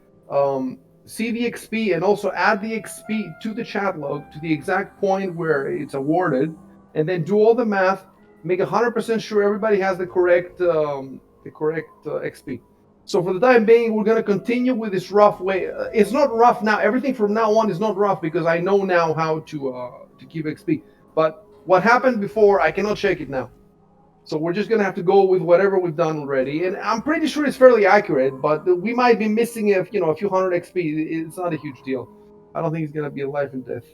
see the XP and also add the XP to the chat log to the exact point where it's awarded, and then do all the math, make 100% sure everybody has the correct XP. So for the time being, we're going to continue with this rough way. It's not rough now. Everything from now on is not rough because I know now how to give XP. But what happened before, I cannot check it now. So we're just going to have to go with whatever we've done already. And I'm pretty sure it's fairly accurate, but we might be missing a few hundred XP. It's not a huge deal. I don't think it's going to be a life and death.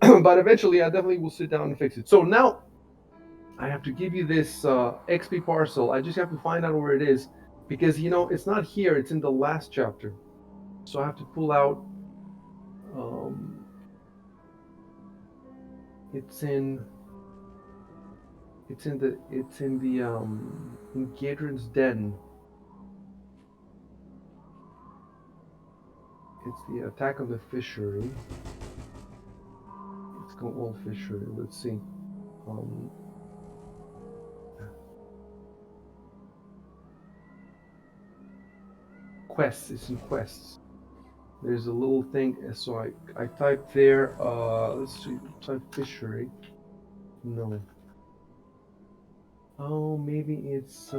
But eventually, I definitely will sit down and fix it. So now I have to give you this XP parcel. I just have to find out where it is because, it's not here. It's in the last chapter. So I have to pull out. It's in Gadrin's Den. It's the attack of the fishery. Let's go old fishery. Let's see. Quests. It's in quests. There's a little thing. So I type there. Let's see. Type fishery. No. Oh, maybe it's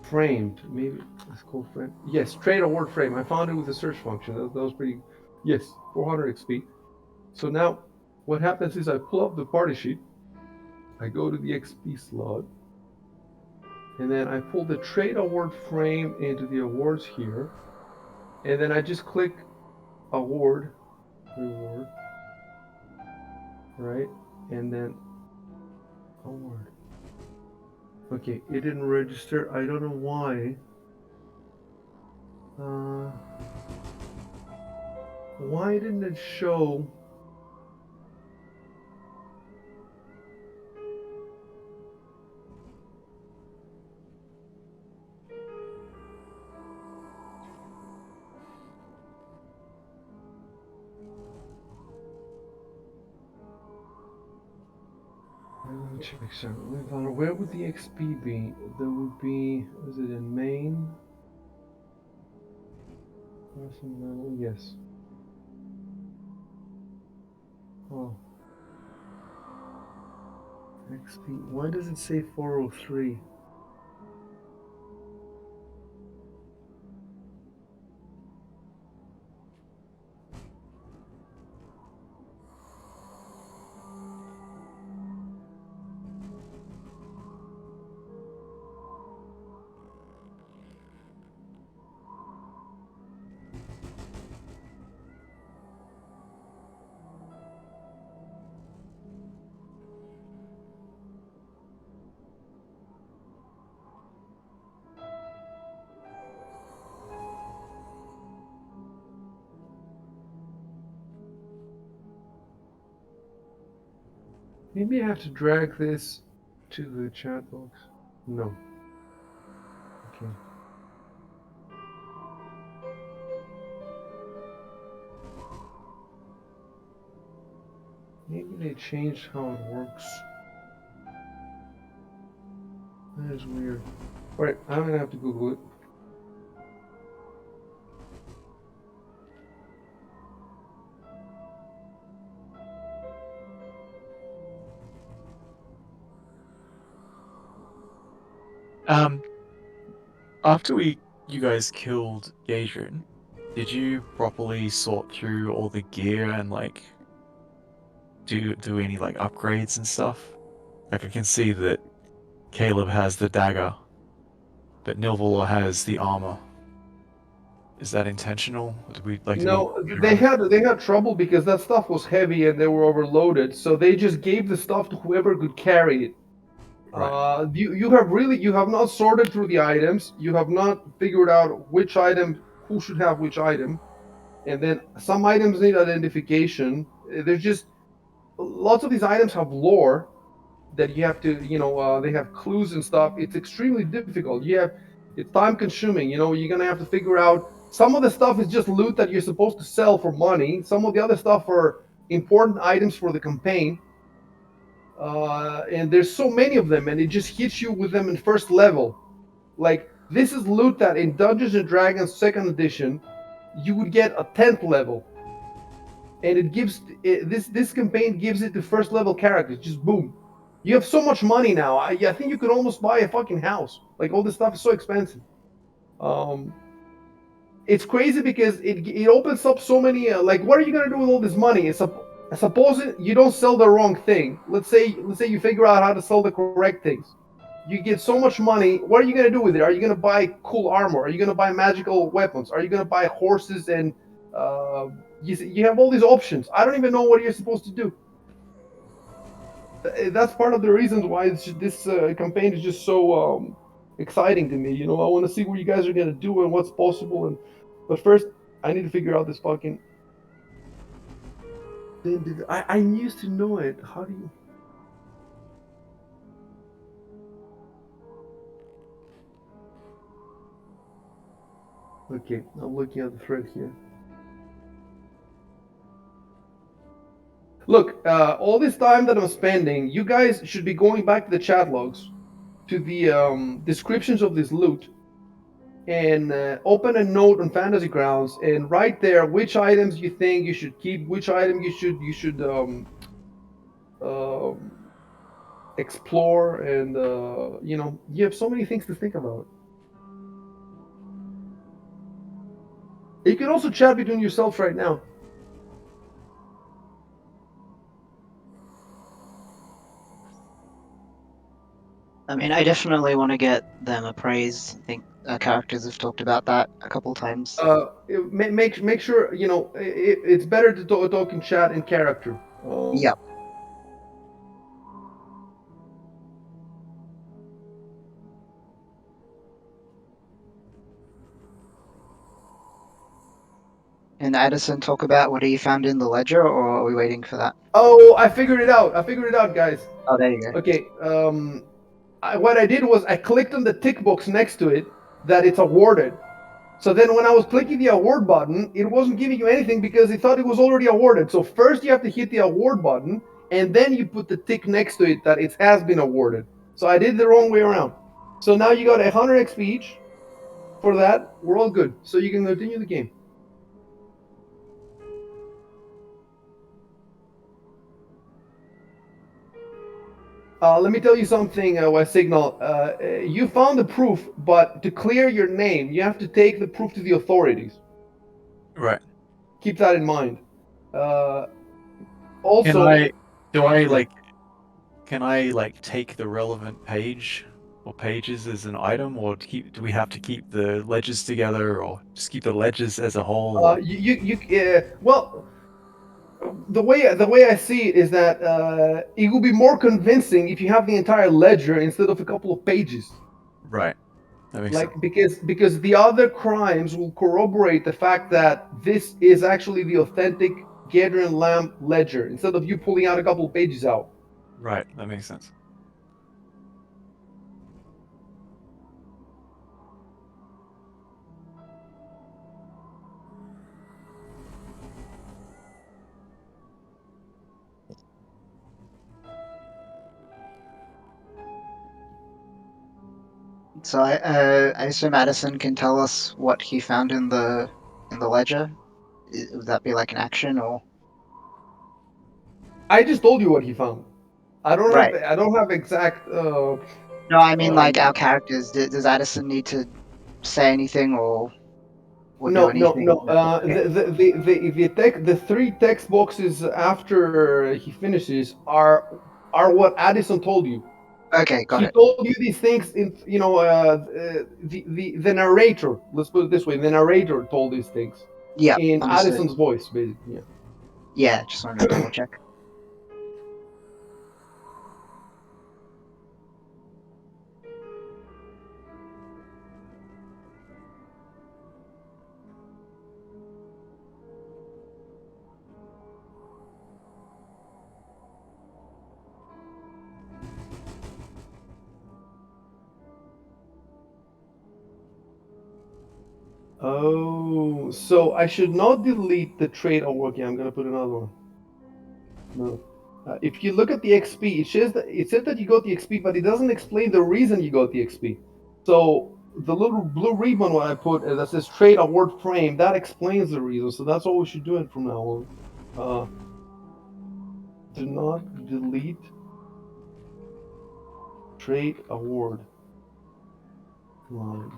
framed. Maybe let's call frame. Yes, trade award frame. I found it with the search function. That was pretty. Yes, 400 XP. So now, what happens is I pull up the party sheet. I go to the XP slot, and then I pull the trade award frame into the awards here, and then I just click award, reward, right, and then award. Okay, it didn't register. I don't know why. Why didn't it show? Let me check. So, where would the XP be? There would be. Is it in main? Personal, yes. Oh. XP. Why does it say 403? Maybe I have to drag this to the chat box. No. Okay. Maybe they changed how it works. That is weird. Alright, I'm gonna have to Google it. After you guys killed Gadrian, did you properly sort through all the gear and like do any like upgrades and stuff? Like I can see that Caleb has the dagger, but Nilvala has the armor. Is that intentional? Did we No, get they around? had trouble because that stuff was heavy and they were overloaded. So they just gave the stuff to whoever could carry it. Right. You have not sorted through the items. You have not figured out which item, who should have which item, and then some items need identification. There's just lots of these items have lore that you have to, they have clues and stuff. It's extremely difficult. It's time consuming. You're gonna have to figure out. Some of the stuff is just loot that you're supposed to sell for money. Some of the other stuff are important items for the campaign. And there's so many of them, and it just hits you with them in first level. Like this is loot that in Dungeons and Dragons Second Edition, you would get a 10th level, and this campaign gives it to first level characters. Just boom, you have so much money now. I think you could almost buy a fucking house. Like all this stuff is so expensive. Um, it's crazy because it opens up so many. Like, what are you gonna do with all this money? Suppose you don't sell the wrong thing. Let's say you figure out how to sell the correct things. You get so much money. What are you gonna do with it? Are you gonna buy cool armor? Are you gonna buy magical weapons? Are you gonna buy horses and you have all these options. I don't even know what you're supposed to do. That's part of the reasons why this campaign is just so exciting to me. I want to see what you guys are gonna do and what's possible. But first, I need to figure out this fucking. I used to know it. How do you? Okay, I'm looking at the thread here. Look, all this time that I'm spending, you guys should be going back to the chat logs, to the descriptions of this loot, and open a note on Fantasy Grounds and write there which items you think you should keep, which item you should explore, and you have so many things to think about. You can also chat between yourselves right now. I mean, I definitely want to get them appraised. I think our characters have talked about that a couple times. Make sure it's better to talk in chat in character. Yep. And Addison, talk about what you found in the ledger, or are we waiting for that? Oh, I figured it out. I figured it out, guys. Oh, there you go. Okay. What I did was I clicked on the tick box next to it that it's awarded. So then when I was clicking the award button, it wasn't giving you anything because it thought it was already awarded. So first you have to hit the award button, and then you put the tick next to it that it has been awarded. So I did the wrong way around. So now you got 100 XP each for that. We're all good. So you can continue the game. Let me tell you something, West Signal. You found the proof, but to clear your name, you have to take the proof to the authorities. Right. Keep that in mind. Can Also, I? Do I yeah. like? Can I like take the relevant page or pages as an item, or do we have to keep the ledgers together, or just keep the ledgers as a whole? Or... Well, the way I see it is that it will be more convincing if you have the entire ledger instead of a couple of pages. Right. That makes sense. Like because the other crimes will corroborate the fact that this is actually the authentic Gadrian Lamb ledger instead of you pulling out a couple of pages out. Right. That makes sense. So I assume Addison can tell us what he found in the ledger. Would that be like an action or? I just told you what he found. Right. I don't have exact. No, I mean like Um, our characters. Does Addison need to say anything or do no. anything? Okay. The three text boxes after he finishes are what Addison told you. Okay, got He it. told you these things in the narrator. Let's put it this way: the narrator told these things Yeah, in understood. Addison's voice, basically. Yeah. Yeah, just wanted to double check. Oh, so I should not delete the trade. Oh, okay. I'm gonna put another one. No. If you look at the XP, it says that you got the XP, but it doesn't explain the reason you got the XP. So the little blue ribbon what I put that says trade award frame that explains the reason. So that's what we should do it from now on. Do not delete trade award line.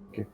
Okay.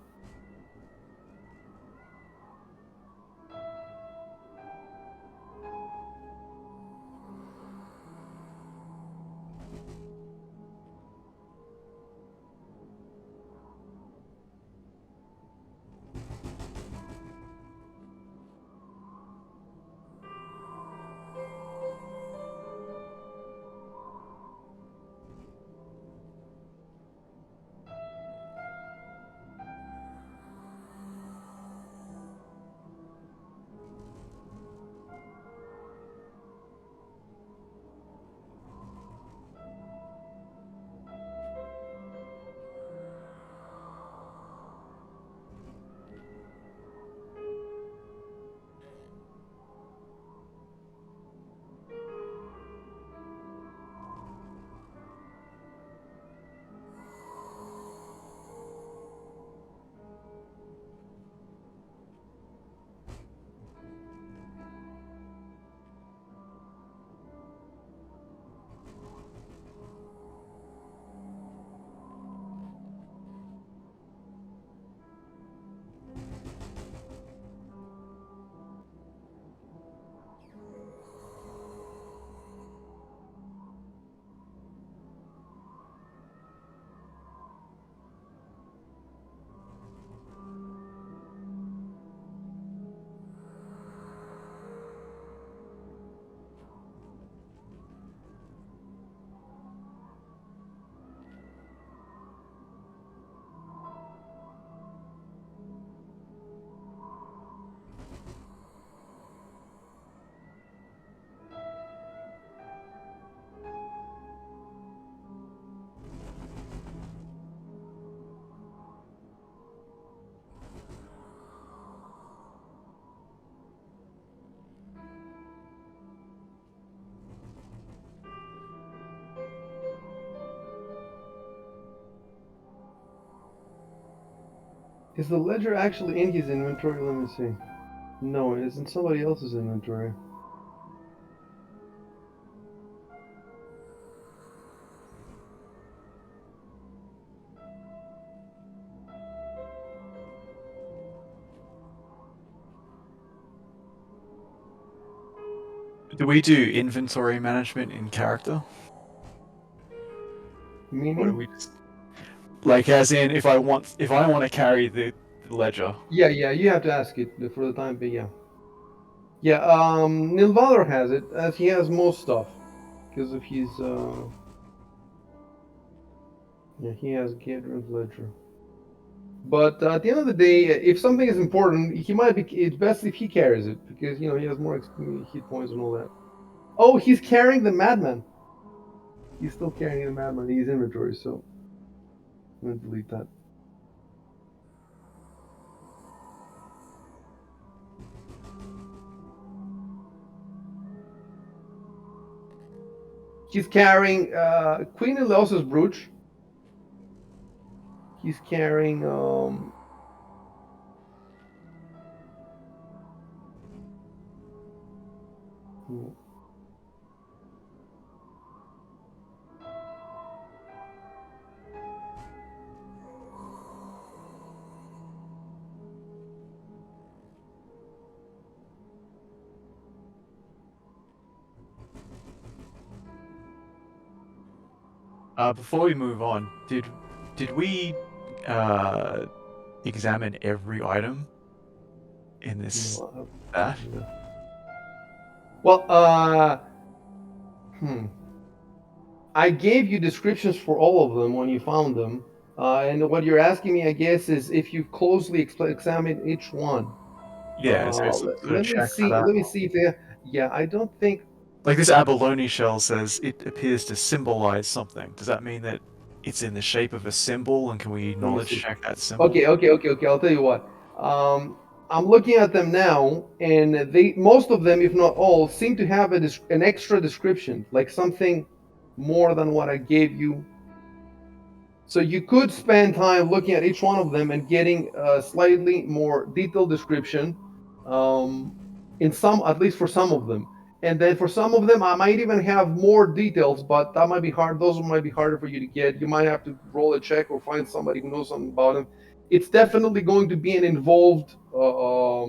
Is the ledger actually in his inventory? Let me see. No, it is in somebody else's inventory. Do we do inventory management in character? Or do Meaning? we just like as in if I want to carry the ledger? Yeah, you have to ask it for the time being, yeah. Yeah, Nilvalor has it, as he has most stuff. Because of his, yeah, he has Gadron's ledger. But at the end of the day, if something is important, he might be. It's best if he carries it because he has more hit points and all that. Oh, he's carrying the Madman. He's still carrying the Madman in his inventory, so I'm gonna delete that. He's carrying Queen Eliosa's brooch. He's carrying Before we move on, did we examine every item in this that? Well, I gave you descriptions for all of them when you found them, and what you're asking me, I guess, is if you closely examine each one. Yeah, so it's some sort of Let me check for see. that. Let me see if they. Yeah, I don't think. Like this abalone shell says it appears to symbolize something. Does that mean that it's in the shape of a symbol, and can we Let me knowledge see. check that symbol? Okay. I'll tell you what. I'm looking at them now, and they most of them, if not all, seem to have an extra description, like something more than what I gave you. So you could spend time looking at each one of them and getting a slightly more detailed description, um, in some, at least for some of them. And then for some of them, I might even have more details, but that might be hard. Those might be harder for you to get. You might have to roll a check or find somebody who knows something about them. It's definitely going to be an involved, uh,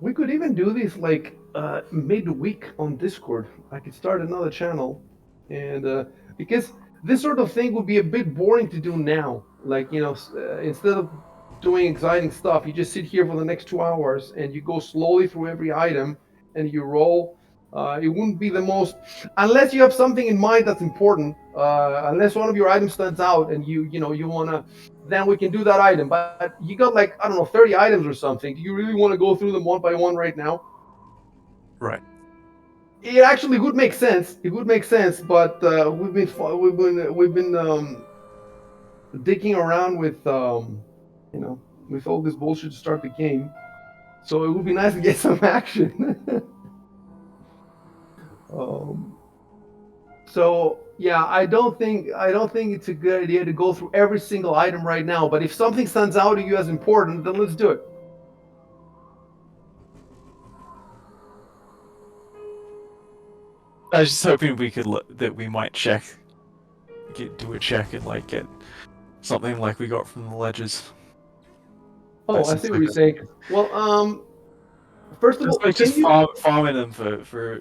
we could even do this like midweek on Discord. I could start another channel, and because this sort of thing would be a bit boring to do now. Like instead of doing exciting stuff, you just sit here for the next 2 hours and you go slowly through every item and you roll. It wouldn't be the most, unless you have something in mind that's important. Unless one of your items stands out and you wanna, then we can do that item. But you got like, I don't know, 30 items or something. Do you really want to go through them one by one right now? Right. It actually would make sense. It would make sense, but we've been digging around with you know with all this bullshit to start the game. So it would be nice to get some action. um, so yeah, I don't think it's a good idea to go through every single item right now. But if something stands out to you as important, then let's do it. I was just hoping we could that we might do a check and like get something like we got from the ledgers. That Oh, I seems see what like you're saying. Well, first of just all, like can just you farming them for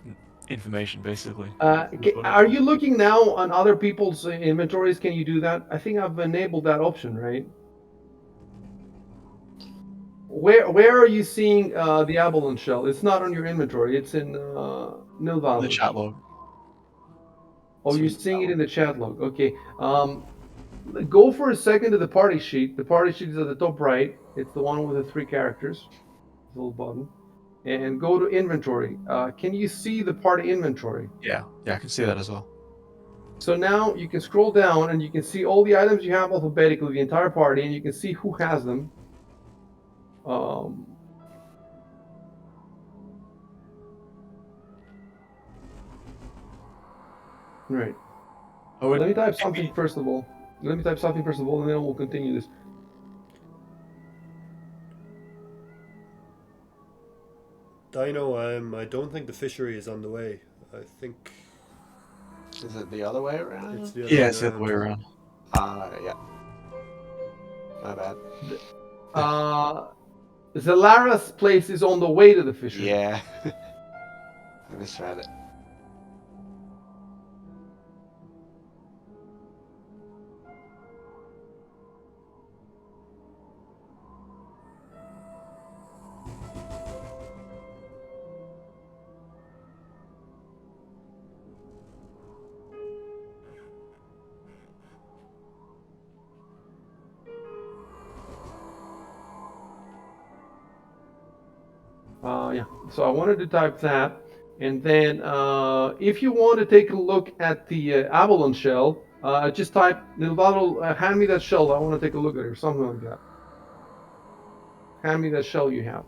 information basically. are you looking now on other people's inventories? Can you do that? I think I've enabled that option, right? Where are you seeing the abalone shell? It's not on your inventory. It's in The Nilvalor's. chat log. Oh, So you're in the seeing chat it log. in the chat log. Okay. Go for a second to the party sheet. The party sheet is at the top right. It's the one with the three characters, the little button. And go to inventory. Can you see the party inventory? Yeah, I can see that as well. So now you can scroll down and you can see all the items you have alphabetically, the entire party, and you can see who has them. Um, right. I would Let me type something maybe- first of all. And then we'll continue this. Dino, I don't think the fishery is on the way. I think Is it the other way around? it's the other Yeah, way it's the other way around. Yeah. My bad. Zalara's place is on the way to the fishery. Yeah. I misread it. Yeah, so I wanted to type that. And then if you want to take a look at the abalone shell, just type Nilvado, hand me that shell. I want to take a look at it or something like that. Hand me that shell you have.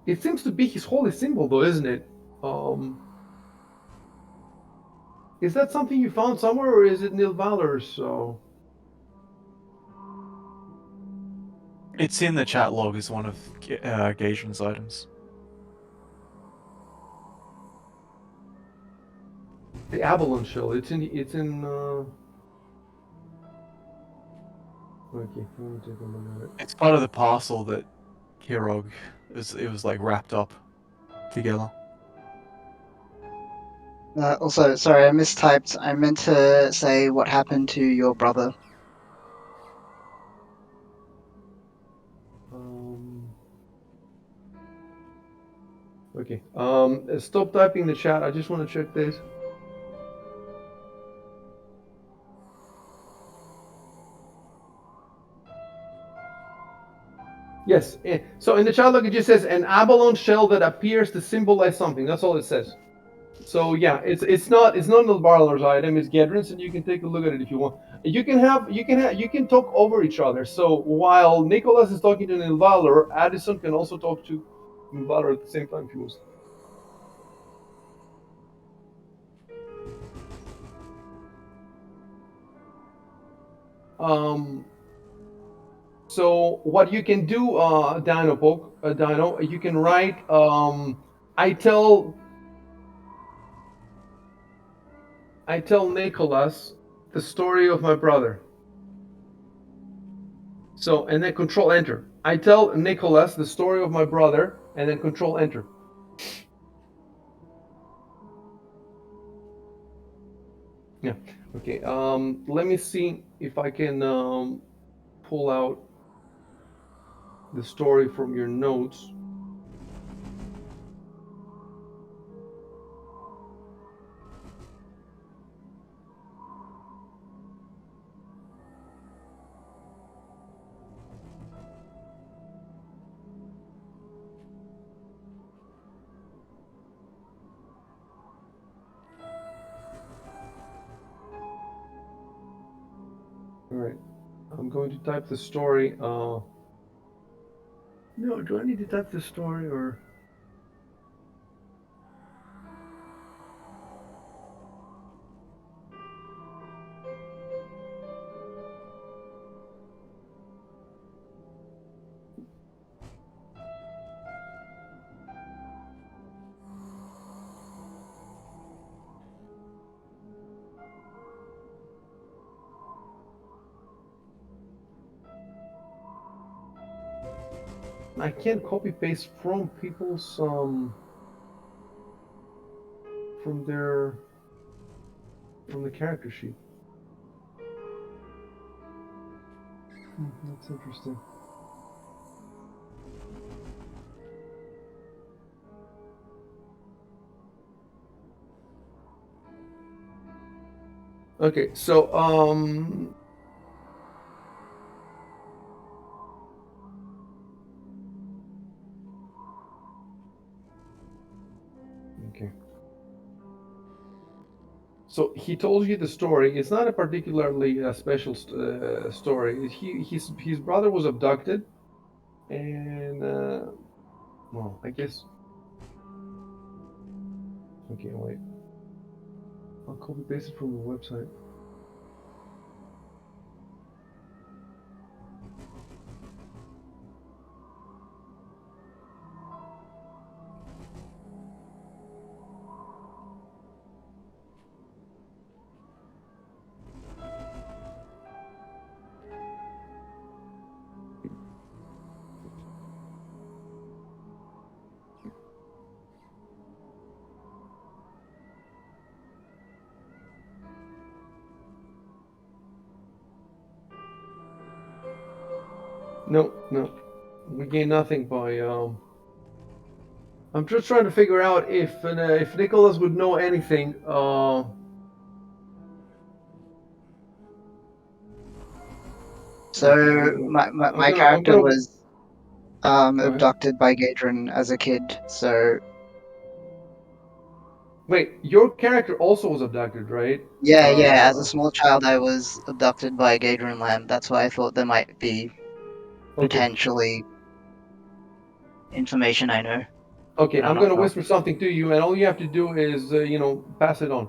It seems to be his holy symbol, though, isn't it? Is that something you found somewhere, or is it Nilvalor's? So It's in the chat log as one of Gaijin's items. the abalone shell. It's in. Okay, let me take a look at it. It's part of the parcel that Ciaróg it was like wrapped up together. Also, sorry, I mistyped. I meant to say what happened to your brother. Okay. Stop typing the chat. I just want to check this. Yes. So in the chat log, it just says an abalone shell that appears to symbolize something. That's all it says. So yeah, it's not Nilvarlar's item. It's Gedrin's, and you can take a look at it if you want. You can talk over each other. So while Nicholas is talking to Nilvalar, Addison can also talk to Nilvalar at the same time if he wants. So what you can do, Dino, you can write. I tell Nicholas the story of my brother. So, and then Control Enter. I tell Nicholas the story of my brother, and then Control Enter. Yeah. Okay. Let me see if I can pull out the story from your notes. All right. I'm going to type the story. No, do I need to type the story or? I can't copy paste from people's from the character sheet. That's interesting. Okay, so okay. So he told you the story. It's not a particularly special story. His brother was abducted, And well, I guess. Okay, wait. I'll copy paste it from the website. No, no, we gain nothing by. I'm just trying to figure out if Nicholas would know anything. So Okay, my I'm character gonna. was Go ahead. abducted by Gadrin as a kid. So Wait, your character also was abducted, right? yeah, as a Uh, small child, I was abducted by a Gadrin lamb. That's why I thought there might be okay. potentially information I know, Okay, but I'm I'm not gonna sure. whisper something to you, and all you have to do is, pass it on.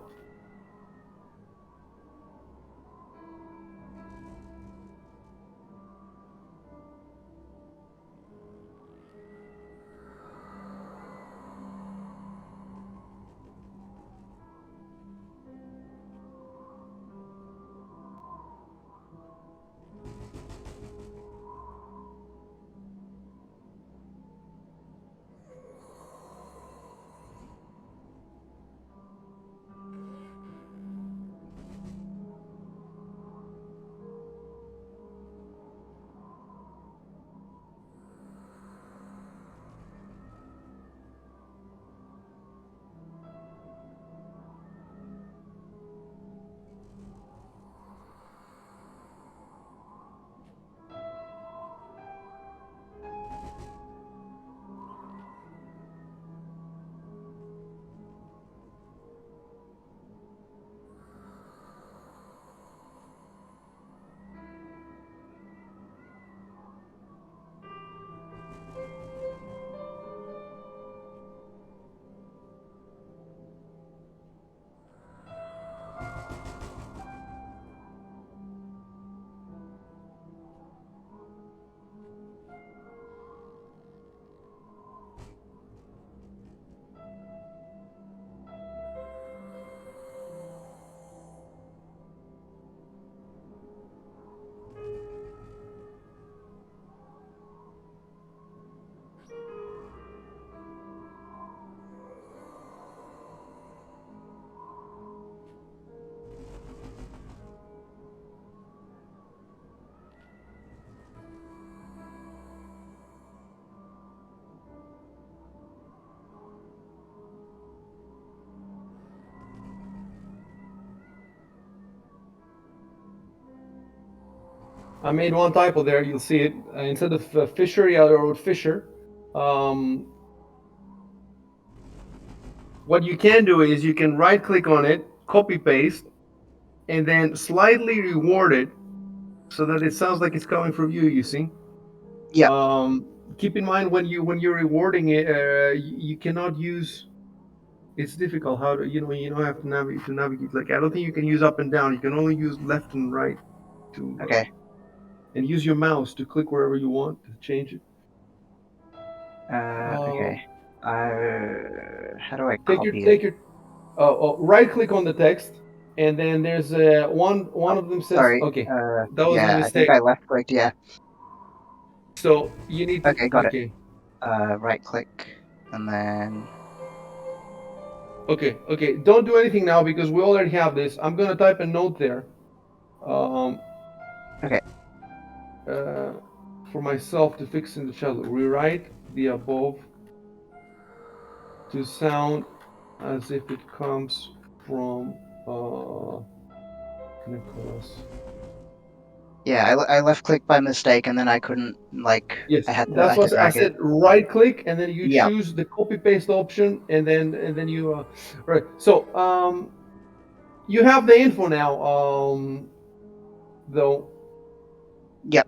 I made one typo there. You'll see it. Instead of Fisher, yeah, I wrote Fisher. Um, what you can do is you can right click on it, copy paste, and then slightly reward it so that it sounds like it's coming from you. You see. Yeah. Keep in mind when you're rewarding it, you cannot use. It's difficult how to you don't have to navigate. Like I don't think you can use up and down. You can only use left and right to Okay. and use your mouse to click wherever you want to change it. Okay. How do I Take your copy it? take your right click on the text, and then there's one Oh, of them says sorry. okay, that was a Yeah, I think mistake. I left clicked. Yeah. So you need to Okay, got it. okay. Right click, and then Okay. Don't do anything now because we already have this. I'm gonna type a note there. Um, okay. uh, for myself to fix in the chat. Rewrite the above to sound as if it comes from Nicholas. Yeah, I left clicked by mistake, and then I couldn't Yes, I I that's had to what I drag it. said. Right click and then you Yeah. choose the copy paste option, and then you right. So you have the info now. Though Yep.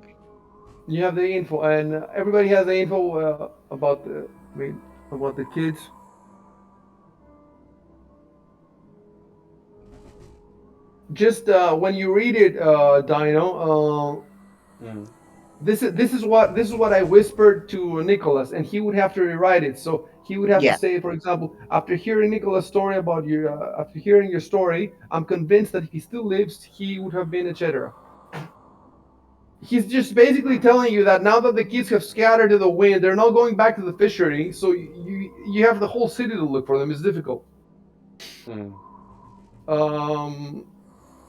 You have the info, and everybody has the info about the wait, about the kids. Just when you read it, Dino, Mm. this is what I whispered to Nicholas, and he would have to rewrite it. So he would have to Yeah. say, for example, after hearing Nicholas' story about you, after hearing your story, I'm convinced that if he still lives, he would have been, etc. He's just basically telling you that now that the kids have scattered to the wind, they're not going back to the fishery. So you have the whole city to look for them. It's difficult. Mm. Um,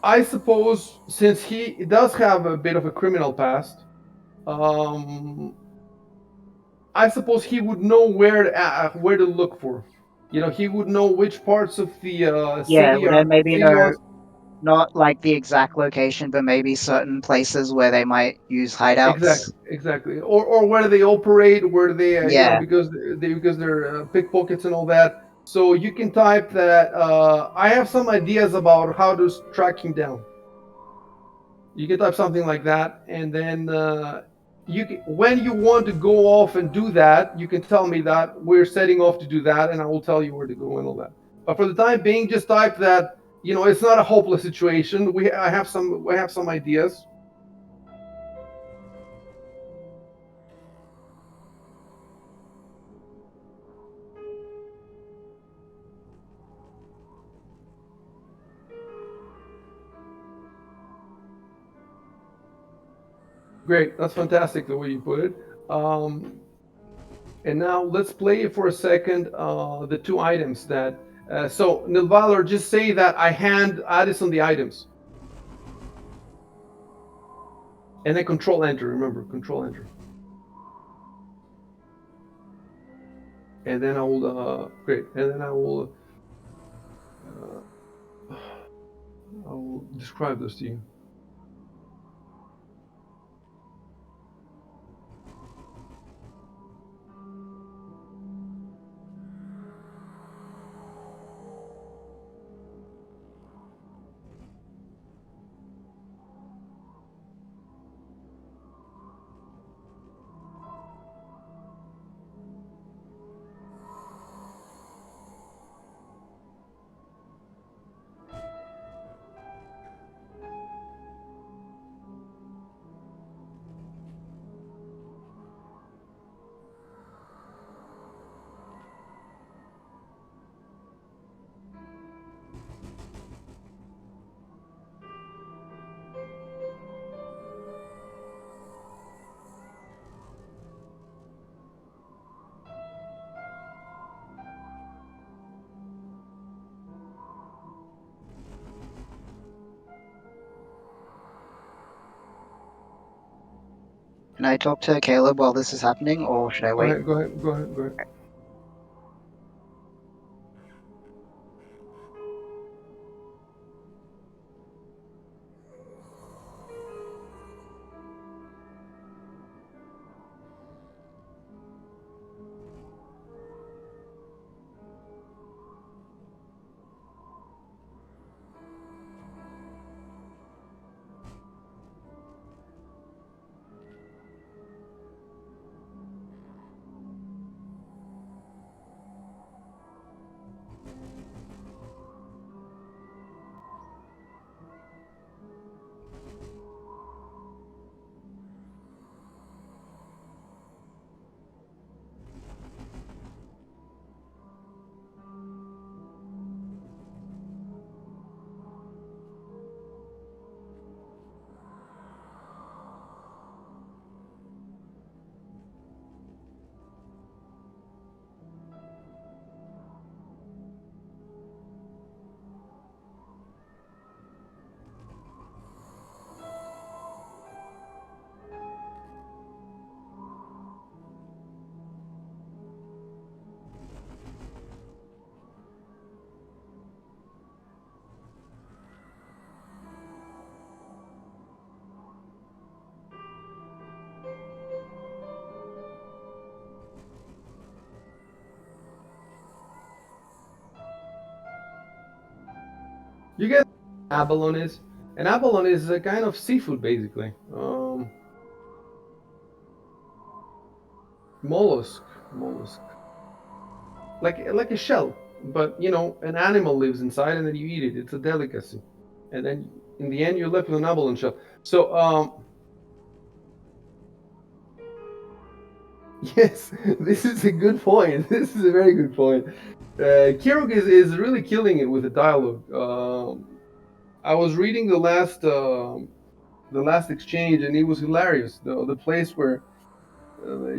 I suppose since he does have a bit of a criminal past, um, I suppose he would know where to look for. You know, he would know which parts of the Yeah, city well, are then maybe know city. not like the exact location, but maybe certain places where they might use hideouts. Exactly, or where they operate, where they Yeah. because they're pickpockets and all that. So you can type that. I have some ideas about how to track him down. You can type something like that, and then when you want to go off and do that, you can tell me that we're setting off to do that, and I will tell you where to go and all that. But for the time being, just type that. You know, it's not a hopeless situation. I have some ideas. Great, that's fantastic the way you put it. Um, and now let's play for a second the two items that. So Nilvalor, just say that I hand Addison the items, and then Control Enter. Remember, Control Enter, and then I will. Great, and then uh, I will describe this to you. Can I talk to Caleb while this is happening, or should I Go wait? ahead. Go ahead. Go ahead. Go ahead. You get abalone is. An abalone is a kind of seafood, basically. Mollusk. Mollusk. Like a shell, but you know, an animal lives inside, and then you eat it. It's a delicacy, and then in the end, you're left with an abalone shell. So, yes, this is a good point. This is a very good point. Ciaróg is really killing it with the dialogue. I was reading the last exchange, and it was hilarious. The place where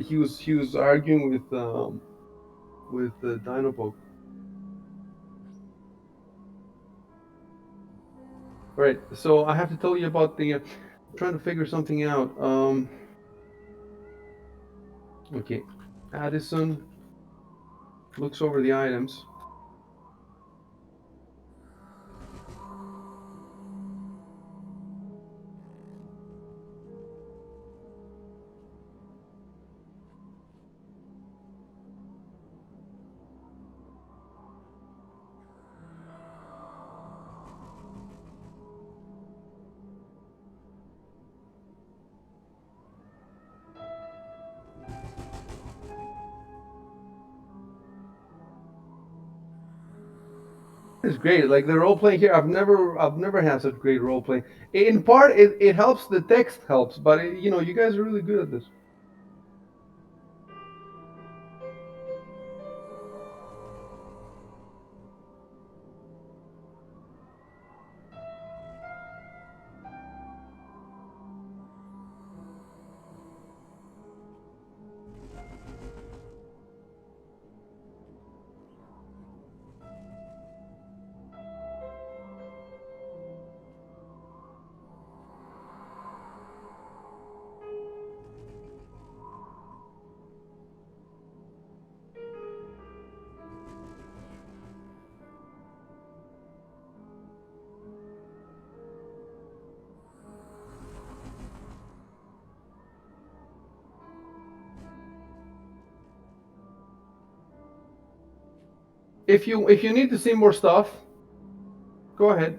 he was arguing with Dinobot. All right, so I have to tell you about the. I'm trying to figure something out. Okay, Addison looks over the items. It's great. Like the role playing here, I've never had such great role playing. In part, it helps. The text helps, but you know, you guys are really good at this. If you need to see more stuff, go ahead.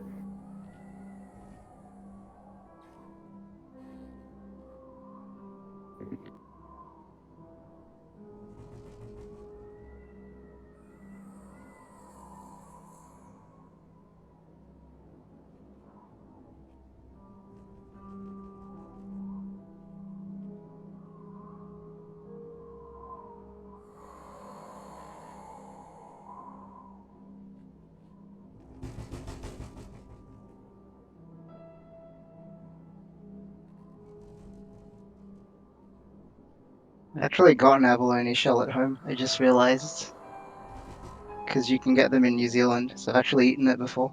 I actually got an abalone shell at home. I just realized because you can get them in New Zealand. So I've actually eaten it before.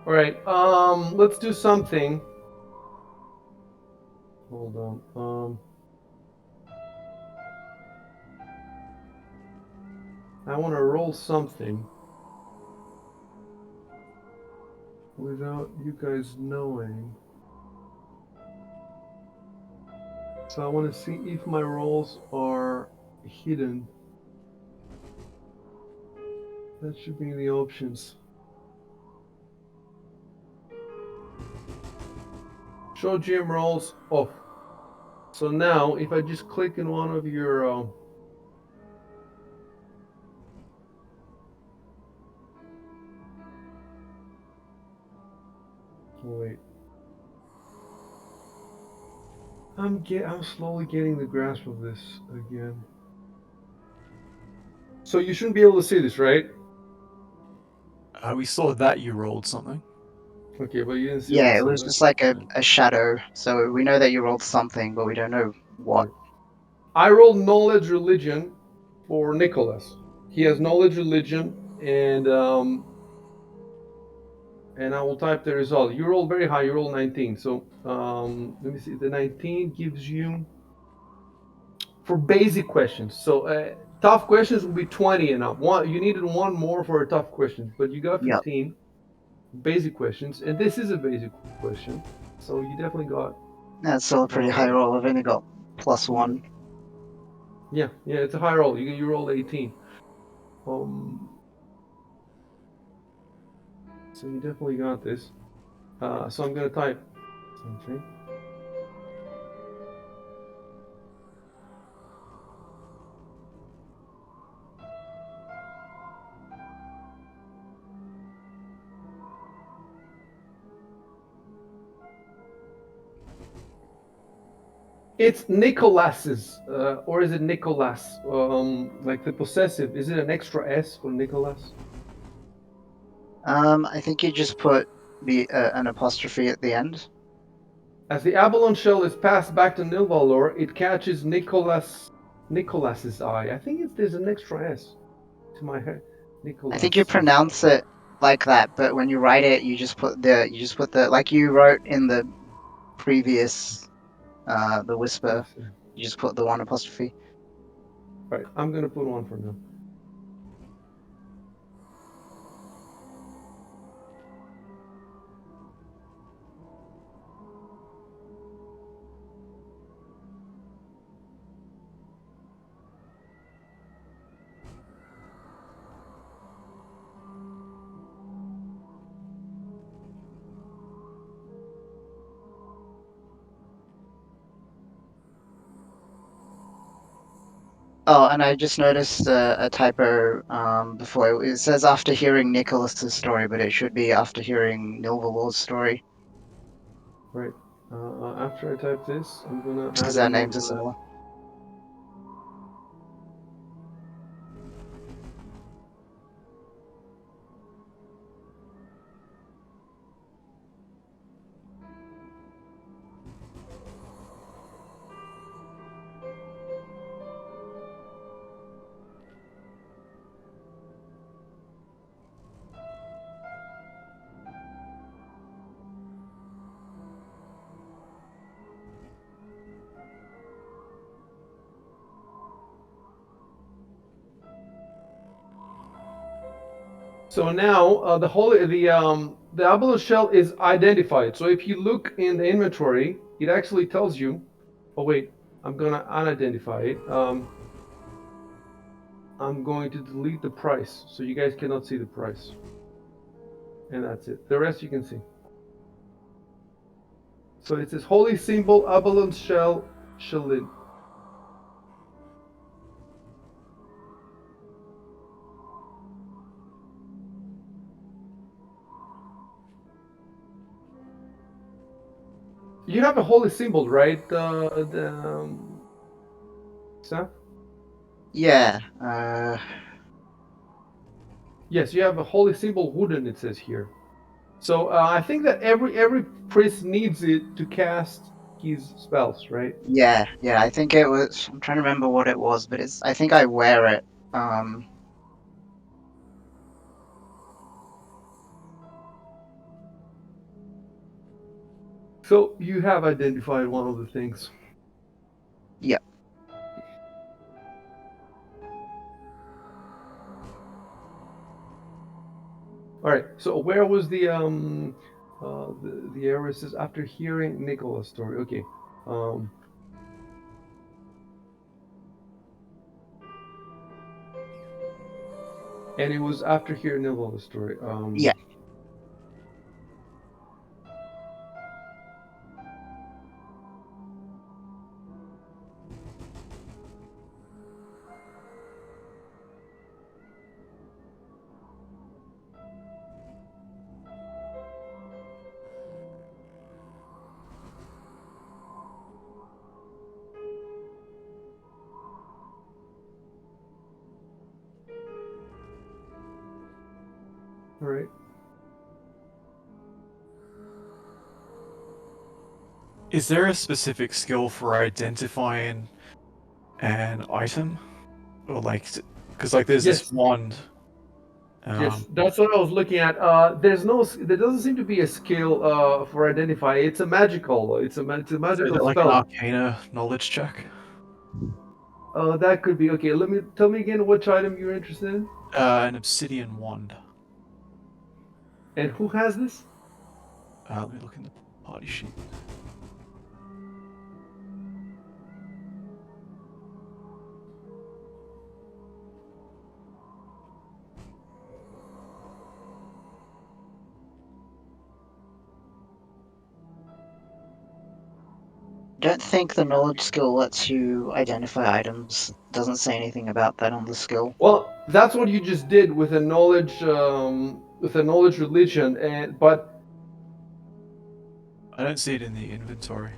All right. Let's do something. Hold on. I want to roll something without you guys knowing. So I want to see if my rolls are hidden. That should be in the options. Show GM rolls off. So now, if I just click in one of your wait, I'm slowly getting the grasp of this again. So you shouldn't be able to see this, right? We saw that you rolled something. Okay, but you didn't see Yeah, what it was said just like a shadow. So we know that you rolled something, but we don't know what. I rolled knowledge religion for Nicholas. He has knowledge religion, and I will type the result. You roll very high. You roll 19. So let me see. The 19 gives you for basic questions. So tough questions will be 20 and up. One, you needed one more for a tough question, but you got Yep. 15 basic questions, and this is a basic question. So you definitely got. That's still a pretty high roll. I've only got +1. Yeah, it's a high roll. You roll 18. So you definitely got this. So I'm gonna type something. It's Nicholas's, or is it Nicholas? Like the possessive. Is it an extra S for Nicholas? I think you just put the an apostrophe at the end. As the abalone shell is passed back to Nilvalor, it catches Nicholas's eye. I think there's an extra S to my head. I think you Nicholas. pronounce it like that, but when you write it, you just put the like you wrote in the previous the whisper. You just put the one apostrophe. Right, I'm gonna put one for now. Oh, and I just noticed a typo before. It says after hearing Nicholas's story, but it should be after hearing Nilvalor's story Right. After I type this, I'm gonna because add their in names are similar. So now the abalone shell is identified. So if you look in the inventory, it actually tells you. Oh wait, I'm gonna unidentify it. I'm going to delete the price so you guys cannot see the price, and that's it. The rest you can see. So it says holy symbol abalone shell shellin. You have a holy symbol, right? Sam? Yeah. Yes, you have a holy symbol wooden. It says here. So I think that every priest needs it to cast his spells, right? Yeah. Yeah. I think it was. I'm trying to remember what it was, but it's. I think I wear it. So you have identified one of the things. Yeah. All right. So where was the error says after hearing Nicola's story? Okay. And it was after hearing Nicola's story. Yeah. All right. Is there a specific skill for identifying an item, or like, because like there's Yes. this wand. Yes, that's what I was looking at. There doesn't seem to be a skill for identify. It's a magical. It's a So is magical it like an spell. Arcana knowledge check? That could be okay. Tell me again which item you're interested in, An obsidian wand. and who has this. Let me look in the party sheet. don't think the knowledge skill lets you identify items. Doesn't say anything about that on the skill. Well, that's what you just did with a knowledge religion, but I don't see it in the inventory.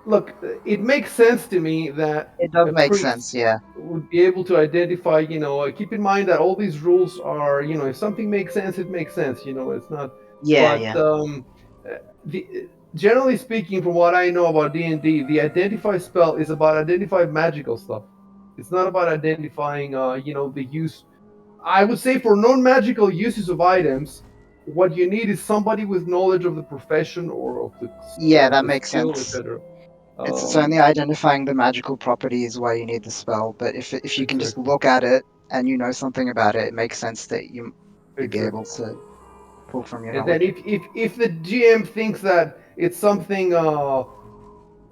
look, it makes sense to me that It does a make priest sense, yeah. would be able to identify. Keep in mind that all these rules are, if something makes sense, it makes sense. It's not. Yeah, But yeah. the generally speaking, from what I know about D&D, the identify spell is about identify magical stuff. It's not about identifying, the use. I would say for non-magical uses of items, what you need is somebody with knowledge of the profession or Yeah, of that the makes skill, sense. etc. It's Um, only identifying the magical property is why you need the spell. But if you can just exactly, look at it and you know something about it, it makes sense that you'd be able exactly. to pull from your And then knowledge. if the GM thinks that it's something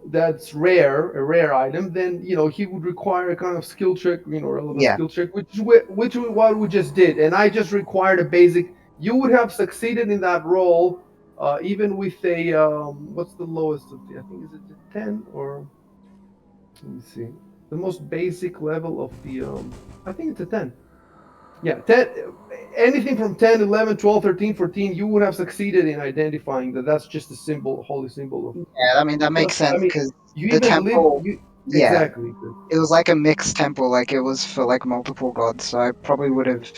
that's rare, a rare item, then he would require a kind of skill check, relevant Yeah. skill check, which what we just did, and I just required a basic. You would have succeeded in that role, even with a what's the lowest of the? I think is it a 10 or let me see, the most basic level of the. I think it's a 10. Yeah, 10, anything from 10, 11, 12, 13, 14, you would have succeeded in identifying that that's just a symbol, holy symbol of. Yeah, I mean that makes I sense mean, because you the even live. temple, yeah, Exactly. it was like a mixed temple, like it was for like multiple gods, so I probably would have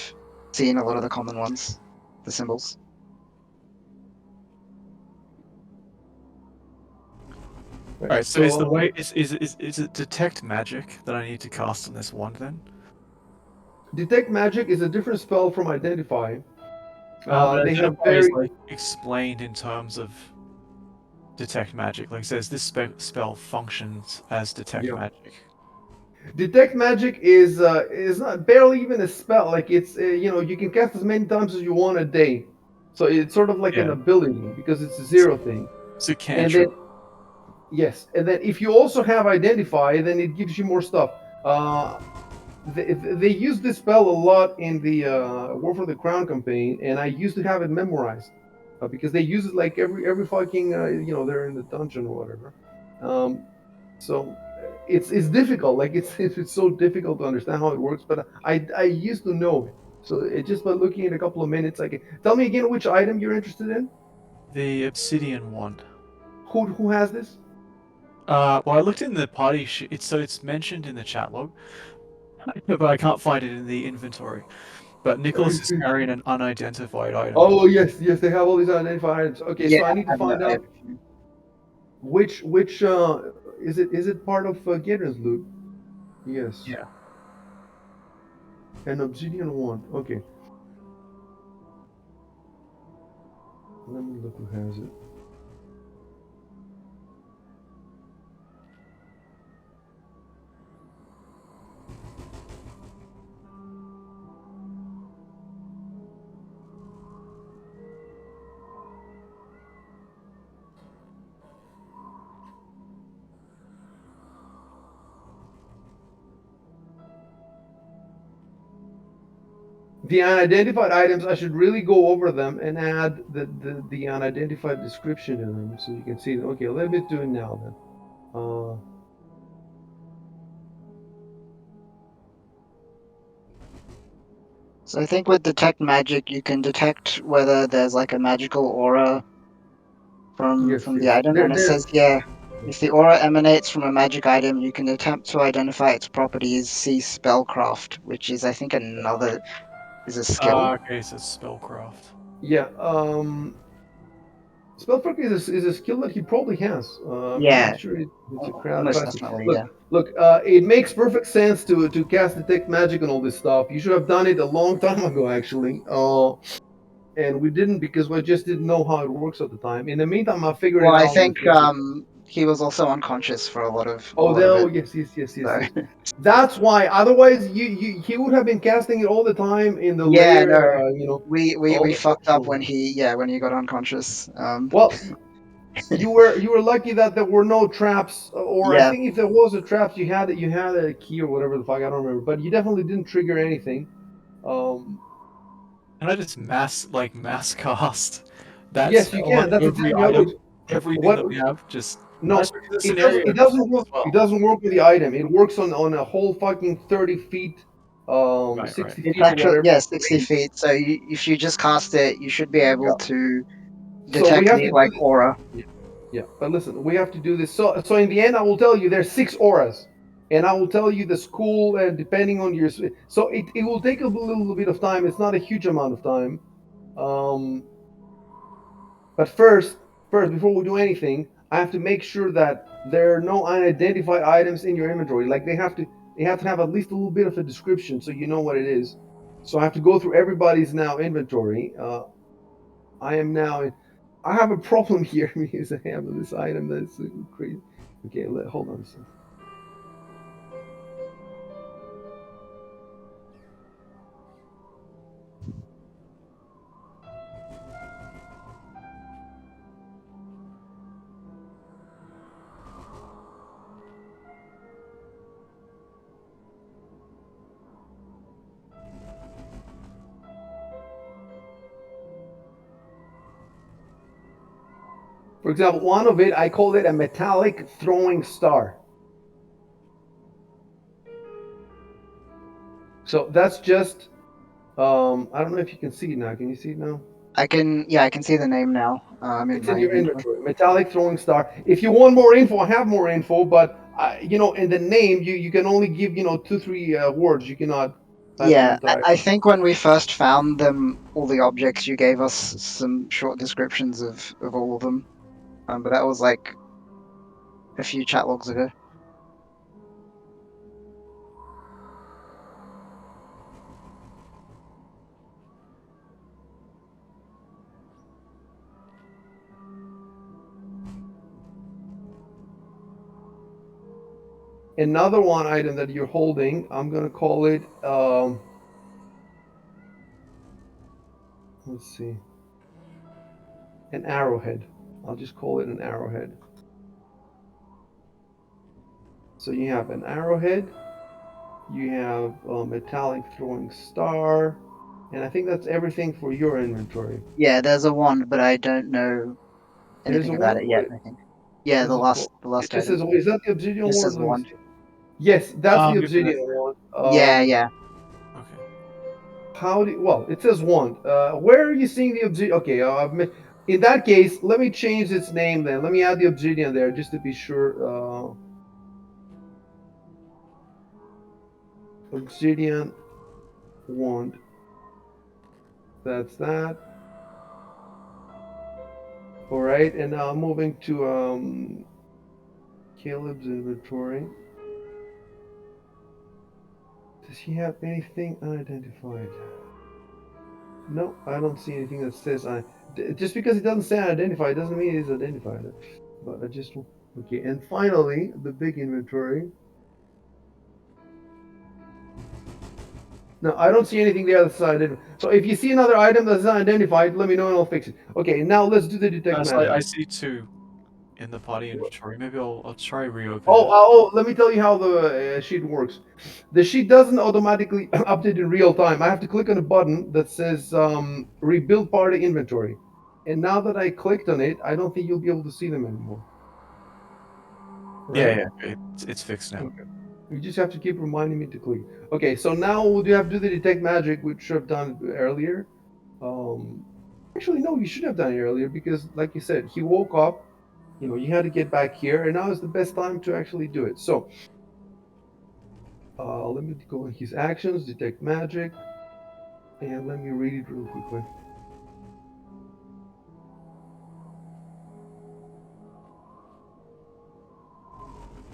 seen a lot of the common ones, the symbols. Right. All right. So is the So way is it detect magic that I need to cast on this one then? detect magic is a different spell from identify. But They have identify is very like explained in terms of detect magic. Like it says this spell functions as detect yeah. magic. Detect magic is not barely even a spell. Like it's you can cast as many times as you want a day. So it's sort of like an Yeah. ability because it's a zero thing. So And then cantrip. yes, and then if you also have identify, then it gives you more stuff. They use this spell a lot in the War for the Crown campaign, and I used to have it memorized because they use it like every fucking they're in the dungeon or whatever. Um, so it's difficult. Like it's so difficult to understand how it works, but I used to know it. So it just by looking at a couple of minutes, I can tell me again which item you're interested in. The obsidian one. Who has this? Well, I looked in the party sheet. It's mentioned in the chat log, but I can't find it in the inventory. But I Nicholas is see. carrying an unidentified item. Oh yes, yes, they have all these identified items. Okay, Yeah, so I need to find I have out a few. which is it part of Gideon's loot? Yes, Yeah. an obsidian one. Okay, let me look who has it. The unidentified items, I should really go over them and add the unidentified description in them so you can see them. Okay, let me do it now then. So I think with detect magic, you can detect whether there's like a magical aura Yes, from the yes. item, There, and it there. says here, if the aura emanates from a magic item, you can attempt to identify its properties. See spellcraft, which is I think another is a skill. Okay, so spellcraft. Yeah. Spellfork is a skill that he probably has. I'm not Yeah, sure it's a craft almost capacity. definitely, Look, yeah. look. It makes perfect sense to cast detect magic and all this stuff. You should have done it a long time ago, actually. And we didn't because we just didn't know how it works at the time. In the meantime, I figured Well, it I out with think Gideon. he was also unconscious for a Oh, lot of no, it. yes, yes, yes, yes, So yes. That's why. Otherwise, he would have been casting it all the time in the yeah, layer. no, All we the fucked up functional. when he got unconscious. Well, you were lucky that there were no traps, or I Yeah, think if there was a trap, you had a key or whatever the fuck, I don't remember. But you definitely didn't trigger anything. Um, Can I just mass cast that yes, you spell can. on That's every exactly how it works. item, everything What that we have? Just No, That's because the it scenario doesn't. It doesn't as work. well. It doesn't work with the item. It works on a whole fucking 30 feet, Right. 60 It's feet or actually, whatever. yeah, 60 feet. So if you just cast it, you should be able Yeah. to So we detect have the to like do aura. Yeah, but listen, we have to do this. So in the end, I will tell you there's 6 auras, and I will tell you the school, and depending on your, so it will take a little bit of time. It's not a huge amount of time. Um, but first, before we do anything, I have to make sure that there are no unidentified items in your inventory. Like they have to have at least a little bit of a description so you know what it is. So I have to go through everybody's now inventory. I am now in. I have a problem here because I have this item that's crazy. Okay, hold on a second. For example, one of it, I called it a metallic throwing star. So that's just, I don't know if you can see it now. Can you see it now? I can see the name now. I'm in It's in my your inventory. inventory. Metallic throwing star. If you want more info, I have more info, but in the name, you can only give 2, 3 words. You cannot type the Yeah, I, entire. I think when we first found them, all the objects, you gave us some short descriptions of all of them. But that was like a few chat logs ago. Another one item that you're holding, I'm gonna call it. Let's see, an arrowhead. I'll just call it an arrowhead. So you have an arrowhead, you have a metallic throwing star, and I think that's everything for your inventory. Yeah, there's a wand, but I don't know There's a anything about one. it yet, I think. Yeah, the Is it, well, last it item. says, is that the obsidian Just ward? says Let me wand. see. Yes, that's the Maybe obsidian that's it. one. Yeah, yeah. Okay. Well, it says wand. Where are you seeing the obsidian? Okay, in that case, let me change its name then. Let me add the obsidian there just to be sure. Obsidian wand. That's that. All right, and now moving to Caleb's inventory. Does he have anything unidentified? No, I don't see anything that says just because it doesn't say unidentified doesn't mean it's identified. But I just okay. And finally, the big inventory. No, I don't see anything there that's unidentified. So if you see another item that's unidentified, let me know and I'll fix it. Okay, now let's do the detect So I magic. see 2 in the party inventory. Maybe I'll try reopen Oh, it. let me tell you how the sheet works. The sheet doesn't automatically update in real time. I have to click on a button that says rebuild party inventory. And now that I clicked on it, I don't think you'll be able to see them anymore. Right? Yeah, yeah. It's fixed now. Okay. You just have to keep reminding me to click. Okay, so now you have to do the detect magic, which I've done earlier. Um, Actually, no, you should have done it earlier because, like you said, he woke up. You had to get back here, and now is the best time to actually do it. So, let me go in his actions, detect magic, and let me read it real quickly.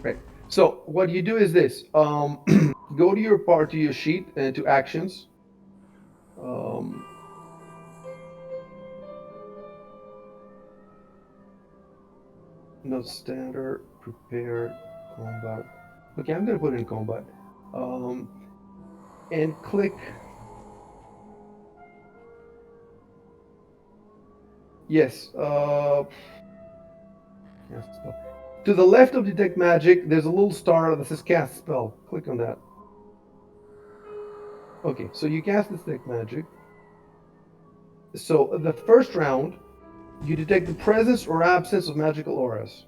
Right. So what you do is this: go to your sheet and to actions. Um, Not standard, prepared, combat. Okay, I'm gonna put it in combat. Um, and click. Yes. Cast spell. To the left of detect magic, there's a little star that says cast spell. Click on that. Okay, so you cast detect magic. So the first round, you detect the presence or absence of magical auras.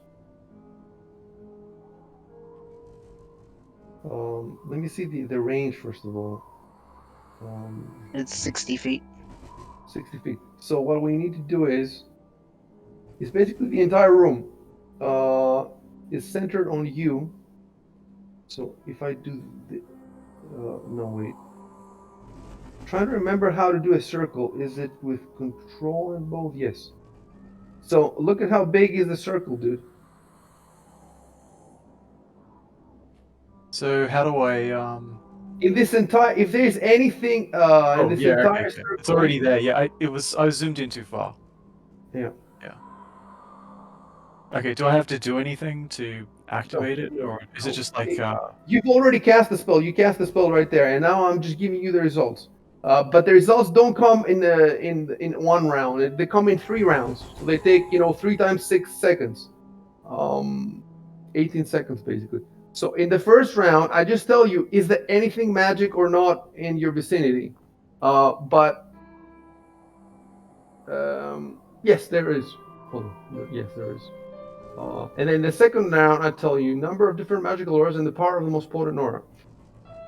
Let me see the range first of all. It's 60 feet. 60 feet. So what we need to do is basically the entire room is centered on you. So if I do the, no wait. Trying to remember how to do a circle. Is it with control and both? Yes. So look at how big is the circle, dude. So how do I In this entire, if there's anything in Oh this yeah, okay, entire okay. It's circle, already there. Yeah, I was zoomed in too far. yeah. Yeah. Okay, do I have to do anything to No, activate it, or is it no. just like You've already cast the spell. You cast the spell right there, and now I'm just giving you the results. But the results don't come in one round. They come in 3 rounds. So they take 3 times 6 seconds, 18 seconds basically. So in the first round, I just tell you, is there anything magic or not in your vicinity? But yes, there is. Hold on. Yes, there is. And then the second round, I tell you, number of different magical auras and the power of the most potent aura.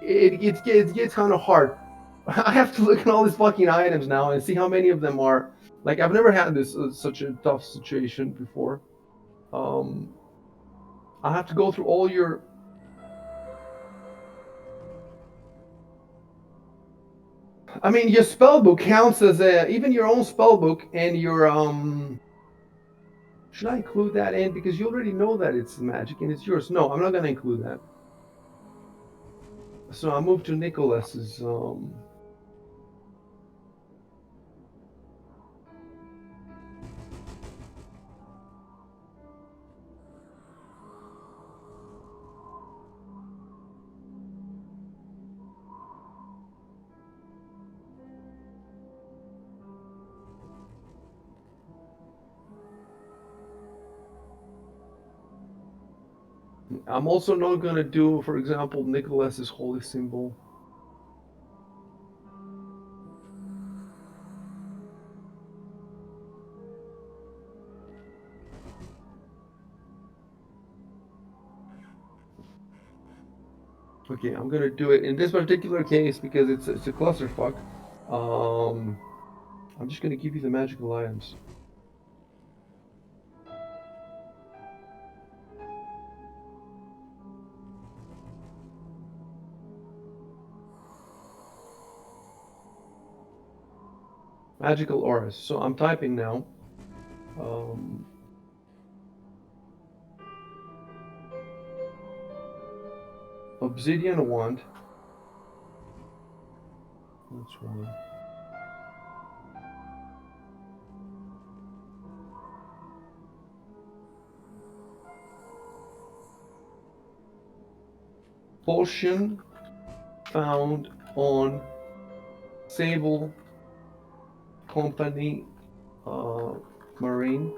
It gets kind of hard. I have to look at all these fucking items now and see how many of them are. Like, I've never had this such a tough situation before. Um, I have to go through all your. I mean, your spell book counts as even your own spell book and your Should I include that in because you already know that it's magic and it's yours? No, I'm not gonna include that. So I move to Nicholas's. I'm also not gonna do, for example, Nicholas's holy symbol. Okay, I'm gonna do it in this particular case because it's a clusterfuck. Um, I'm just gonna give you the magical items. Magical auras. So I'm typing now. Um, Obsidian wand. That's one. Potion found on Sable Company Marine.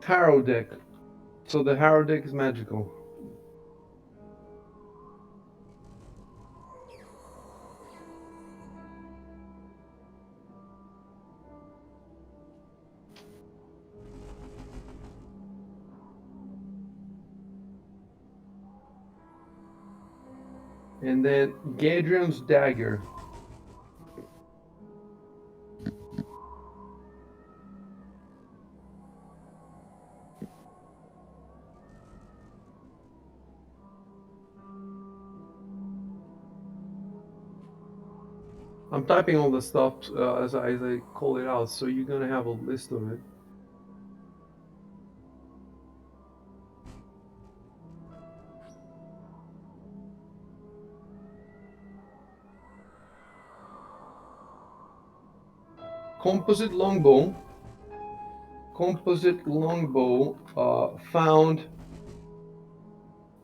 Tarot deck. So the tarot deck is magical. And then Gadrian's dagger. I'm typing all the stuff as I call it out, so you're gonna have a list of it. Composite longbow. Composite longbow found.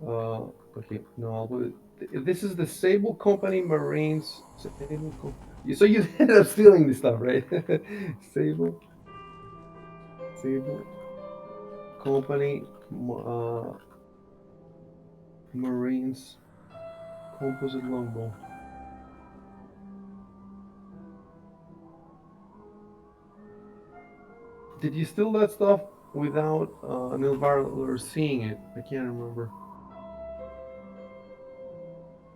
Okay, no, I'll put it. This is the Sable Company Marines. So you ended up stealing this stuff, right? Sable Company Marines composite longbow. Did you steal that stuff without an Elvarer seeing it? I can't remember.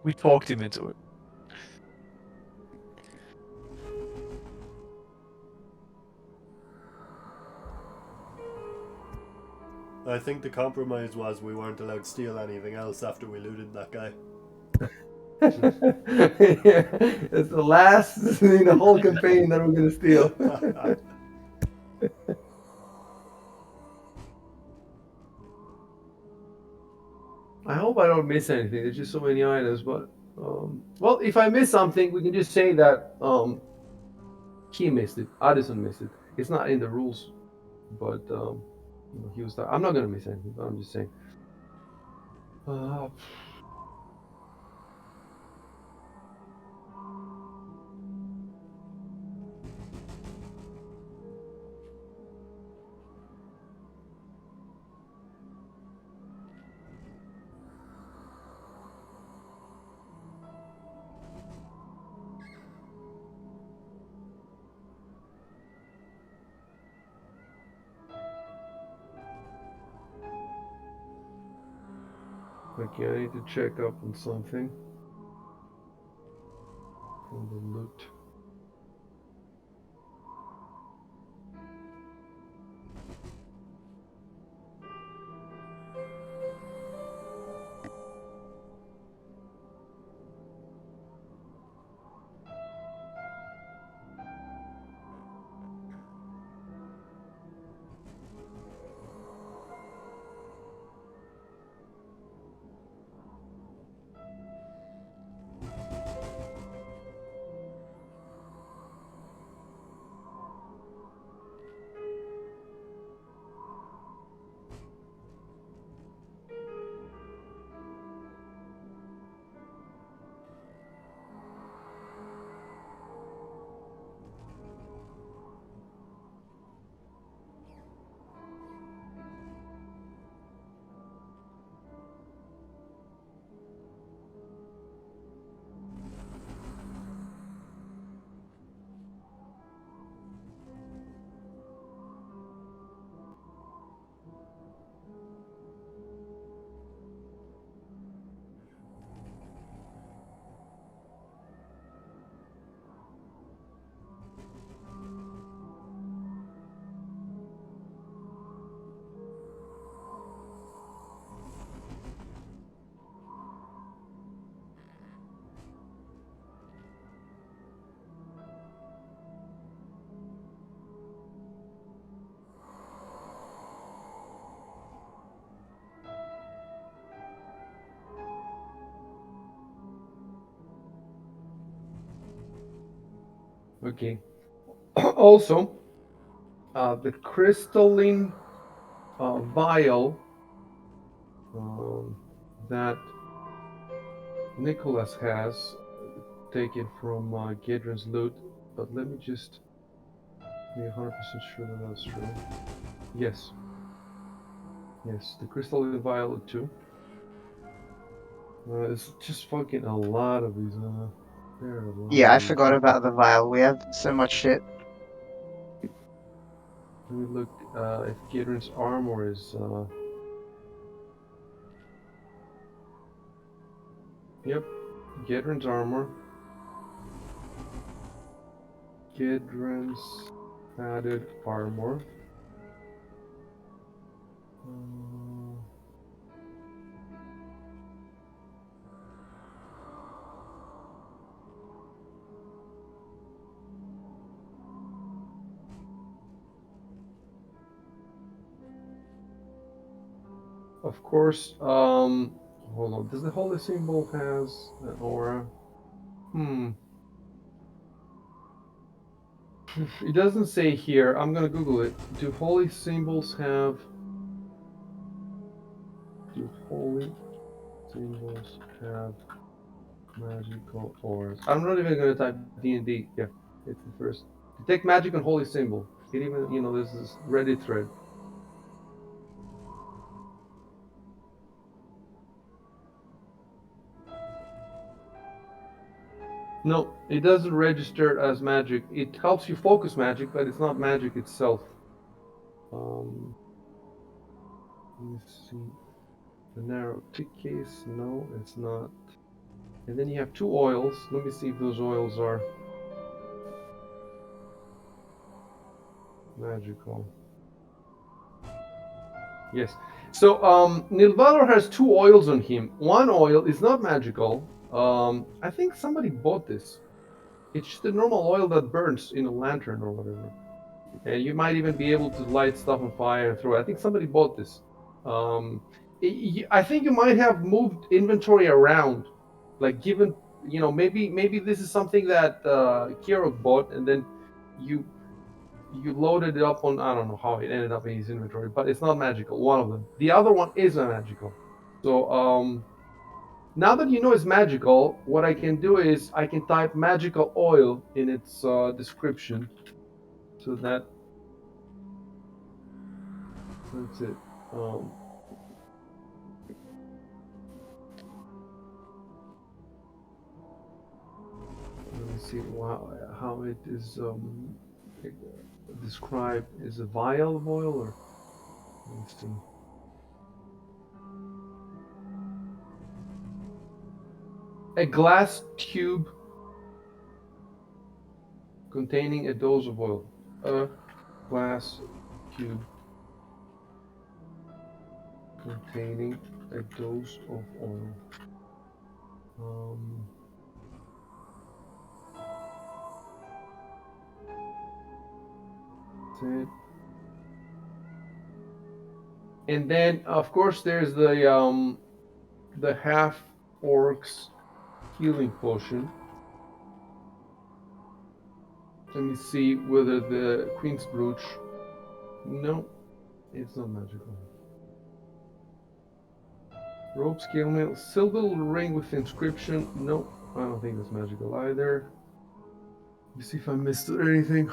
We talked him into it. I think the compromise was we weren't allowed to steal anything else after we looted that guy. Yeah, it's the last in the whole campaign that we're gonna steal. I hope I don't miss anything. There's just so many items, but well, if I miss something, we can just say that he missed it. Addison missed it. It's not in the rules, but you know, he was. I'm not gonna miss anything. But I'm just saying. Uh, okay, I need to check up on something. On the loot. Okay. Also, the crystalline vial that Nicholas has taken from Gedron's loot, but let me just be 100% sure that that's true. Yes. Yes, the crystalline vial too. It's just fucking a lot of these. There are a lot Yeah, of I these. forgot about the vial. We have so much shit. Let me look if Gedron's armor is. Yep, Gedron's armor. Gedron's padded armor. Of course, hold on. Does the holy symbol has an aura? It doesn't say here. I'm gonna Google it. Do holy symbols have? Do holy symbols have magical auras? I'm not even gonna type D&D. Yeah, it's the first. Detect magic and holy symbol. It even, you know, there's this Reddit thread. No, it doesn't register as magic. It helps you focus magic, but it's not magic itself. Let me see. The narrow tick case, no, it's not. And then you have 2 oils. Let me see if those oils are magical. Yes. So Nilvalor has 2 oils on him. One oil is not magical. I think somebody bought this. It's just a normal oil that burns in a lantern or whatever. And you might even be able to light stuff on fire and throw it. I think somebody bought this. I think you might have moved inventory around, like given, maybe this is something that Ciaróg bought, and then you loaded it up on, I don't know how it ended up in his inventory, but it's not magical. One of them. The other one is not magical. So now that you know it's magical, what I can do is I can type magical oil in its description, so that's it. Let me see how it is described. Is a vial of oil, or let me see. A glass tube containing a dose of oil. A glass tube containing a dose of oil. That's it. And then, of course, there's the half orc's healing potion. Let me see whether the Queen's Brooch. No, it's not magical. Rope, scale mail, silver ring with inscription. No, I don't think that's magical either. Let me see if I missed anything.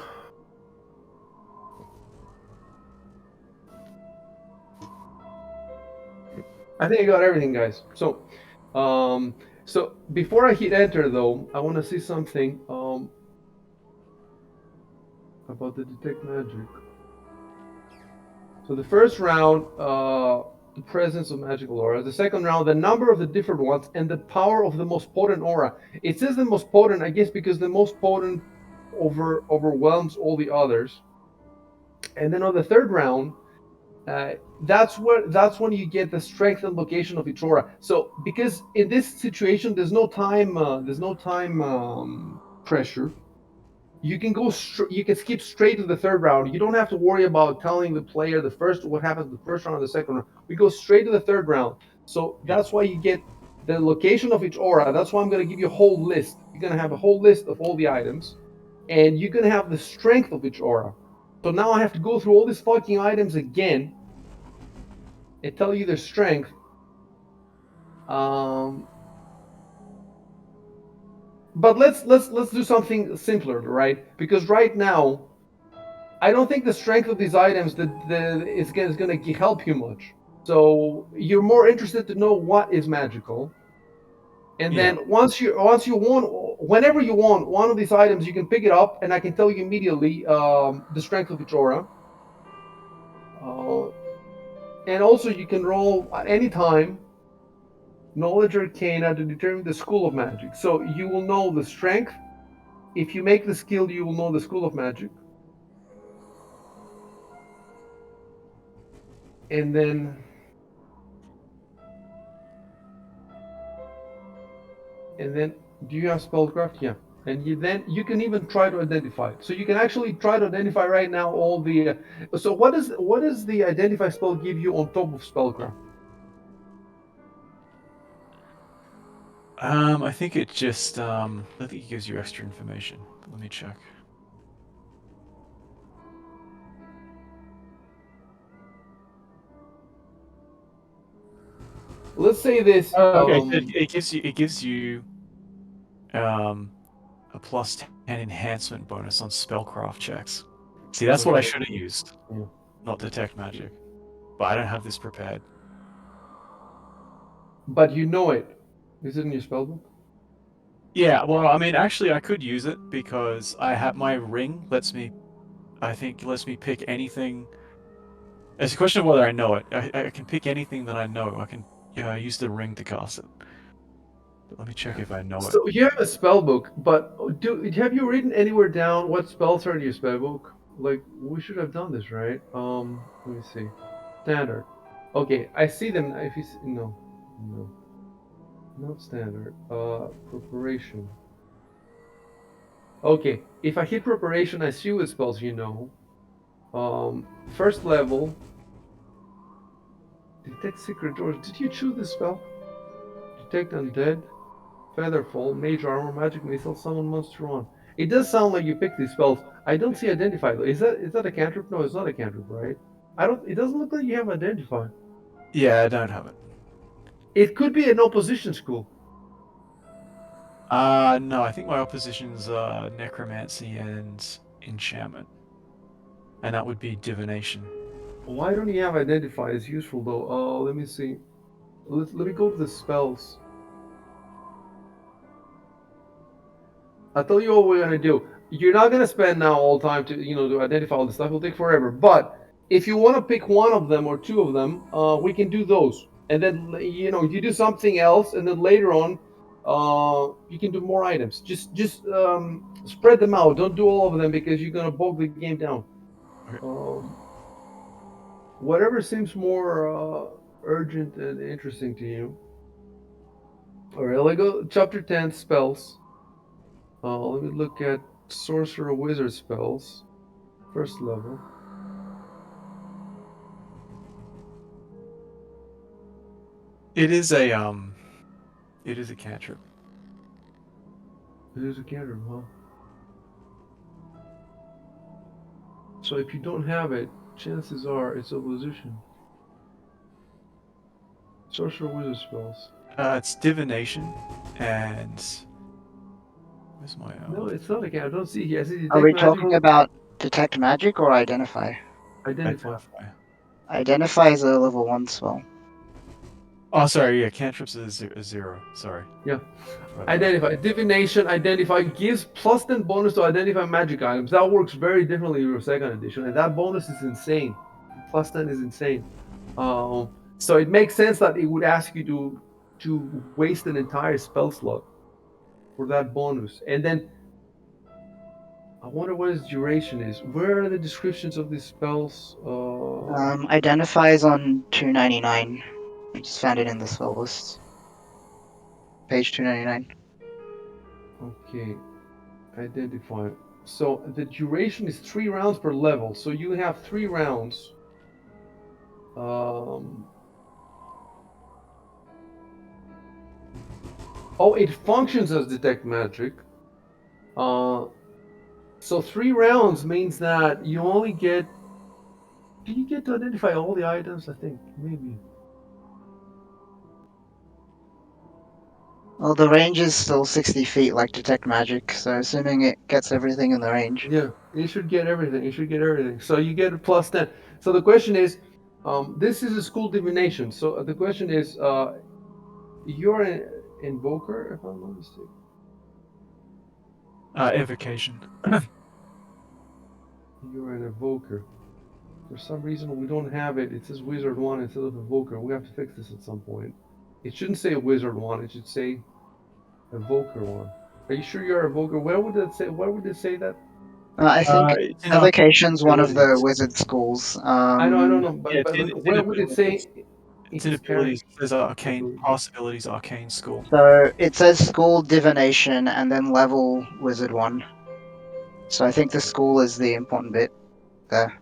I think I got everything, guys. So before I hit enter, though, I want to see something about the detect magic. So the first round, the presence of magical aura. The second round, the number of the different ones and the power of the most potent aura. It says the most potent, I guess, because the most potent overwhelms all the others. And then on the third round, that's when you get the strength and location of each aura. So because in this situation there's no time pressure, you can you can skip straight to the third round. You don't have to worry about telling the player what happens in the first round or the second round. We go straight to the third round. So that's why you get the location of each aura. That's why I'm going to give you a whole list. You're going to have a whole list of all the items, and you're going to have the strength of each aura. So now I have to go through all these fucking items again and tell you their strength. But let's do something simpler, right? Because right now, I don't think the strength of these items is going to help you much. So you're more interested to know what is magical. And then once you want, whenever you want one of these items, you can pick it up, and I can tell you immediately the strength of each aura. And also you can roll at any time knowledge arcana to determine the school of magic. So you will know the strength. If you make the skill, you will know the school of magic. And then do you have spellcraft? Yeah. And then you can even try to identify it. So you can actually try to identify right now all the so what does the identify spell give you on top of spellcraft? I think it just I think it gives you extra information. Let me check. Let's say this. Okay, it gives you a plus 10 enhancement bonus on spellcraft checks. See, that's what I should have used. Yeah. Not detect magic. But I don't have this prepared. But you know it. Is it in your spellbook? Yeah, well, I mean, actually, I could use it because I have my ring lets me pick anything It's a question of whether I know it. I can pick anything that I know. I can use the ring to cast it. But let me check if I know it. So you have a spell book, but have you written anywhere down what spells are in your spell book? Like we should have done this, right? Let me see. Standard. Okay, I see them. If you see, no, not standard. Preparation. Okay, if I hit preparation, I see what spells you know. First level. Detect secret doors. Did you choose this spell? Detect undead. Featherfall, Mage Armor, Magic Missile, Summon Monster on. It does sound like you picked these spells. I don't see Identify though. Is that a cantrip? No, it's not a cantrip, right? I don't. It doesn't look like you have Identify. Yeah, I don't have it. It could be an opposition school. No, I think my opposition's necromancy and enchantment, and that would be divination. Why don't you have Identify? It's useful though. Let me see. Let me go to the spells. I'll tell you what we're gonna do. You're not gonna spend now all time to identify all this stuff. It'll take forever. But if you want to pick one of them or two of them, we can do those. And then you do something else, and then later on, you can do more items. Just spread them out. Don't do all of them because you're gonna bog the game down. Okay. Whatever seems more urgent and interesting to you. All right, let's go. Chapter 10 spells. Let me look at sorcerer wizard spells. First level. It is a it is a cantrip. It is a cantrip, huh? So if you don't have it, chances are it's opposition. Sorcerer wizard spells. It's divination, and where's my No, it's not a cantrip. I don't see here. I see Are detect we magic. talking about detect magic or identify? Identify. identify? Identify is a level 1 spell. Oh, sorry. Yeah, cantrips is a zero. Sorry. Yeah. Right about Identify. Divination, identify gives plus 10 bonus to identify magic items. That works very differently in your second edition, and that bonus is insane. Plus 10 is insane. So it makes sense that it would ask you to waste an entire spell slot for that bonus. And then I wonder what its duration is. Where are the descriptions of these spells? Identify is on 299. I just found it in the spell list. Page 299. Okay, identify. So the duration is 3 rounds per level. So you have 3 rounds. Oh, it functions as detect magic. So 3 rounds means that you only get. Do you get to identify all the items? I think maybe. Well, the range is still 60 feet like detect magic, so assuming it gets everything in the range. Yeah, you should get everything. You should get everything. So you get a plus 10. So the question is, this is a school divination. So the question is, you're an invoker, if I'm not mistaken. evocation. You're an evoker. For some reason, we don't have it. It says wizard one instead of evoker. We have to fix this at some point. It shouldn't say wizard one. It should say evoker one. Are you sure you're a evoker? Where would it say? Where would it say that? I think It's in our evocation's one of the abilities. wizard schools. I know, I don't know, Yeah, but it's in where would it abilities. say It's in its abilities. It says arcane ability? possibilities, arcane school. So it says school divination and then level wizard 1. So I think the school is the important bit there.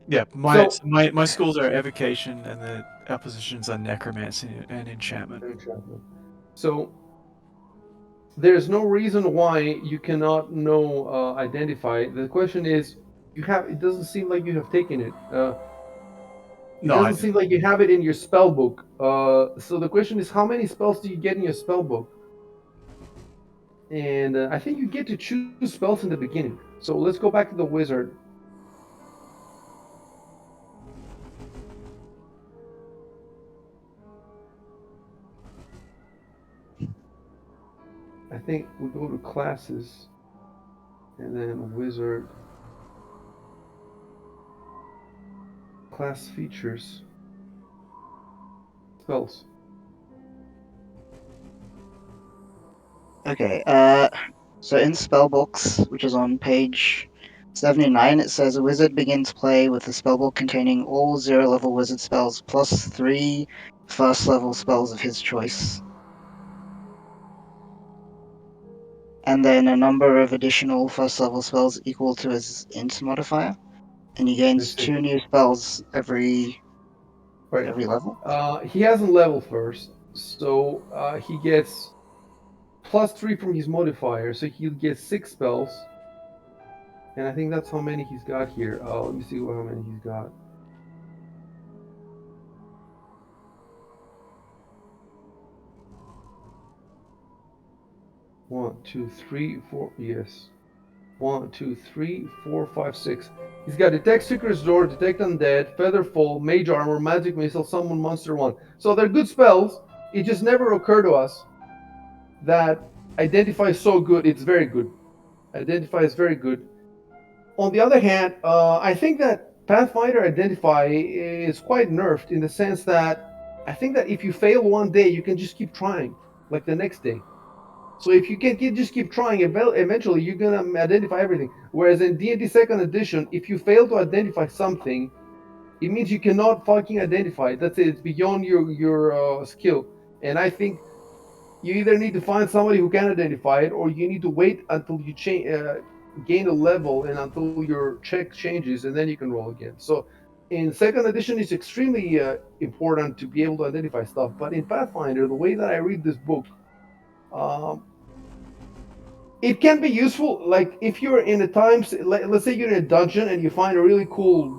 Yeah, So, my schools are evocation, and the oppositions are necromancy and enchantment. so there's no reason why you cannot know identify. The question is, you have. It doesn't seem like you have taken it. It No, I doesn't didn't. seem like you have it in your spell book. So the question is, how many spells do you get in your spell book? And I think you get to choose spells in the beginning. So let's go back to the wizard. I think we go to classes and then wizard. class features. Spells. Okay. So in spellbooks, which is on page 79, it says a wizard begins play with a spellbook containing all 0-level wizard spells plus 3 first-level spells of his choice. And then a number of additional first-level spells equal to his int modifier. And he gains I see. 2 new spells every Right. level. He hasn't leveled first, so he gets +3 from his modifier, so he'll get 6 spells. And I think that's how many he's got here. Let me see how many he's got. One, two, three, four. Yes. 1, 2, 3, 4, 5, 6. He's got Detect Secrets Door, Detect Undead, Featherfall, Mage Armor, Magic Missile, Summon Monster 1. So they're good spells. It just never occurred to us that Identify is so good. It's very good. Identify is very good. On the other hand, I think that Pathfinder Identify is quite nerfed in the sense that I think that if you fail one day, you can just keep trying, like the next day. So if you can just keep trying, eventually you're gonna identify everything. Whereas in D&D Second Edition, if you fail to identify something, it means you cannot fucking identify it. That's it. It's beyond your skill. And I think you either need to find somebody who can identify it, or you need to wait until you gain a level and until your check changes, and then you can roll again. So in Second Edition, it's extremely important to be able to identify stuff. But in Pathfinder, the way that I read this book. Um, it can be useful, like if you're in a time, let's say you're in a dungeon and you find a really cool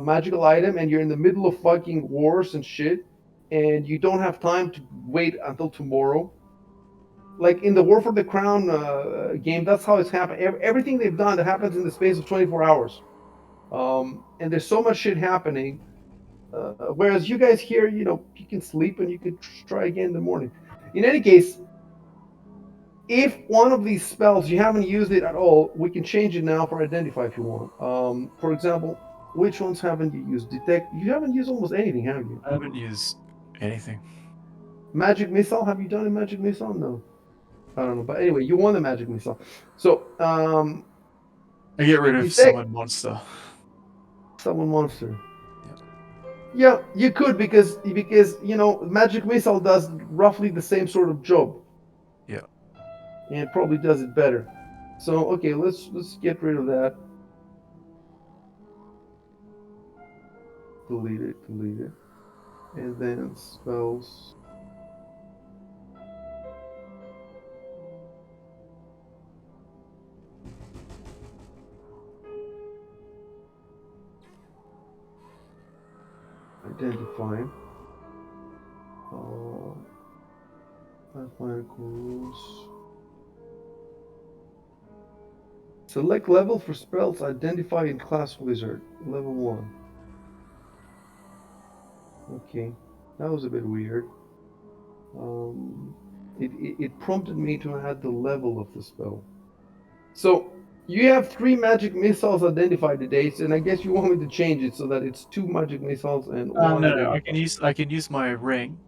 magical item and you're in the middle of fucking wars and shit, and you don't have time to wait until tomorrow. Like in the War for the Crown game, that's how it's happened. Everything they've done that happens in the space of 24 hours. And there's so much shit happening. Whereas you guys here, you can sleep and you could try again in the morning. In any case, if one of these spells you haven't used it at all, we can change it now for Identify if you want. For example, which ones haven't you used? Detect. You haven't used almost anything, have you? I haven't used anything. Magic Missile. Have you done a Magic Missile? No. I don't know. But anyway, you want a Magic Missile. So, I get rid of Detect. summon monster. Summon monster. Yep. Yeah, you could because Magic Missile does roughly the same sort of job. Yeah. And it probably does it better. So okay, let's get rid of that. Delete it. And then spells. Identify. Pathfinder rules. Select level for spells. Identify in class wizard. Level 1. Okay, that was a bit weird. It prompted me to add the level of the spell. So you have 3 magic missiles identified today, and I guess you want me to change it so that it's 2 magic missiles and 1 No, identified. I can use my ring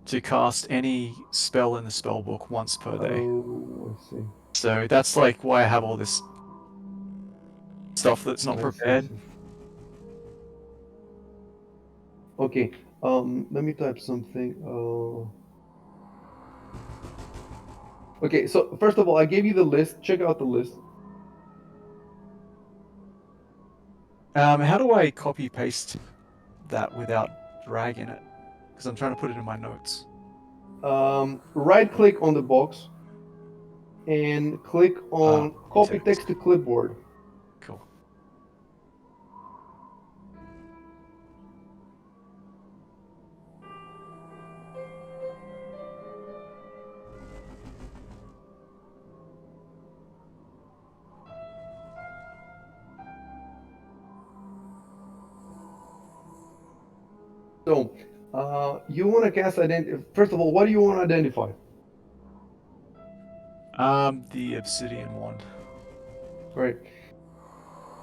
to cast any spell in the spell book once per day. Oh, I see. So that's like why I have all this stuff that's not I prepared. see. Okay, let me type something. Okay, so first of all, I gave you the list. Check out the list. How do I copy paste that without dragging it? Because I'm trying to put it in my notes. Right click on the box and click on copy text to clipboard. Cool. So, you want to cast First of all, what do you want to identify? The obsidian wand. Right.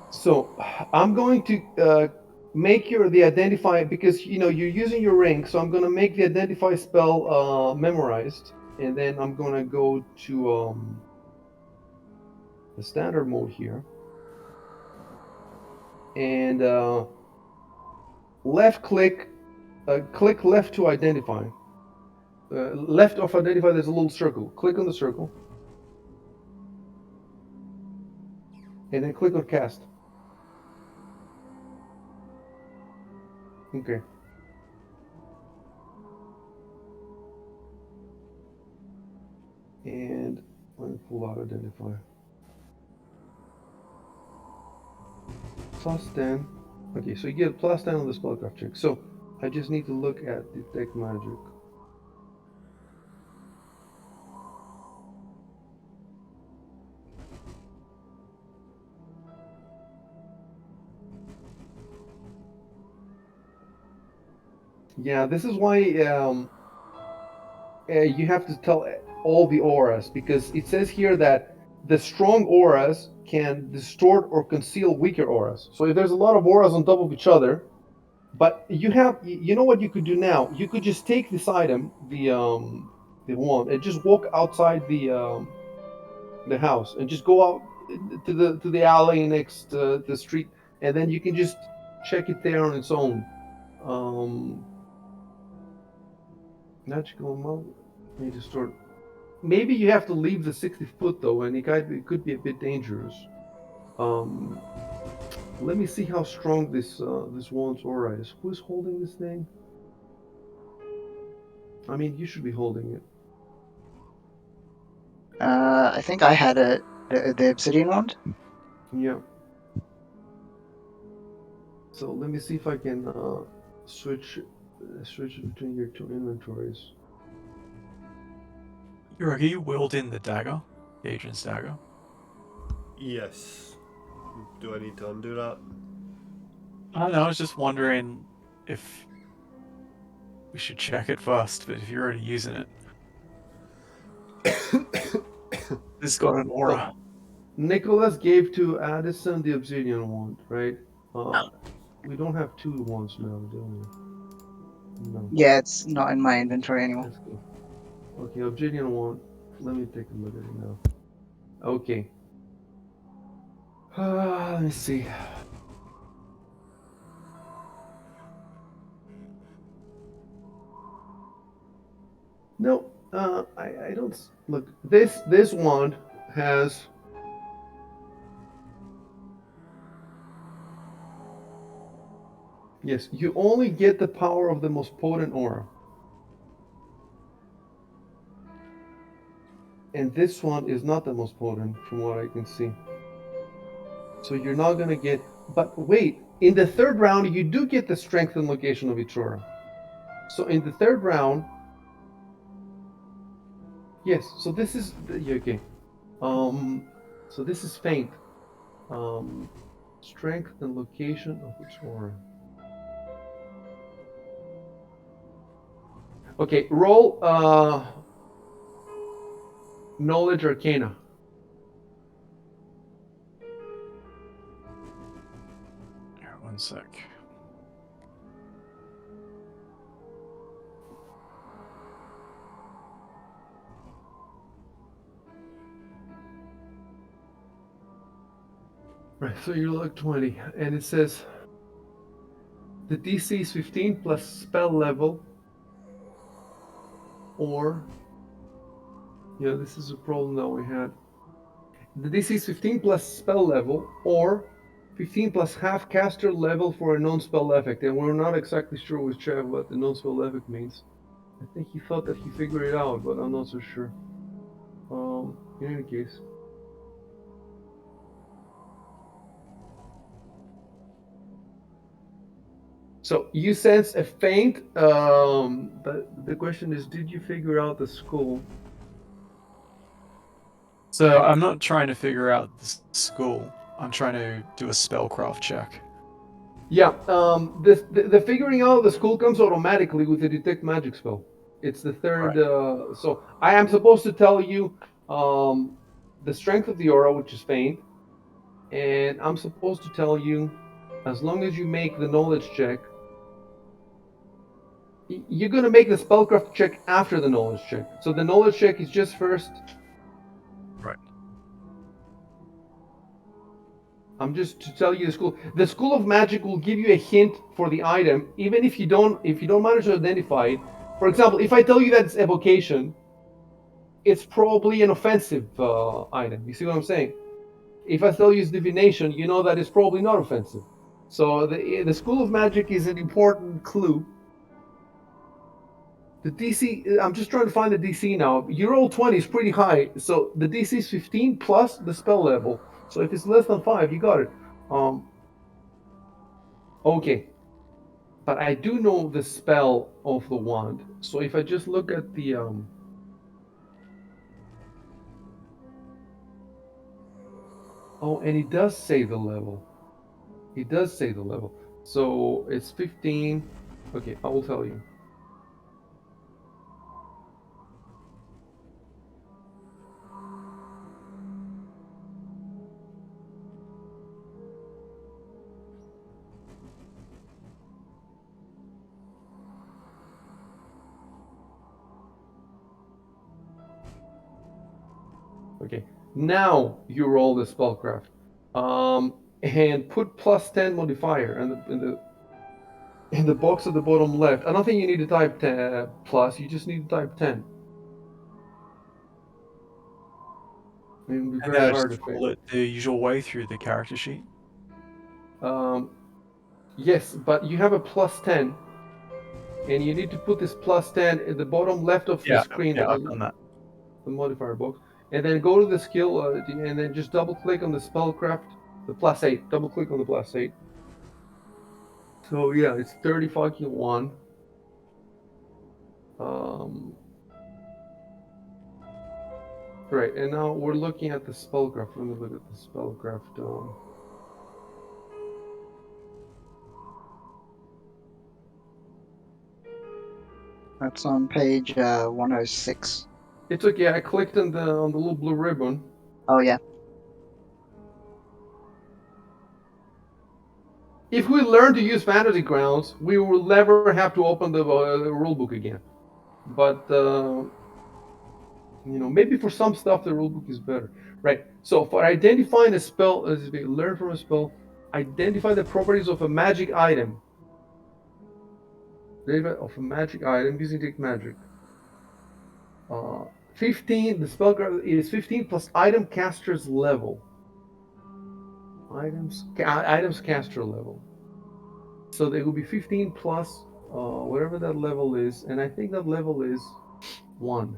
So, I'm going to make the identify, because you're using your ring, so I'm gonna make the identify spell memorized, and then I'm gonna go to the standard mode here, and left click, click left to identify. Left of identify, there's a little circle. Click on the circle, and then click on cast. Okay. And let me pull out identify. +10. Okay, so you get +10 on the spellcraft check. So I just need to look at detect magic. Yeah, this is why you have to tell all the auras, because it says here that the strong auras can distort or conceal weaker auras. So if there's a lot of auras on top of each other, but you know what you could do now? You could just take this item, the wand, and just walk outside the house and just go out to the alley next to the street, and then you can just check it there on its own. Magical mode. Need to start. Maybe you have to leave the 60 foot though, and it could be a bit dangerous. Um, Let me see how strong this wand's aura is. Who's holding this thing? I mean, you should be holding it. I think I had the obsidian wand. Yeah. So let me see if I can switch between your two inventories. Ciaróg, are you wielding the dagger? The agent's dagger? Yes. Do I need to undo that? I don't know, I was just wondering if we should check it first, but if you're already using it. It's got an aura. Nicholas gave to Addison the obsidian wand, right? We don't have two wands now, do we? No. Yeah, it's not in my inventory anymore. That's cool. Okay, obsidian wand. Let me take a look at it now. Okay. Let me see. No, I don't look. This wand has. Yes, you only get the power of the most potent aura. And this one is not the most potent from what I can see. So you're not gonna get, but wait, in the third round you do get the strength and location of each aura. So in the third round, yes, so this is, okay. So this is faint. Strength and location of each aura. Okay, roll knowledge arcana. Here, one sec. Right, so you look 20, and it says the DC is 15 plus spell level, or, yeah, this is a problem that we had. The DC is 15 plus spell level, or 15 plus half caster level for a non-spell effect, and we're not exactly sure with Chev what the non-spell effect means. I think he thought that he figured it out, but I'm not so sure. In any case. So you sense a faint, but the question is, did you figure out the school? So I'm not trying to figure out the school. I'm trying to do a spellcraft check. Yeah, the figuring out of the school comes automatically with the detect magic spell. It's the third. Right. So I am supposed to tell you the strength of the aura, which is faint, and I'm supposed to tell you as long as you make the knowledge check, you're going to make the spellcraft check after the knowledge check. So the knowledge check is just first. Right. I'm just to tell you the school. The School of Magic will give you a hint for the item, even if you don't manage to identify it. For example, if I tell you that it's evocation, it's probably an offensive item. You see what I'm saying? If I tell you it's divination, you know that it's probably not offensive. So the School of Magic is an important clue. The DC, I'm just trying to find the DC now. Your roll 20 is pretty high, so the DC is 15 plus the spell level. So if it's less than 5, you got it. Okay, but I do know the spell of the wand. So if I just look at the oh, and it does say the level. It does say the level. So it's 15. Okay, I will tell you. Okay, now you roll the spellcraft, and put plus 10 modifier in the box at the bottom left. I don't think you need to type 10 plus. You just need to type 10. It will be And very then I hard just to roll fail. it the usual way through the character sheet. Yes, but you have a plus 10, and you need to put this plus 10 at the bottom left of the screen, Yeah, I've done that. the modifier box, and then go to the skill, and then just double click on the spellcraft, the plus 8. Double click on the plus 8. So yeah, it's 30 fucking 1. Right, and now we're looking at the spellcraft. Let me look at the spellcraft. That's on page 106. It's okay. I clicked on the little blue ribbon. Oh yeah. If we learn to use Fantasy Grounds, we will never have to open the rulebook again. But maybe for some stuff the rulebook is better. Right. So for identifying a spell, as we learn from a spell, identify the properties of a magic item. Of a magic item using Detect Magic. 15. The spellcraft is 15 plus item caster's level. Items caster level. So they will be 15 plus whatever that level is, and I think that level is 1.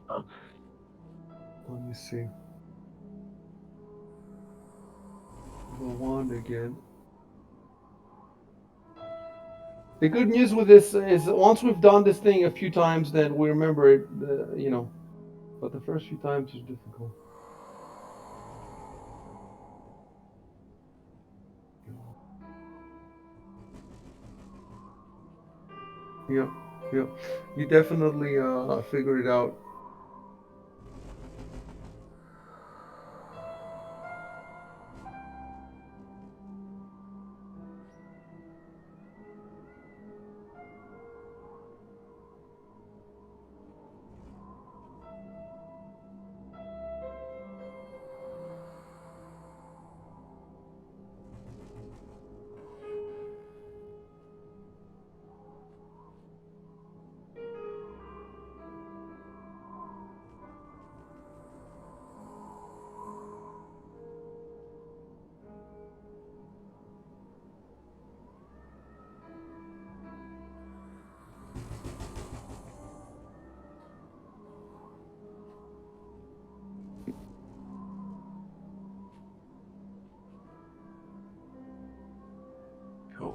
Let me see. The 1 again. The good news with this is once we've done this thing a few times, then we remember it, but the first few times is difficult. Yep. You definitely figured it out. Cool.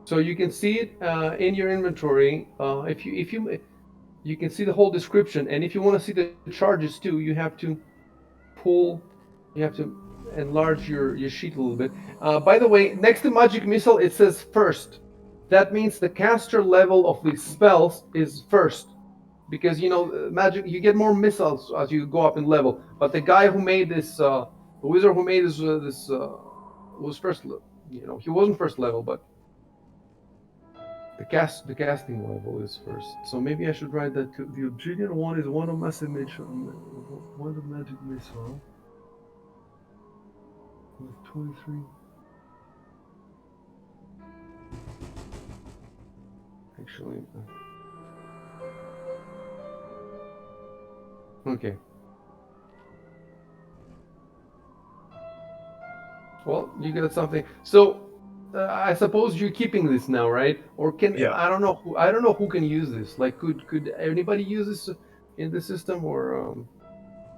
So you can see it in your inventory. If you can see the whole description, and if you want to see the charges too, you have to enlarge your sheet a little bit. By the way, next to magic missile, it says first. That means the caster level of the spells is first. because magic, you get more missiles as you go up in level. But the guy who made this, the wizard who made this was he wasn't first level, but the casting level is first. So maybe I should write that too. The obsidian one is one of massive missile, one of magic missile with 23. Actually, okay. Well, you got something. So I suppose you're keeping this now, right? Or Yeah. I don't know who can use this. Like, could anybody use this in the system, or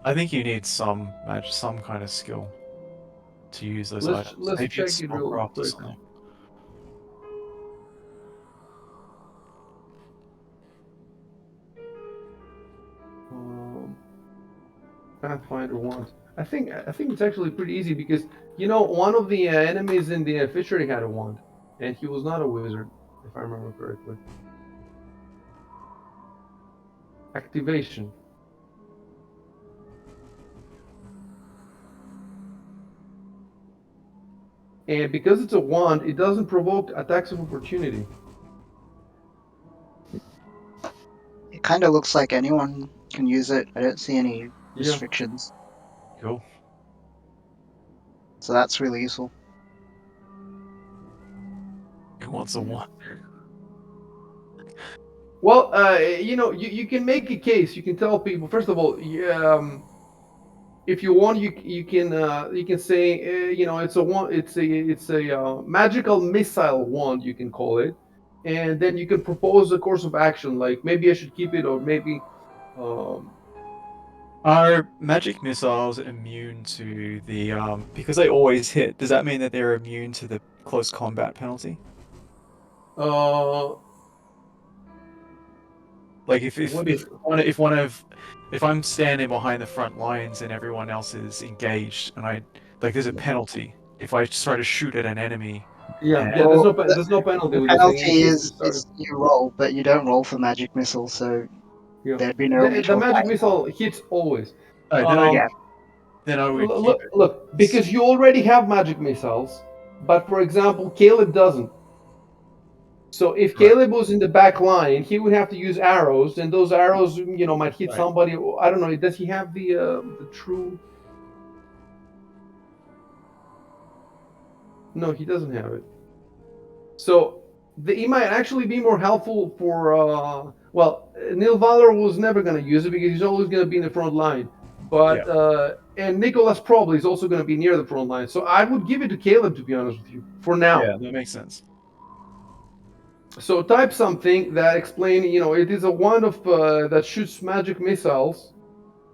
I think you need some kind of skill to use those items. let's Maybe check it's it real spellcraft or quick. something. Um, Pathfinder wand. I think it's actually pretty easy because one of the enemies in the fishery had a wand, and he was not a wizard, if I remember correctly. Activation. And because it's a wand, it doesn't provoke attacks of opportunity. It kind of looks like anyone can use it. I don't see any Yeah. restrictions, Cool. so that's really useful. Who wants a one? Well, you can make a case. You can tell people. First of all, if you want, you can say, it's a wand. It's a magical missile wand. You can call it, and then you can propose a course of action. Like maybe I should keep it, or maybe. Um, Are magic missiles immune to the because they always hit, does that mean that they're immune to the close combat penalty? uh, Like what is? if I'm standing behind the front lines and everyone else is engaged and I like there's a penalty if I try to shoot at an enemy Yeah, and yeah. Well, There's no penalty the with this thing. penalty It hits the is target. you roll, but you don't roll for magic missile, so Yeah, there'd be no the mutual magic fight. missile hits always. oh, Um, Yeah, then I would keep it. look, because you already have magic missiles, but for example, Caleb doesn't. So if Right, Caleb was in the back line, he would have to use arrows, and those arrows, might hit right. somebody. I don't know. Does he have the true? No, he doesn't have it. So he might actually be more helpful for. Neil Valor was never going to use it because he's always going to be in the front line. Yeah. But and Nicholas probably is also going to be near the front line. So I would give it to Caleb, to be honest with you, for now. Yeah, that makes sense. So type something that explain, it is a wand of that shoots magic missiles,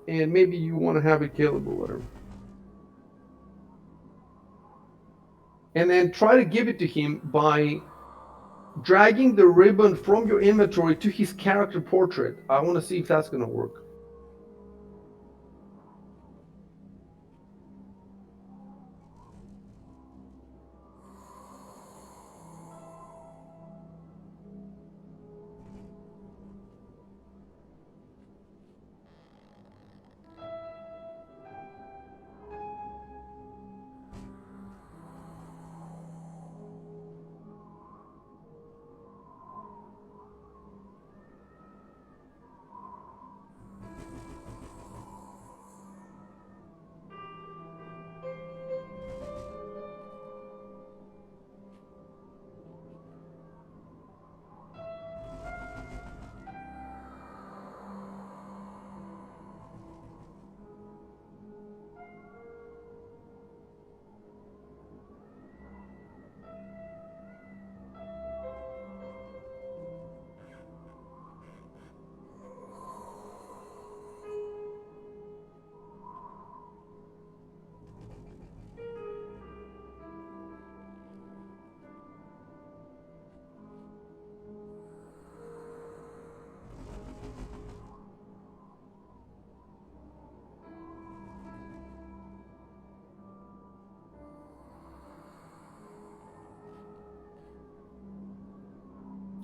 and maybe you want to have it Caleb or whatever. And then try to give it to him by dragging the ribbon from your inventory to his character portrait. I want to see if that's going to work.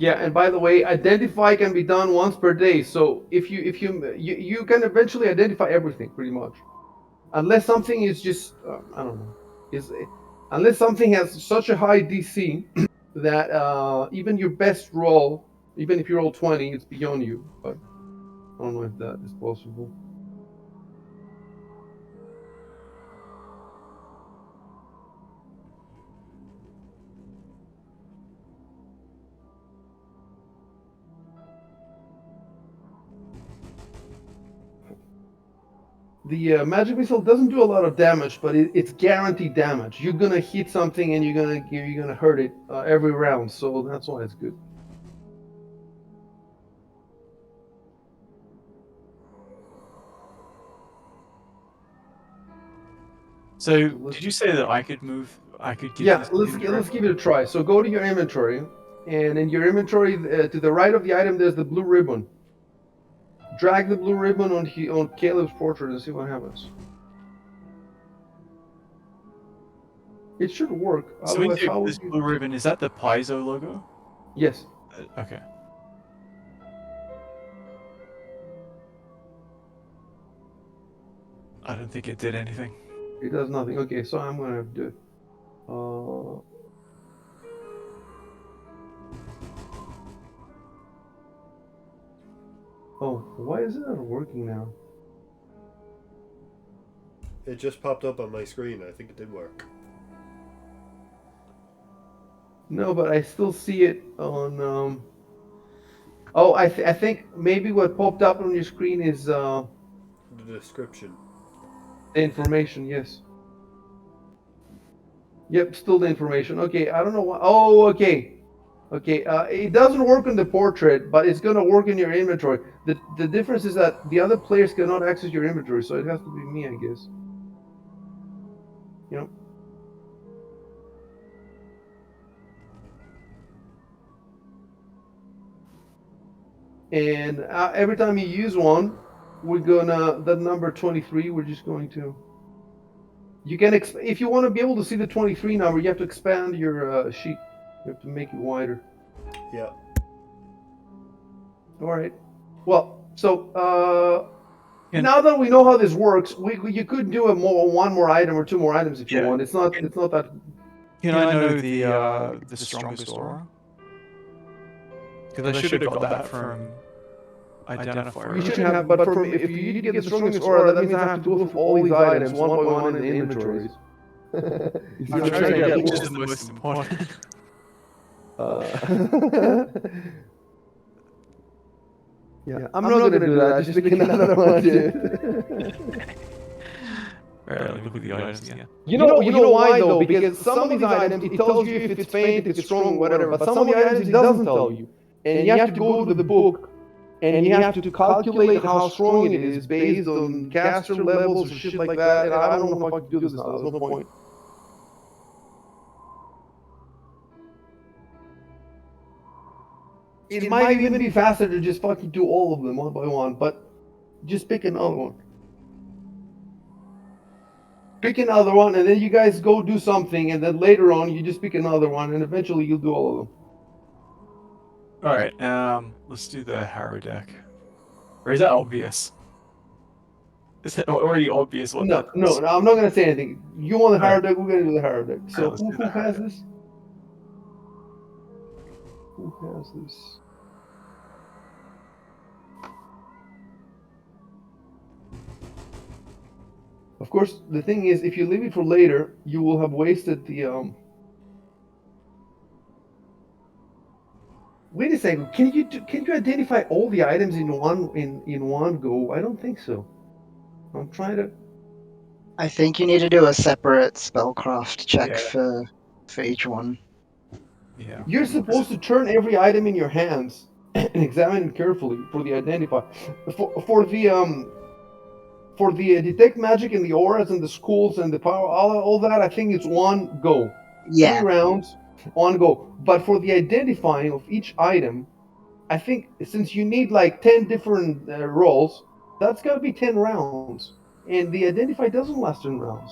Yeah, and by the way, identify can be done once per day. So if you can eventually identify everything pretty much, unless something is just I don't know, is unless something has such a high DC that even your best roll, even if you roll 20, it's beyond you. But I don't know if that is possible. The magic missile doesn't do a lot of damage, but it's guaranteed damage. You're gonna hit something and you're gonna hurt it every round, so that's why it's good. So did you say that I could move? I could give Yeah, this let's give it a try. So go to your inventory, and in your inventory, to the right of the item, there's the blue ribbon. Drag the blue ribbon on Caleb's portrait and see what happens. It should work. So Otherwise, into how would this you? blue ribbon, is that the Paizo logo? Yes. Okay. I don't think it did anything. It does nothing. Okay, so I'm gonna do it. Oh, why is it not working now? It just popped up on my screen. I think it did work. No, but I still see it on. Oh, I think maybe what popped up on your screen is The description. the information. Yes. Yep, still the information. Okay, I don't know why. Oh, okay. Okay, it doesn't work on the portrait, but it's gonna work in your inventory. The difference is that the other players cannot access your inventory, so it has to be me, I guess. You know. And every time you use one, we're gonna the number 23. We're just going to. You can if you want to be able to see the 23 number, you have to expand your sheet. You have to make it wider. Yeah. All right. Well, so now that we know how this works, you could do one more item or two more items if you want. It's not that. Can I know the strongest aura? Because I should have got that from identifier. You shouldn't have, but if you need to get the strongest aura, that means I have to go through all these items one by one in the inventories. I'm trying to get which is the most important. Yeah, I'm not gonna do that. Just because I don't want to. Alright, let me look at the items again. You know why though? Because some of these items it tells you if it's faint, if it's strong, whatever. But some of the items it doesn't tell you, and you have to go to the book, and you have to calculate how strong it is based on caster levels or shit like that. And I don't know if I can do this now. There's no point. It might even be faster to just fucking do all of them one by one, but just pick another one. Pick another one, and then you guys go do something, and then later on you just pick another one, and eventually you'll do all of them. Alright, let's do the Harrow deck. Or is that obvious? Is it already obvious what that is? No, I'm not gonna say anything. You want the Harrow deck, we're gonna do the Harrow deck. So let's do who the Harrow has deck. this? Who has this? Of course, the thing is, if you leave it for later, you will have wasted the Wait a second. Can you identify all the items in one go? I don't think so. I'm trying to. I think you need to do a separate spellcraft check Yeah. for each one. Yeah. You're supposed to turn every item in your hands and examine it carefully for the identify. For the detect magic and the auras and the schools and the power, all that, I think it's one go. Yeah. 3 rounds, one go. But for the identifying of each item, I think since you need like 10 different rolls, that's got to be 10 rounds. And the identify doesn't last 10 rounds.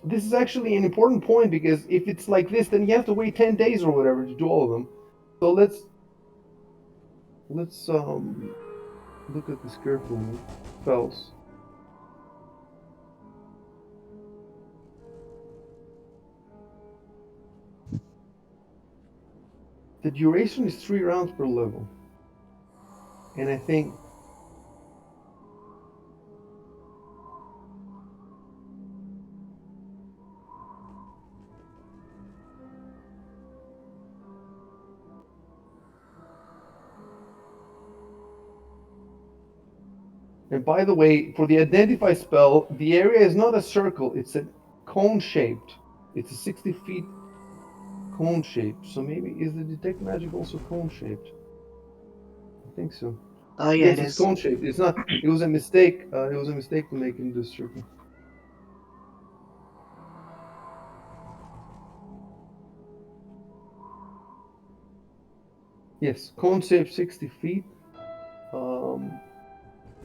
this is actually an important point, because if it's like this, then you have to wait 10 days or whatever to do all of them. So let's look at this carefully. Spells. The duration is 3 rounds per level. And I think and by the way, for the identify spell, the area is not a circle, it's a cone shaped. It's a 60 feet cone shaped. So maybe is the detect magic also cone shaped? I think so. Oh yeah, Yes, it it's is. cone shaped. It's not. It was a mistake. It was a mistake to make it this circle. Yes, cone shaped 60 feet. Um,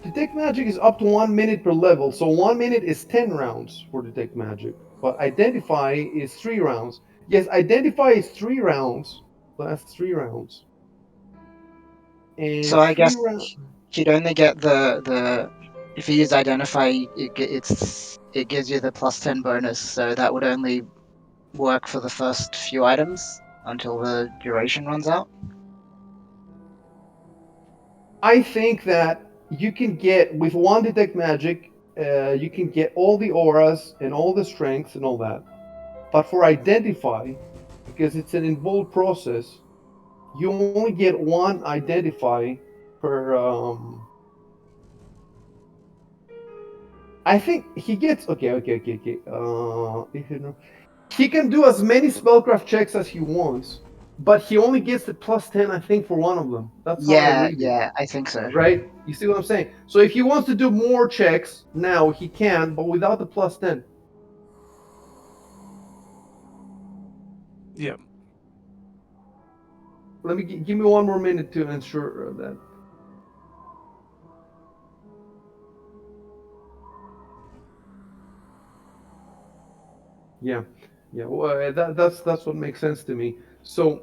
detect magic is up to 1 minute per level, so 1 minute is 10 rounds for detect magic. But identify is 3 rounds. Yes, identify is 3 rounds. Lasts 3 rounds. So And I three guess rounds. you'd only get the if you use identify, it gives you the +10 bonus. So that would only work for the first few items until the duration runs out. I think that you can get with one detect magic, you can get all the auras and all the strengths and all that. But for identify, because it's an involved process, you only get one identify per. I think he gets okay. He can do as many spellcraft checks as he wants, but he only gets the +10. I think for one of them. That's how I Yeah, read it. yeah, I think so. Right? You see what I'm saying? So if he wants to do more checks now, he can, but without the +10. Yeah. Let me give me 1 more minute to ensure that. Yeah, yeah. Well, that's what makes sense to me. So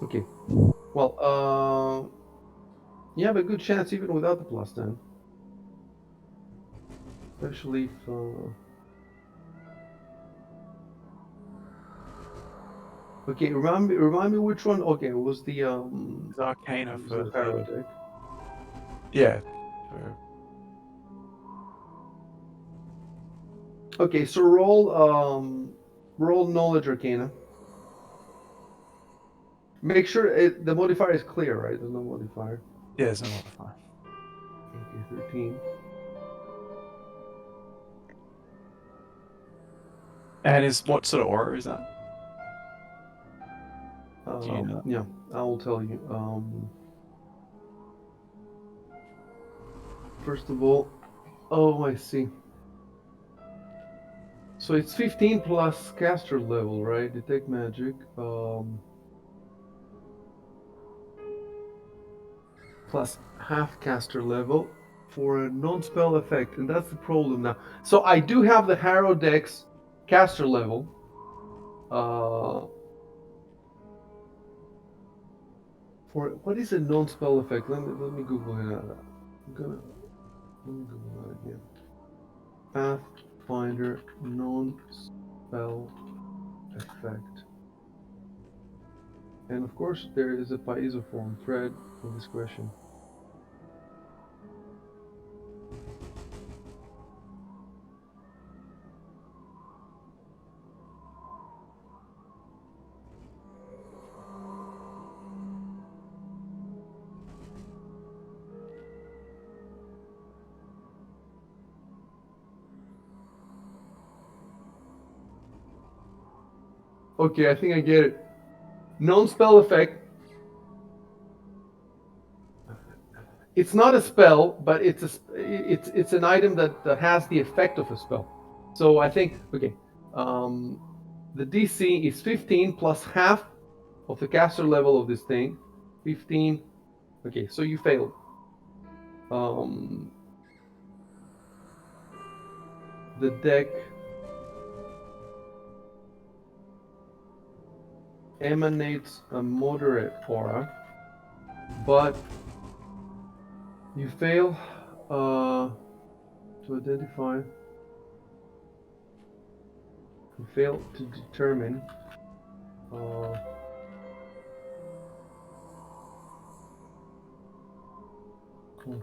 okay. Well, you have a good chance even without the +10, especially if. Okay, remind me which one. Okay, it was the It's Arcana it was for the the Harrow deck. yeah. For, Okay, so roll knowledge arcana. Make sure the modifier is clear, right? There's no modifier. yeah, there's no modifier. Okay, 13. And is what sort of aura is that? Do you know? Yeah, I will tell you. First of all, oh, I see. So it's 15 plus caster level, right? Detect magic. Plus half caster level for a non-spell effect, and that's the problem now. So I do have the Harrow Dex caster level. For what is a non-spell effect? Let me Google it. I'm gonna let me Google that again. Pathfinder non-spell effect. And of course, there is a piezoform thread of discretion. Okay, I think I get it. Non-spell effect. It's not a spell, but it's an item that has the effect of a spell. So I think okay. Um, the DC is 15 plus half of the caster level of this thing. 15. Okay, so you failed. Um, the deck emanates a moderate aura, but you fail to identify. You fail to determine. Uh, cool.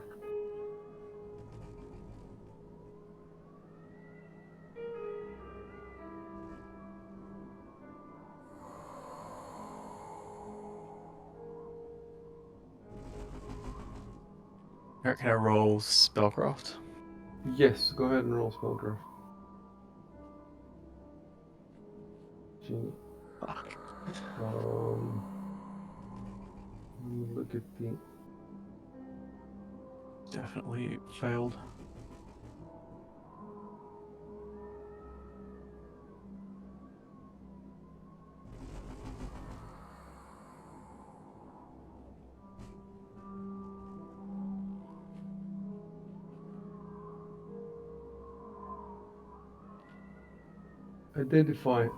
Can I roll spellcraft? Yes, go ahead and roll spellcraft. Gee. Let me look at the. Definitely failed. Identify.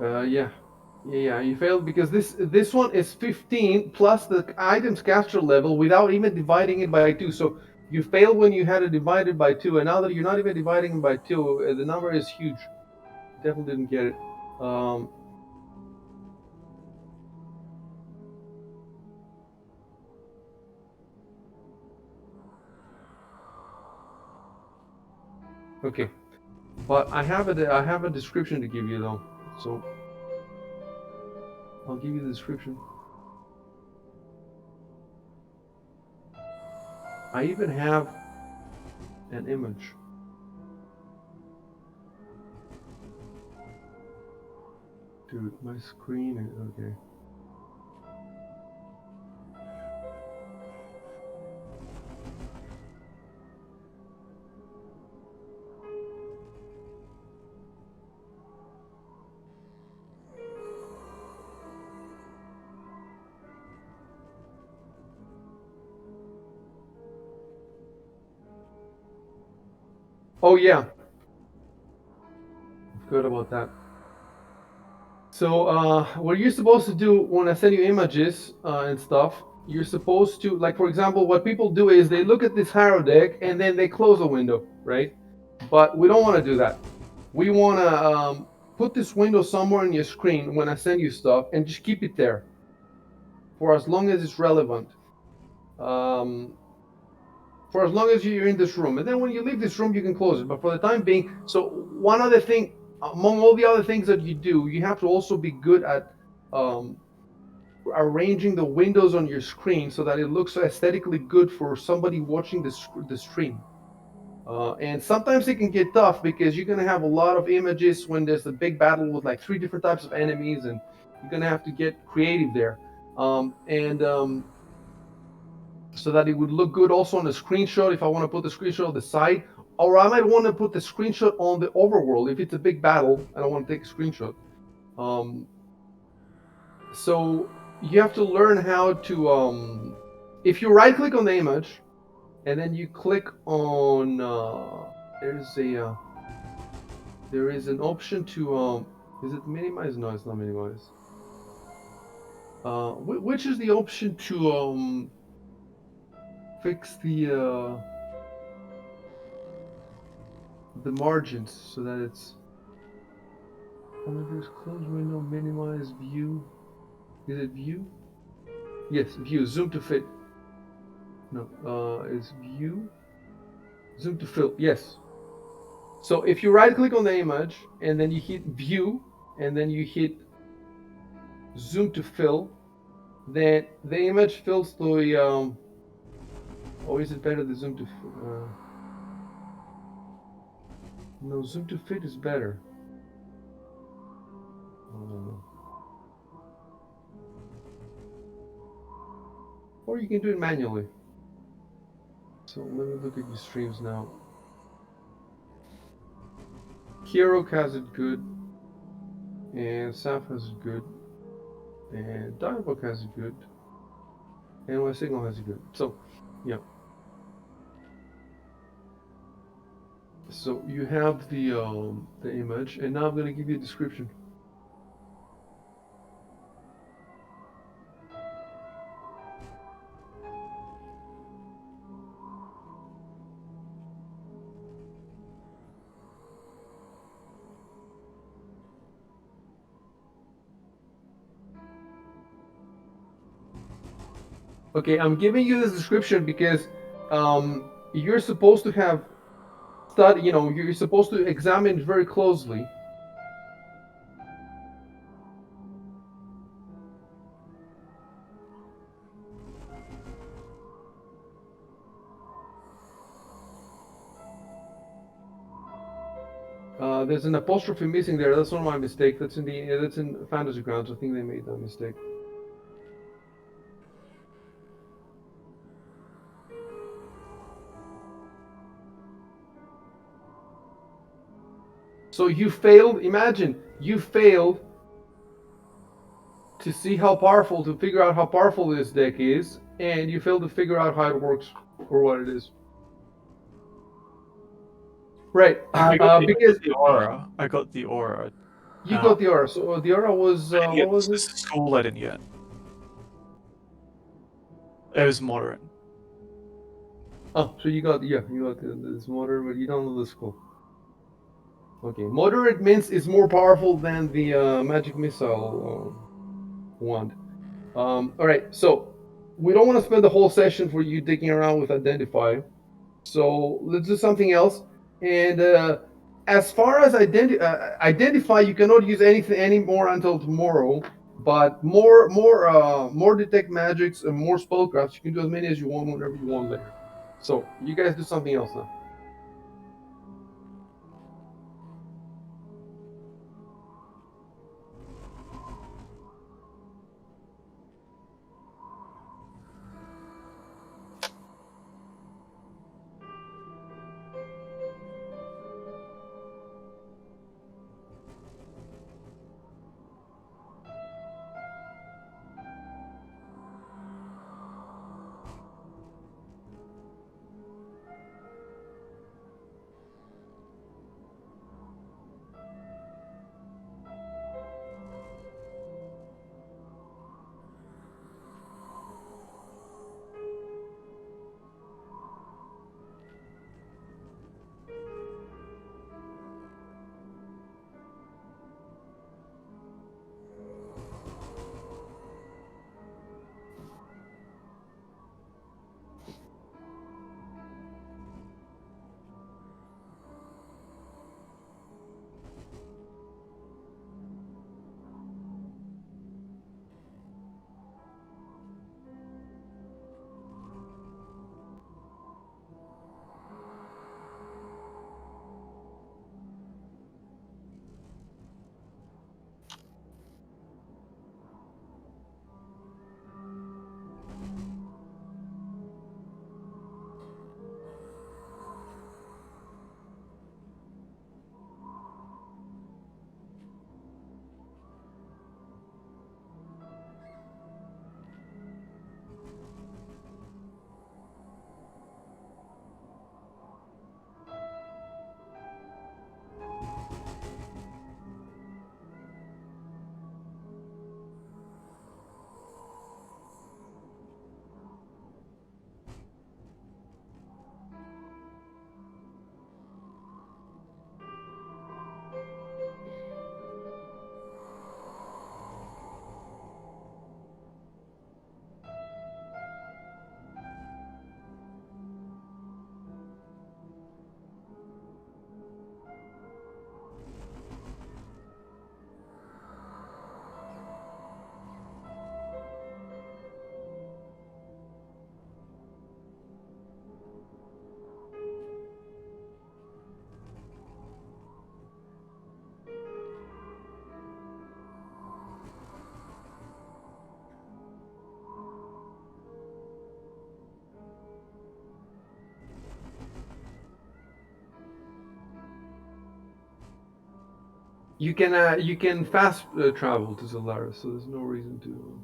Yeah, you failed because this one is 15 plus the item's caster level without even dividing it by 2. So you failed when you had it divided by 2, and now that you're not even dividing it by 2, the number is huge. Definitely didn't get it. Okay, but I have a description to give you though, so I'll give you the description. I even have an image. Dude, my screen is okay. Oh yeah, I forgot about that. So what you're supposed to do when I send you images and stuff, you're supposed to, like for example, what people do is they look at this Ciaróg deck and then they close a window, right? But we don't want to do that. We want to put this window somewhere on your screen when I send you stuff and just keep it there for as long as it's relevant. For as long as you're in this room. And then when you leave this room, you can close it. But for the time being, so one other thing, among all the other things that you do, you have to also be good at arranging the windows on your screen so that it looks aesthetically good for somebody watching the stream. And sometimes it can get tough because you're going to have a lot of images when there's a big battle with like 3 different types of enemies, and you're going to have to get creative there. So that it would look good also on the screenshot if I want to put the screenshot on the side, or I might want to put the screenshot on the overworld if it's a big battle and I want to take a screenshot. So you have to learn how to, if you right click on the image and then you click on, there is an option to, is it minimize? No, it's not minimize. Which is the option to fix the margins so that it's close window, minimize view. Is it view? Yes, view, zoom to fit. No, is view, zoom to fill. Yes. So if you right click on the image and then you hit view and then you hit zoom to fill, then the image fills the or is it better the zoom to no, zoom to fit is better. Or you can do it manually. So let me look at your streams now. Ciaróg has it good, and Saf has it good, and Dialog has it good, and my signal has it good. So, yeah. So you have the image, and now I'm gonna give you a description. Okay, I'm giving you this description because you're supposed to have study. You know, you're supposed to examine it very closely. There's an apostrophe missing there. That's not my mistake. That's in Fantasy Grounds. I think they made that mistake. So you failed. Imagine you failed to see how powerful, to figure out how powerful this deck is, and you failed to figure out how it works or what it is. Right. I got Because the aura. I got the aura. you got the aura. So the aura was I didn't what get was the it? school letting yet. It was moderate. Oh, so you got this moderate, but you don't know the skull. Okay, moderate means it's more powerful than the magic missile wand. All right, so we don't want to spend the whole session for you digging around with identify. So let's do something else. And as far as identify, you cannot use anything anymore until tomorrow. But more detect magics and more spellcrafts. You can do as many as you want whenever you want later. So you guys do something else now. You can fast travel to Zolaris, so there's no reason to.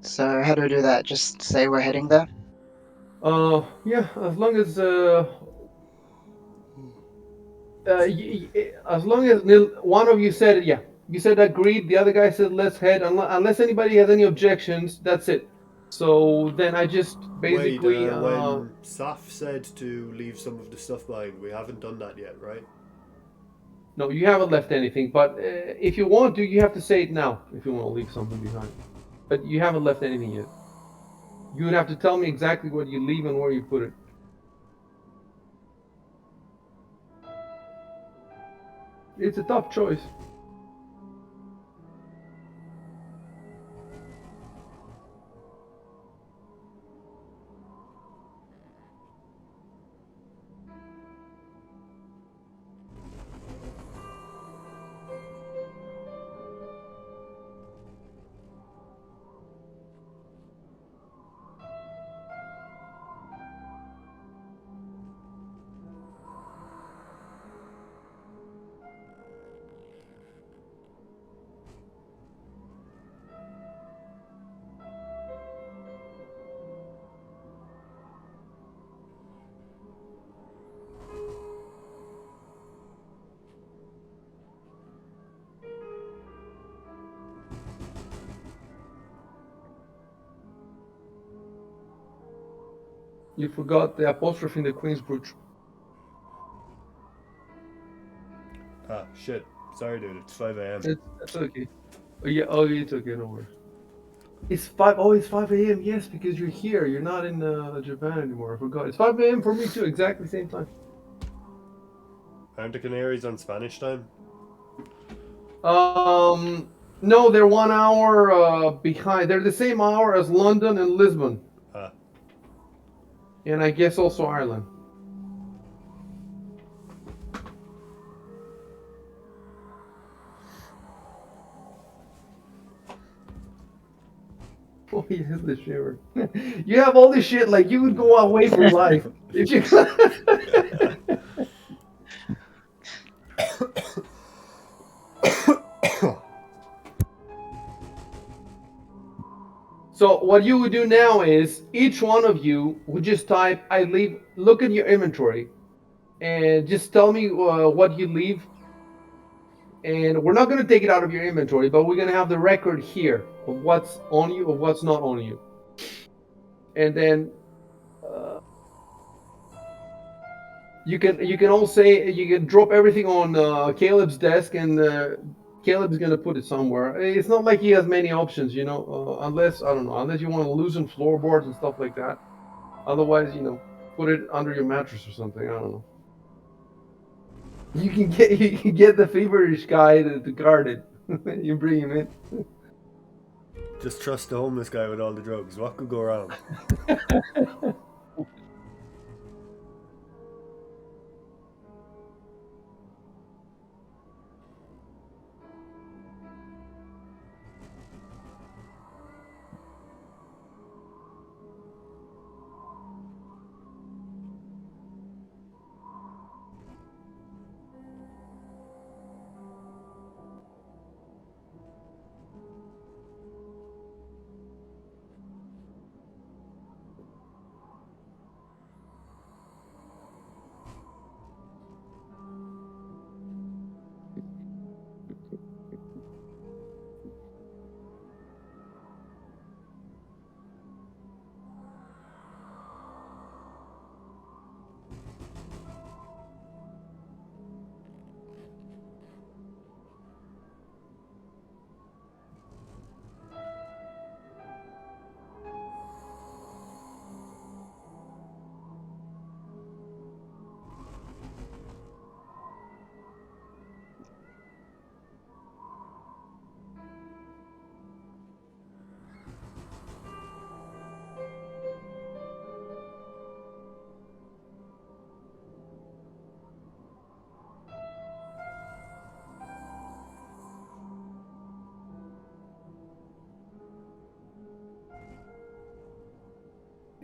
So how do we do that? Just say we're heading there? Yeah, as long as as long as one of you said yeah, you said agreed. The other guy said let's head. Unless anybody has any objections, that's it. So then I just Wait, basically when Saf said to leave some of the stuff behind, we haven't done that yet, right? no, you haven't left anything. But if you want to, you have to say it now if you want to leave something behind. But you haven't left anything yet. You would have to tell me exactly what you leave and where you put it. It's a tough choice. You forgot the apostrophe in the Queen's brooch. Ah, shit. Sorry, dude. It's 5 a.m. That's okay. Oh yeah, oh it's okay, no worries. It's 5. Oh, it's 5 a.m. Yes, because you're here. You're not in Japan anymore. I forgot. It's 5 a.m. for me too. Exactly same time. Aren't the Canaries on Spanish time? No, they're 1 hour behind. They're the same hour as London and Lisbon, Ah. and I guess also Ireland. Oh, yes, the shiver. You have all this shit like you would go away from life if you. So what you would do now is each one of you would just type I leave. Look at your inventory and just tell me what you leave. And we're not going to take it out of your inventory, but we're going to have the record here of what's on you, of what's not on you. And then you can all say you can drop everything on Caleb's desk, and Caleb's going to put it somewhere. It's not like he has many options, unless I don't know, unless you want to loosen floorboards and stuff like that. Otherwise, put it under your mattress or something. I don't know. You can get the feverish guy to guard it. You bring him in. Just trust the homeless guy with all the drugs. What could go wrong?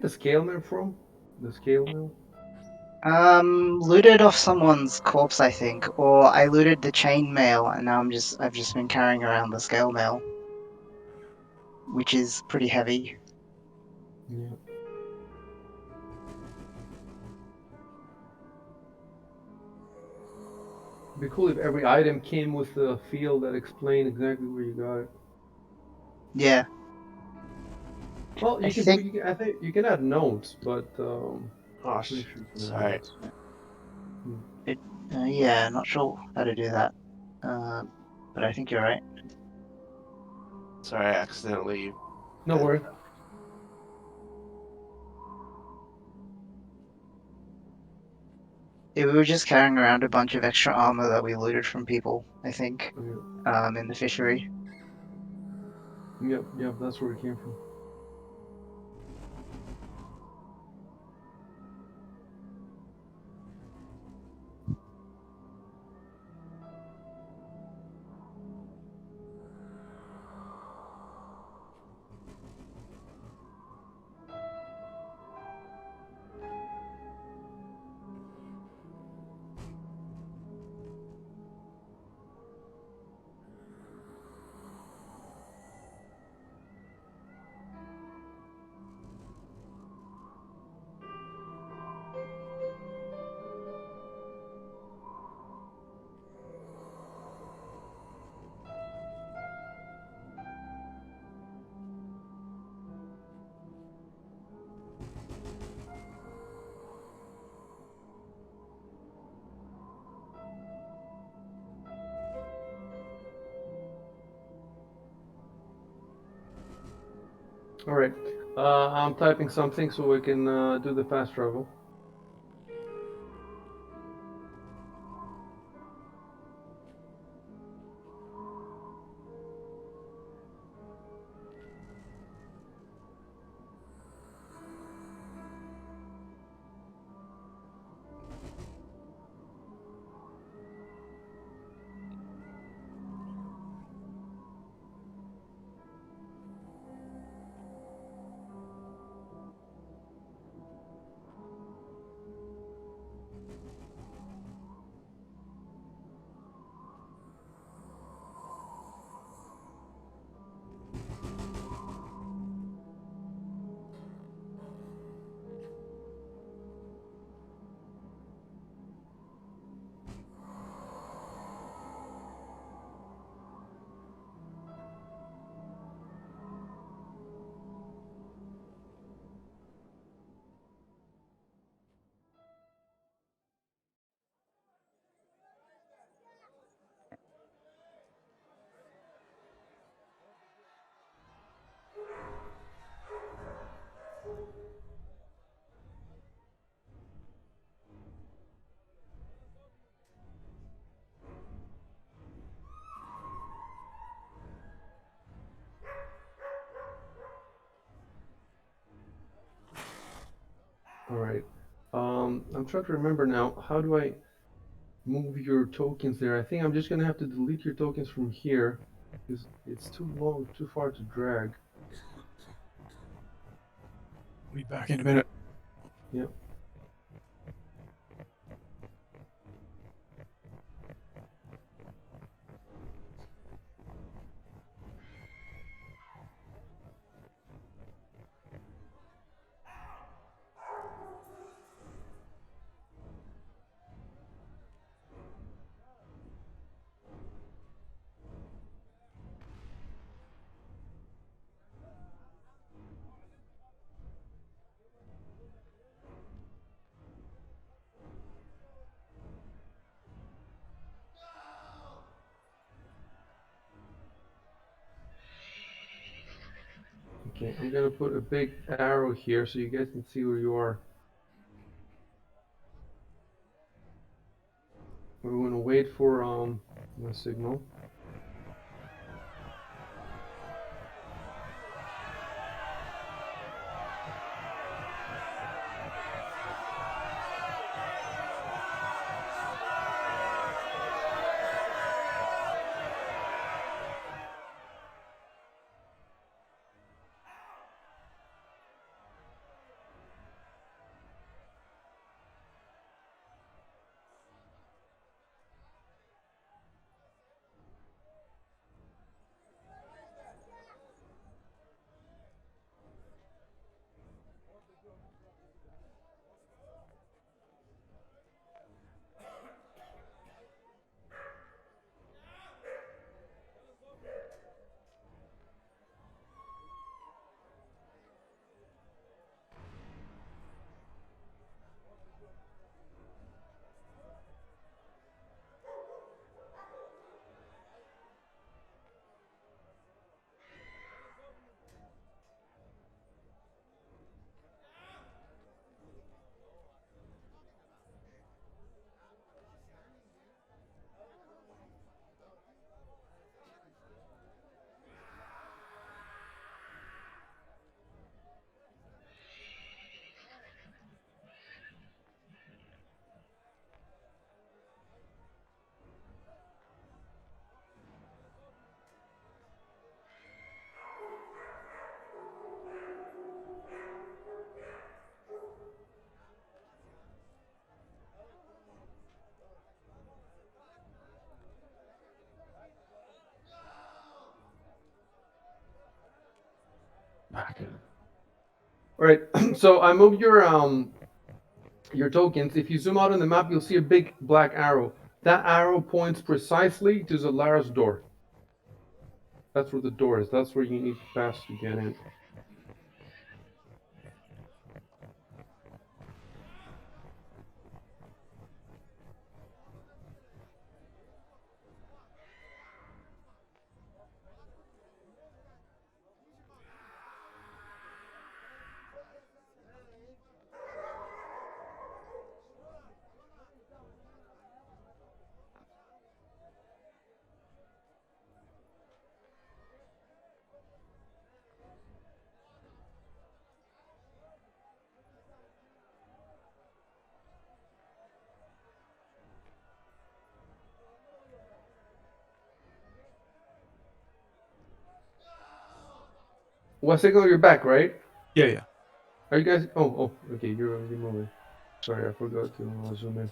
The scale mail from? The scale mail? Looted off someone's corpse, I think, or I looted the chain mail, and now I've just been carrying around the scale mail, which is pretty heavy. Yeah. It'd be cool if every item came with a field that explained exactly where you got it. Yeah, Well, I you can think. put, you can, I think you can add notes, but I'm Gosh, pretty sure you can add sorry. notes. Hmm. Yeah, not sure how to do that. But I think you're right. Sorry, I accidentally. No worry. Yeah, we were just carrying around a bunch of extra armor that we looted from people, I think, in the fishery. Yep, that's where it came from. All right. I'm typing something so we can do the fast travel. All right. I'm trying to remember now. How do I move your tokens there? I think I'm just gonna have to delete your tokens from here because it's too long, too far to drag. I'll be back in a minute. Yep. Okay, I'm gonna put a big arrow here so you guys can see where you are. We're gonna wait for the signal. Back. All right. So I moved your tokens. If you zoom out on the map, you'll see a big black arrow. That arrow points precisely to Zalara's door. That's where the door is. That's where you need to pass to get in. What signal you're back, right? Yeah, yeah. Are you guys? Oh, okay. You're moving. Sorry, I forgot to zoom in.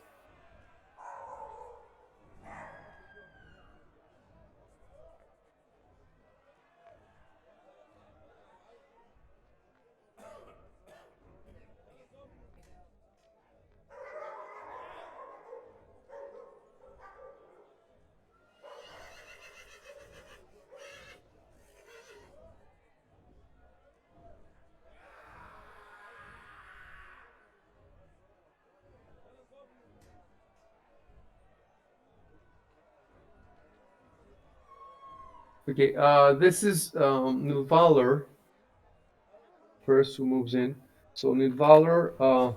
Okay. This is Nilvalor first who moves in. So Nilvalor.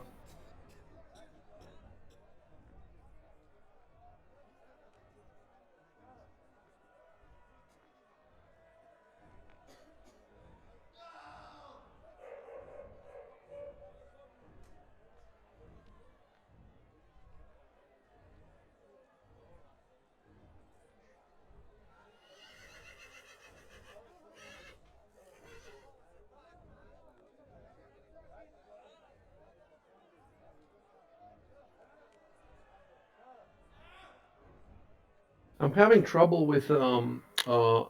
I'm having trouble with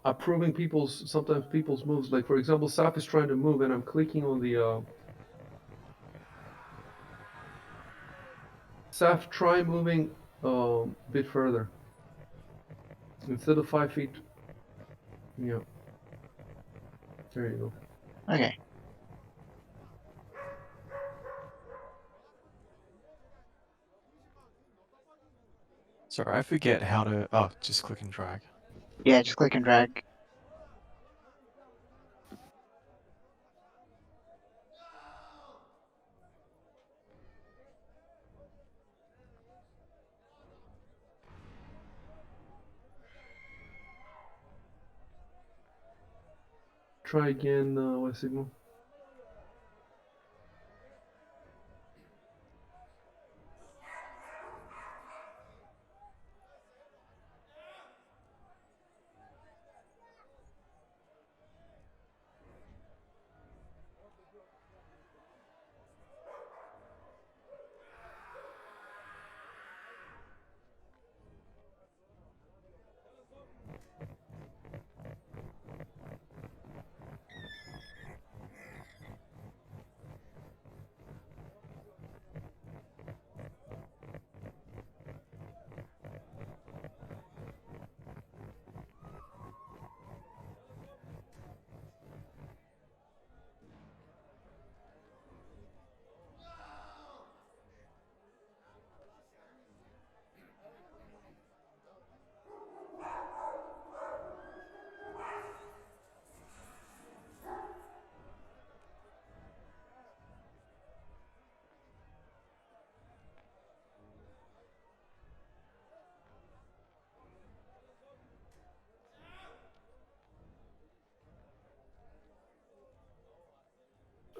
approving sometimes people's moves. Like for example, Saf is trying to move, and I'm clicking on the Saf. Try moving a bit further instead of 5 feet. Yeah, there you go. Okay. Sorry, I forget how to. Oh, just click and drag. Yeah, just click and drag. Try again. What signal?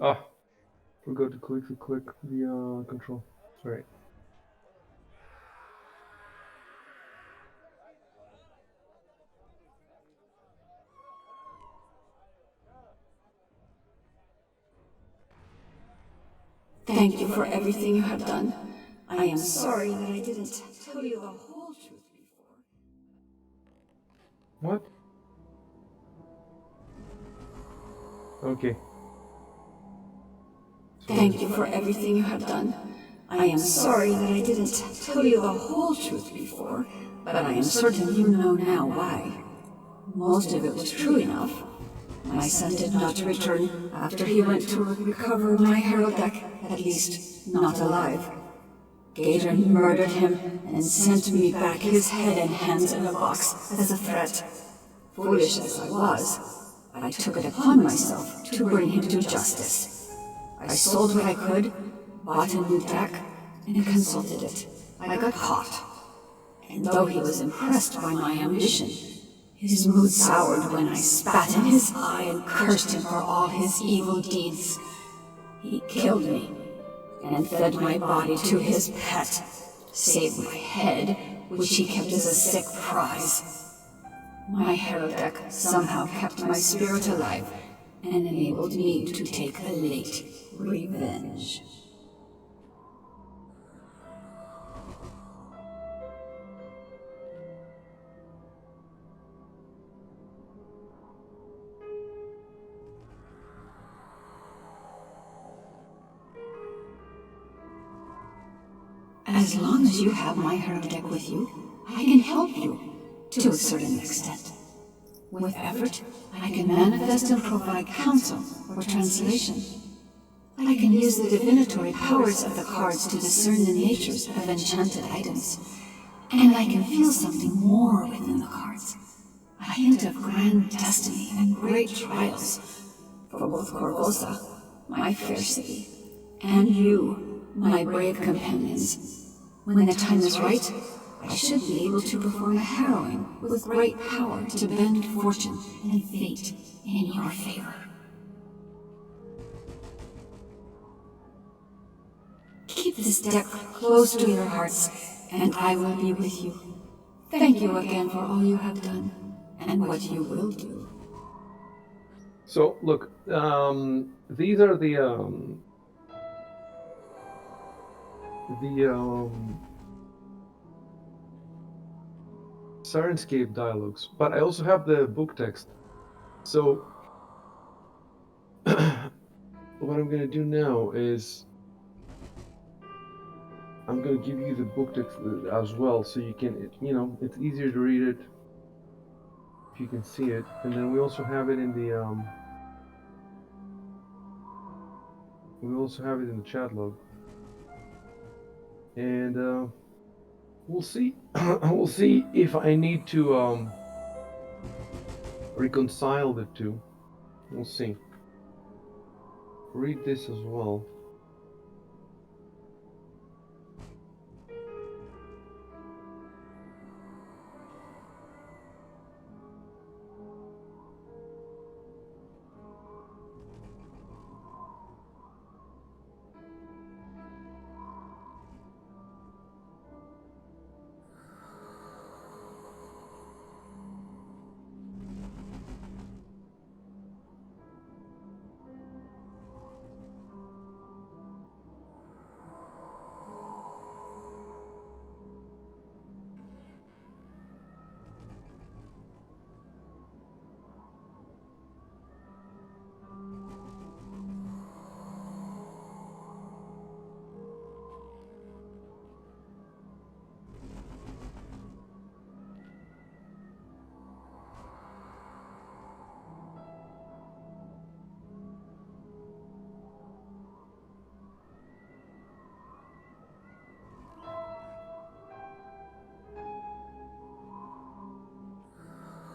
Ah, forgot to click the control. All right. Thank you for everything you have done. I am sorry that I didn't tell you the whole truth before. What? Okay. Thank you for everything you have done. I am sorry that I didn't tell you the whole truth before, but I am certain you know now why. Most of it was true enough. My son did not return after he went to recover my herald deck, at least not alive. Gator murdered him and sent me back his head and hands in a box as a threat. Foolish as I was, I took it upon myself to bring him to justice. I sold what I could, bought a new deck, and consulted it. I got caught. And though he was impressed by my ambition, his mood soured when I spat in his eye and cursed him for all his evil deeds. He killed me and fed my body to his pet, save my head, which he kept as a sick prize. My herald deck somehow kept my spirit alive and enabled me to take the late revenge. As long as you have my herald deck with you, I can help you, to a certain extent. With effort, I can manifest and provide counsel or translation. I can use the divinatory powers of the cards to discern the natures of enchanted items. And I can feel something more within the cards. A hint of grand destiny and great trials for both Corvosa, my fair city, and you, my brave companions. When the time is right, I should be able to perform a harrowing with great power to bend fortune and fate in your favor. Keep this deck close to your hearts, and I will be with you. Thank you again for all you have done, and what you will do. So look, these are the Sirenscape dialogues, but I also have the book text. So what I'm gonna do now is I'm gonna give you the book text as well, so you can, it's easier to read it if you can see it. And then we also have it in the chat log, and we'll see. We'll see if I need to reconcile the two. We'll see. Read this as well.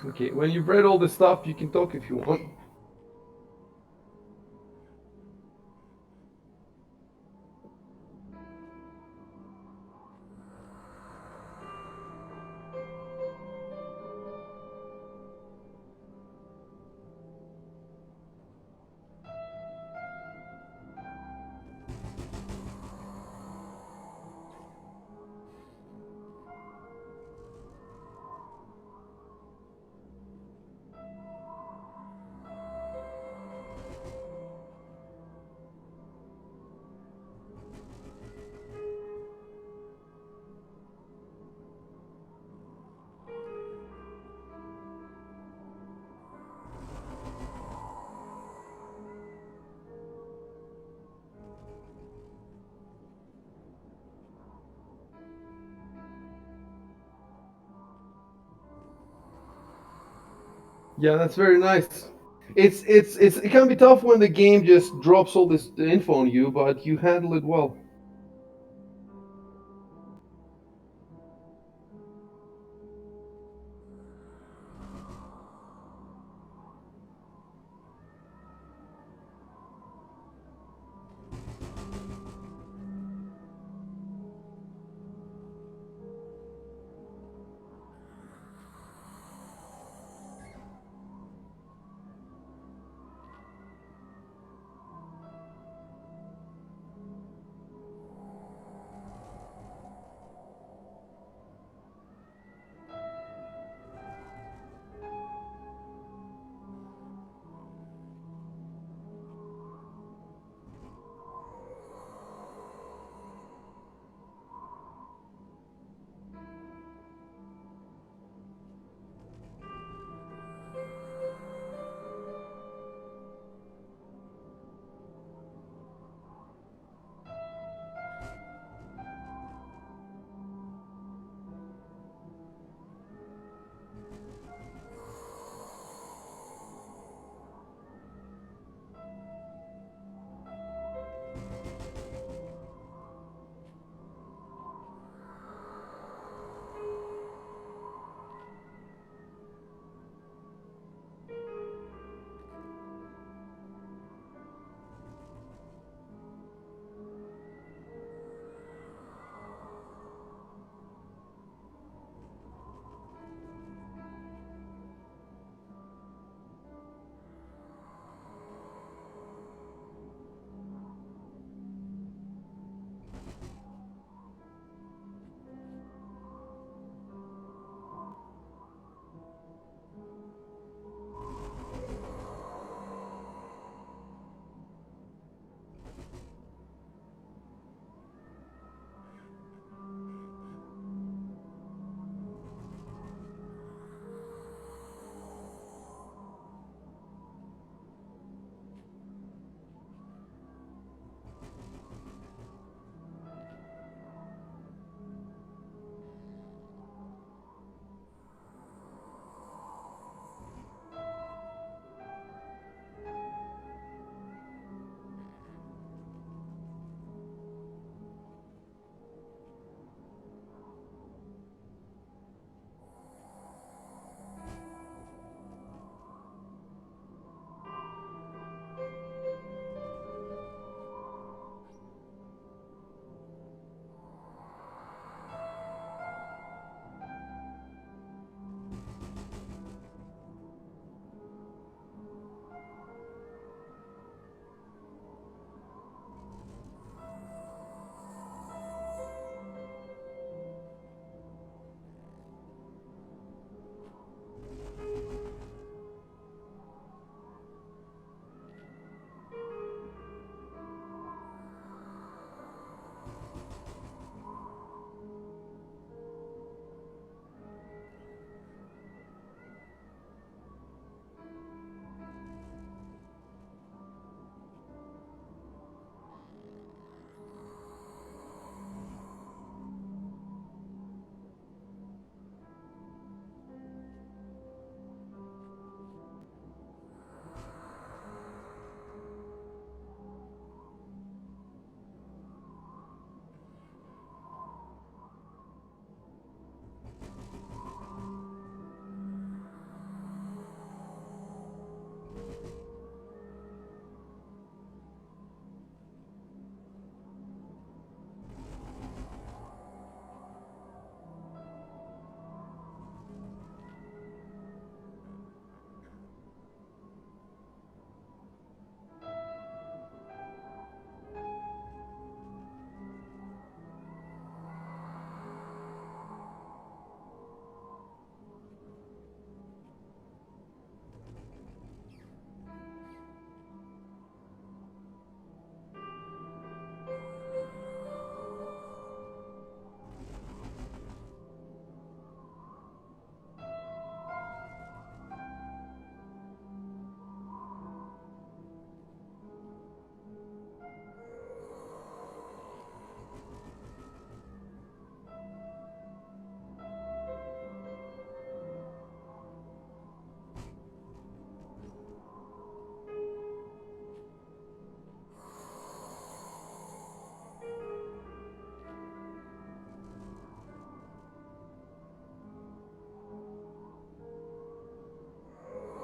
Okay, when you've read all this stuff, you can talk if you want. Yeah, that's very nice. It can be tough when the game just drops all this info on you, but you handle it well.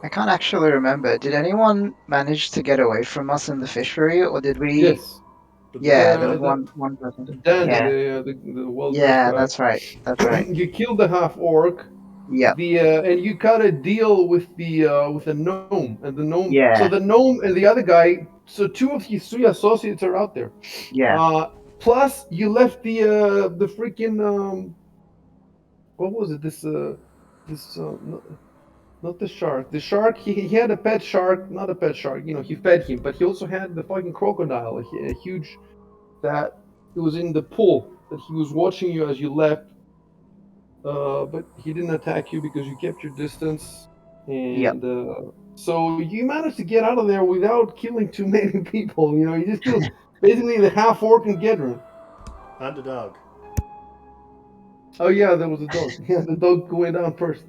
I can't actually remember. Did anyone manage to get away from us in the fishery, or did we? Yes. Yeah, there was The one person. Danny, Yeah, the well-dressed yeah, guy. that's right. That's right. You killed the half orc. Yep. And you cut a deal with the gnome and the gnome. So Yeah, the gnome and the other guy. So two of his three associates are out there. yeah, Plus you left the freaking what was it? This not the shark. The shark. He had a pet shark, not a pet shark. You know, he fed him, but he also had the fucking crocodile, a huge that it was in the pool that he was watching you as you left. But he didn't attack you because you kept your distance, yep. and so you managed to get out of there without killing too many people. You know, you just killed basically the half orc and Gedron. And a dog. Oh yeah, there was a dog. Yeah, the dog going down first.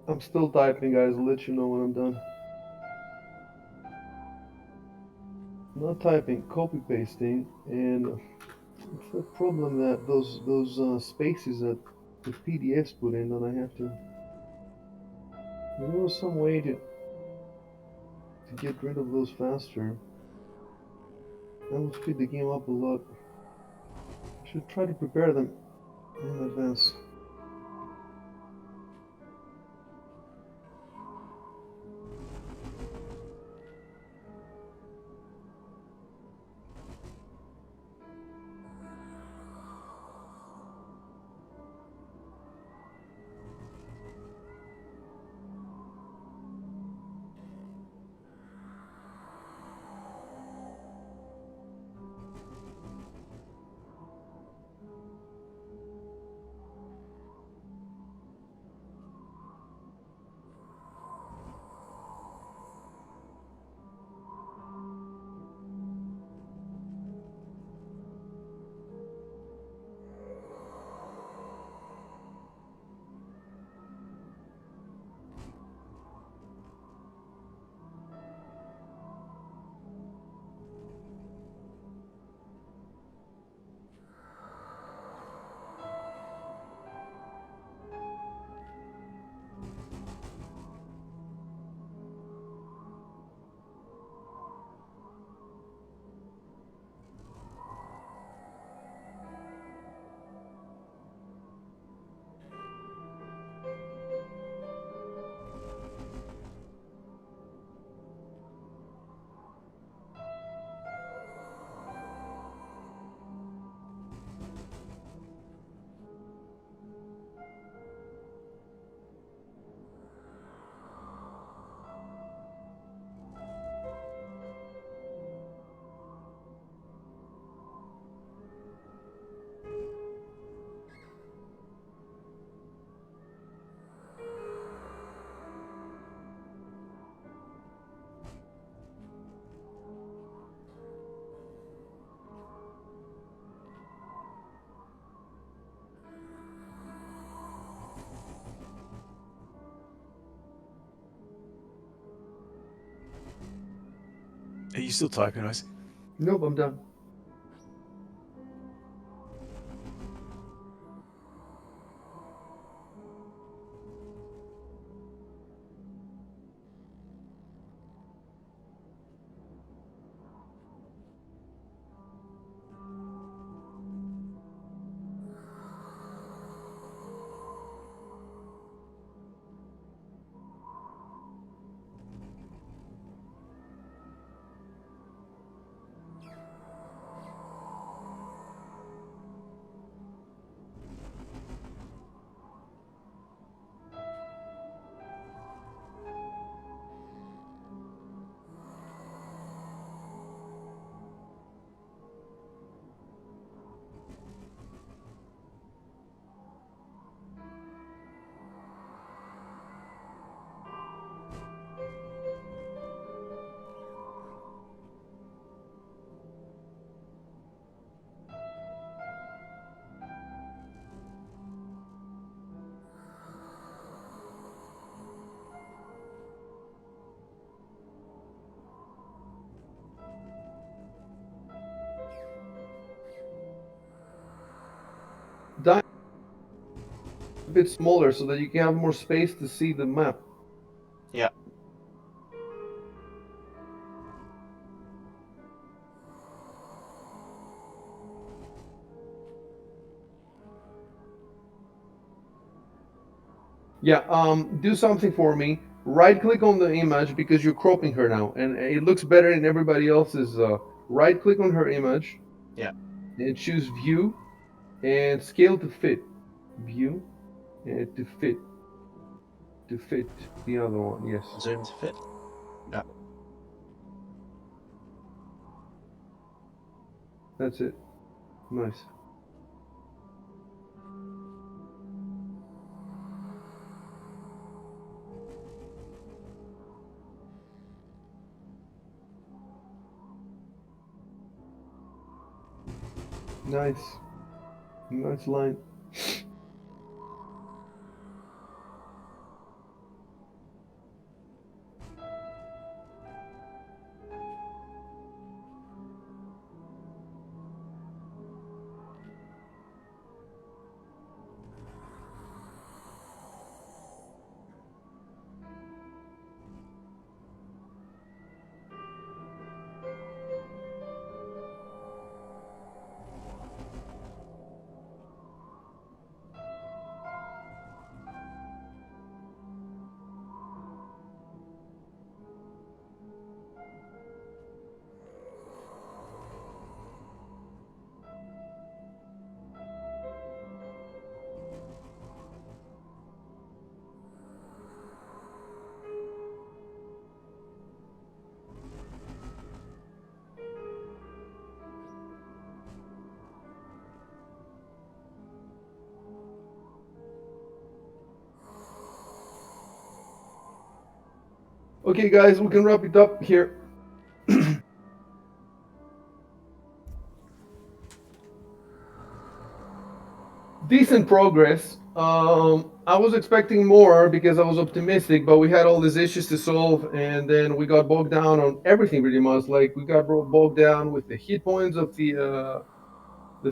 I'm still typing, guys. I'll let you know when I'm done. Not typing, copy pasting, and It's the problem that those spaces that the PDFs put in that I have to. There was some way to get rid of those faster. That would speed the game up a lot. I should try to prepare them in advance. Are you still typing, Icy? Nope, I'm done. Done a bit smaller so that you can have more space to see the map. Yeah. Yeah, do something for me. Right click on the image because you're cropping her now, and it looks better in everybody else's. Right click on her image. Yeah. And choose view and scale to fit. View and to fit. To fit the other one, yes. Zoom to fit. Yeah. That's it. Nice. Nice. Nice line. Okay, guys, we can wrap it up here. Decent progress. I was expecting more because I was optimistic, but we had all these issues to solve, and then we got bogged down on everything pretty much. Like we got bogged down with the hit points of the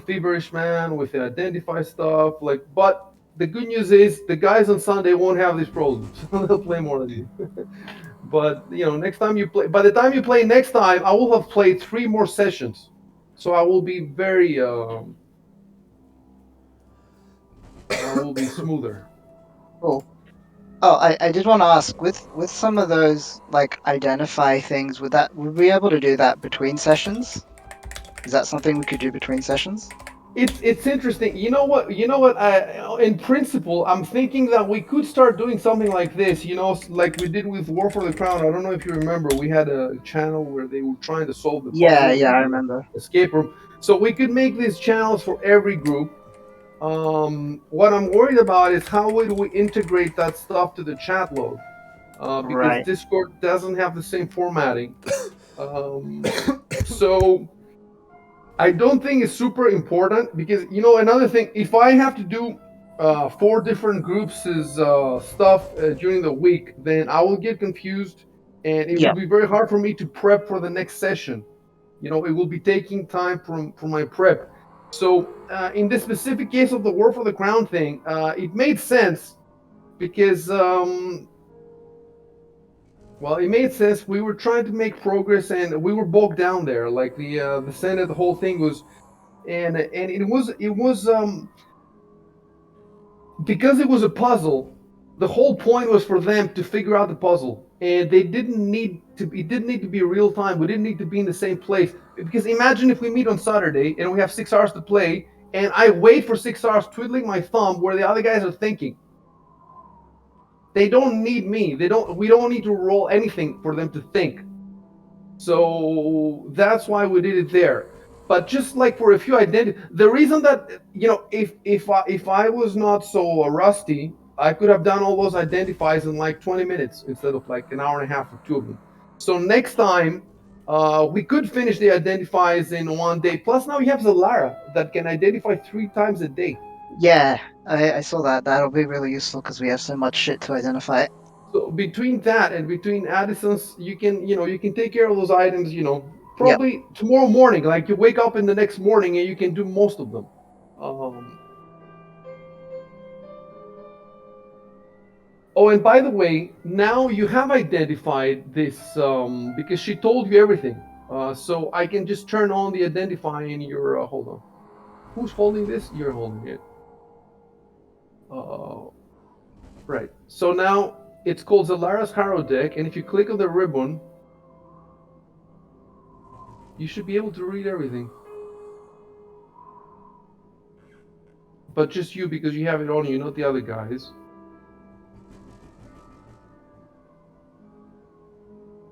feverish man, with the identify stuff. Like, but the good news is the guys on Sunday won't have these problems. They'll play more than you. But next time you play, by the time you play next time, I will have played 3 more sessions, so I will be very I will be smoother. Cool. Oh, I did want to ask, with some of those like identify things, would we be able to do that between sessions? Is that something we could do between sessions? It's interesting. You know what? In principle, I'm thinking that we could start doing something like this. Like we did with War for the Crown. I don't know if you remember. We had a channel where they were trying to solve the Yeah, puzzle yeah, I in remember. the escape room. So we could make these channels for every group. What I'm worried about is how would we integrate that stuff to the chat log? Because Right. Discord doesn't have the same formatting. So I don't think it's super important because another thing. If I have to do 4 different groups' stuff during the week, then I will get confused, and it will Yeah. be very hard for me to prep for the next session. It will be taking time from my prep. So in this specific case of the War for the Crown thing, it made sense because well, it made sense. We were trying to make progress, and we were bogged down there. Like the Senate, the whole thing was, and it was because it was a puzzle. The whole point was for them to figure out the puzzle, and they didn't need to. It didn't need to be real time. We didn't need to be in the same place. Because imagine if we meet on Saturday and we have 6 hours to play, and I wait for 6 hours twiddling my thumb where the other guys are thinking. They don't need me. They don't. We don't need to roll anything for them to think. So that's why we did it there. But just like for a few identity, the reason that if I was not so rusty, I could have done all those identifies in like 20 minutes instead of like an hour and a half for 2 of them. So next time, we could finish the identifies in one day. Plus now you have Zalara that can identify 3 times a day. Yeah, I saw that. That'll be really useful because we have so much shit to identify. So between that and between Addison's, you can take care of those items. Yep. Probably tomorrow morning. Like you wake up in the next morning and you can do most of them. Um, oh, and by the way, now you have identified this because she told you everything. So I can just turn on the identify in your. Hold on. Who's holding this? You're holding it. Uh, right. So now it's called Zalara's Harrow deck, and if you click on the ribbon, you should be able to read everything. But just you because you have it on you, not the other guys.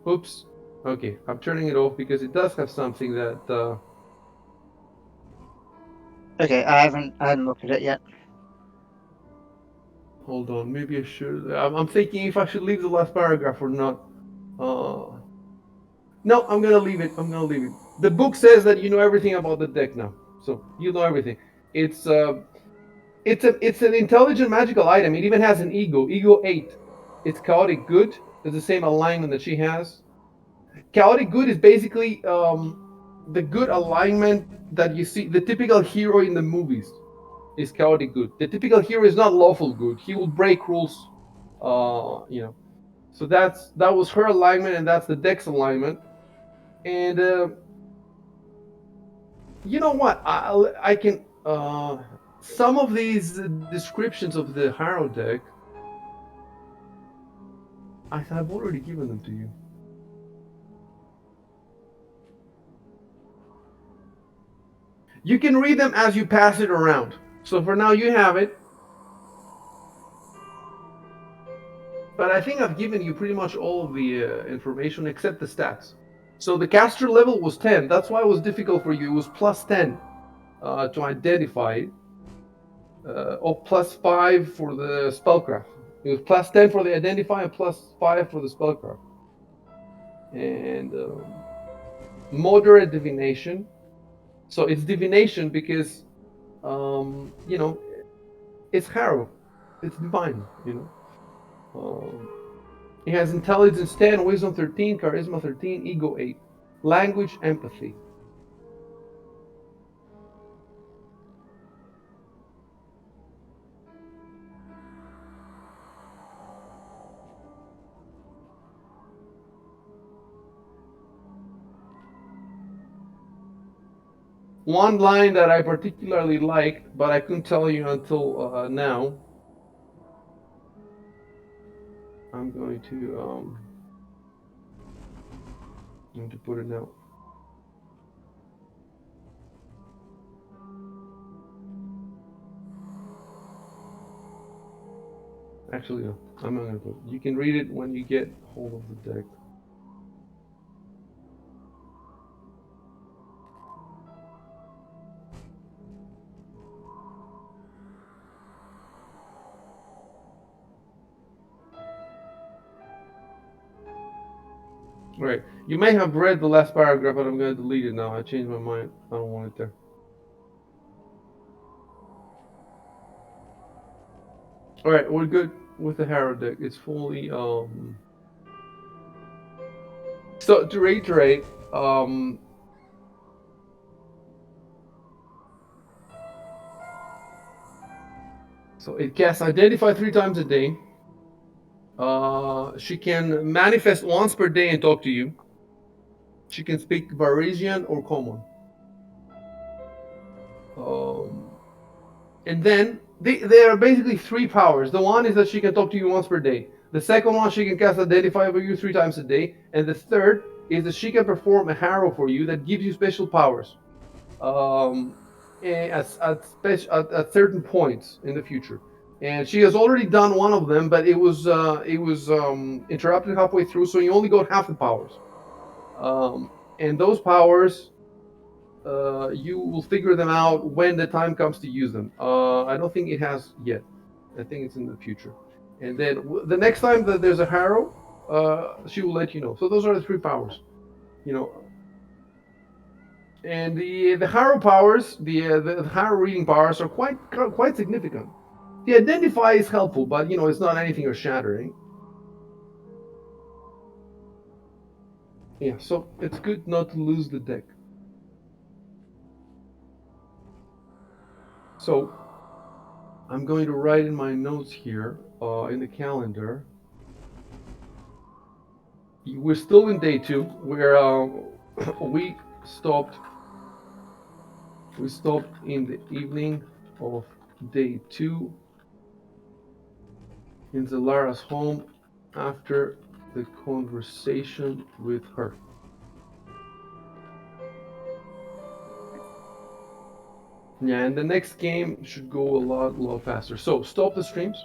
Oops. Okay, I'm turning it off because it does have something that. Okay, I hadn't looked at it yet. Hold on, maybe I should. I'm thinking if I should leave the last paragraph or not. No, I'm gonna leave it. I'm gonna leave it. The book says that you know everything about the deck now, so you know everything. It's it's an intelligent magical item. It even has an ego 8. It's chaotic good. It's the same alignment that she has. Chaotic good is basically the good alignment that you see. The typical hero in the movies is chaotic good. The typical hero is not lawful good. He will break rules. So that was her alignment, and that's the deck's alignment. And you know what? I can some of these descriptions of the Harrow deck. I've already given them to you. You can read them as you pass it around. So for now, you have it. But I think I've given you pretty much all of the information except the stats. So the caster level was 10. That's why it was difficult for you. It was plus 10 to identify it. Or plus 5 for the spellcraft. It was plus 10 for the identify and plus 5 for the spellcraft. and moderate divination. So it's divination because you know, it's harrow, it's divine, you know. It has intelligence 10, wisdom 13, charisma 13, ego 8, language, empathy. One line that I particularly liked, but I couldn't tell you until now. I'm going to put it now. Actually, no, I'm not going to put it. You can read it when you get hold of the deck. Right. You may have read the last paragraph, but I'm going to delete it now. I changed my mind. I don't want it there. All right, we're good with the Harrow deck. It's fully So to reiterate, so it casts Identify 3 times a day. She can manifest once per day and talk to you. She can speak Varisian or Common. And then there are basically 3 powers. The one is that she can talk to you once per day. The second one, she can cast Identify over you 3 times a day. And the third is that she can perform a harrow for you that gives you special powers at certain points in the future. And she has already done one of them, but it was interrupted halfway through, so you only got half the powers. And those powers, you will figure them out when the time comes to use them. I don't think it has yet. I think it's in the future. And then the next time that there's a harrow, she will let you know. So those are the 3 powers, you know. And the harrow powers, the harrow reading powers are quite significant. The identify is helpful, but you know it's not anything earth shattering. Yeah, so it's good not to lose the deck. So I'm going to write in my notes here in the calendar. We're still in day 2, where we stopped. We stopped in the evening of day 2 in Zalara's home after the conversation with her. Yeah, and the next game should go a lot faster. So stop the streams.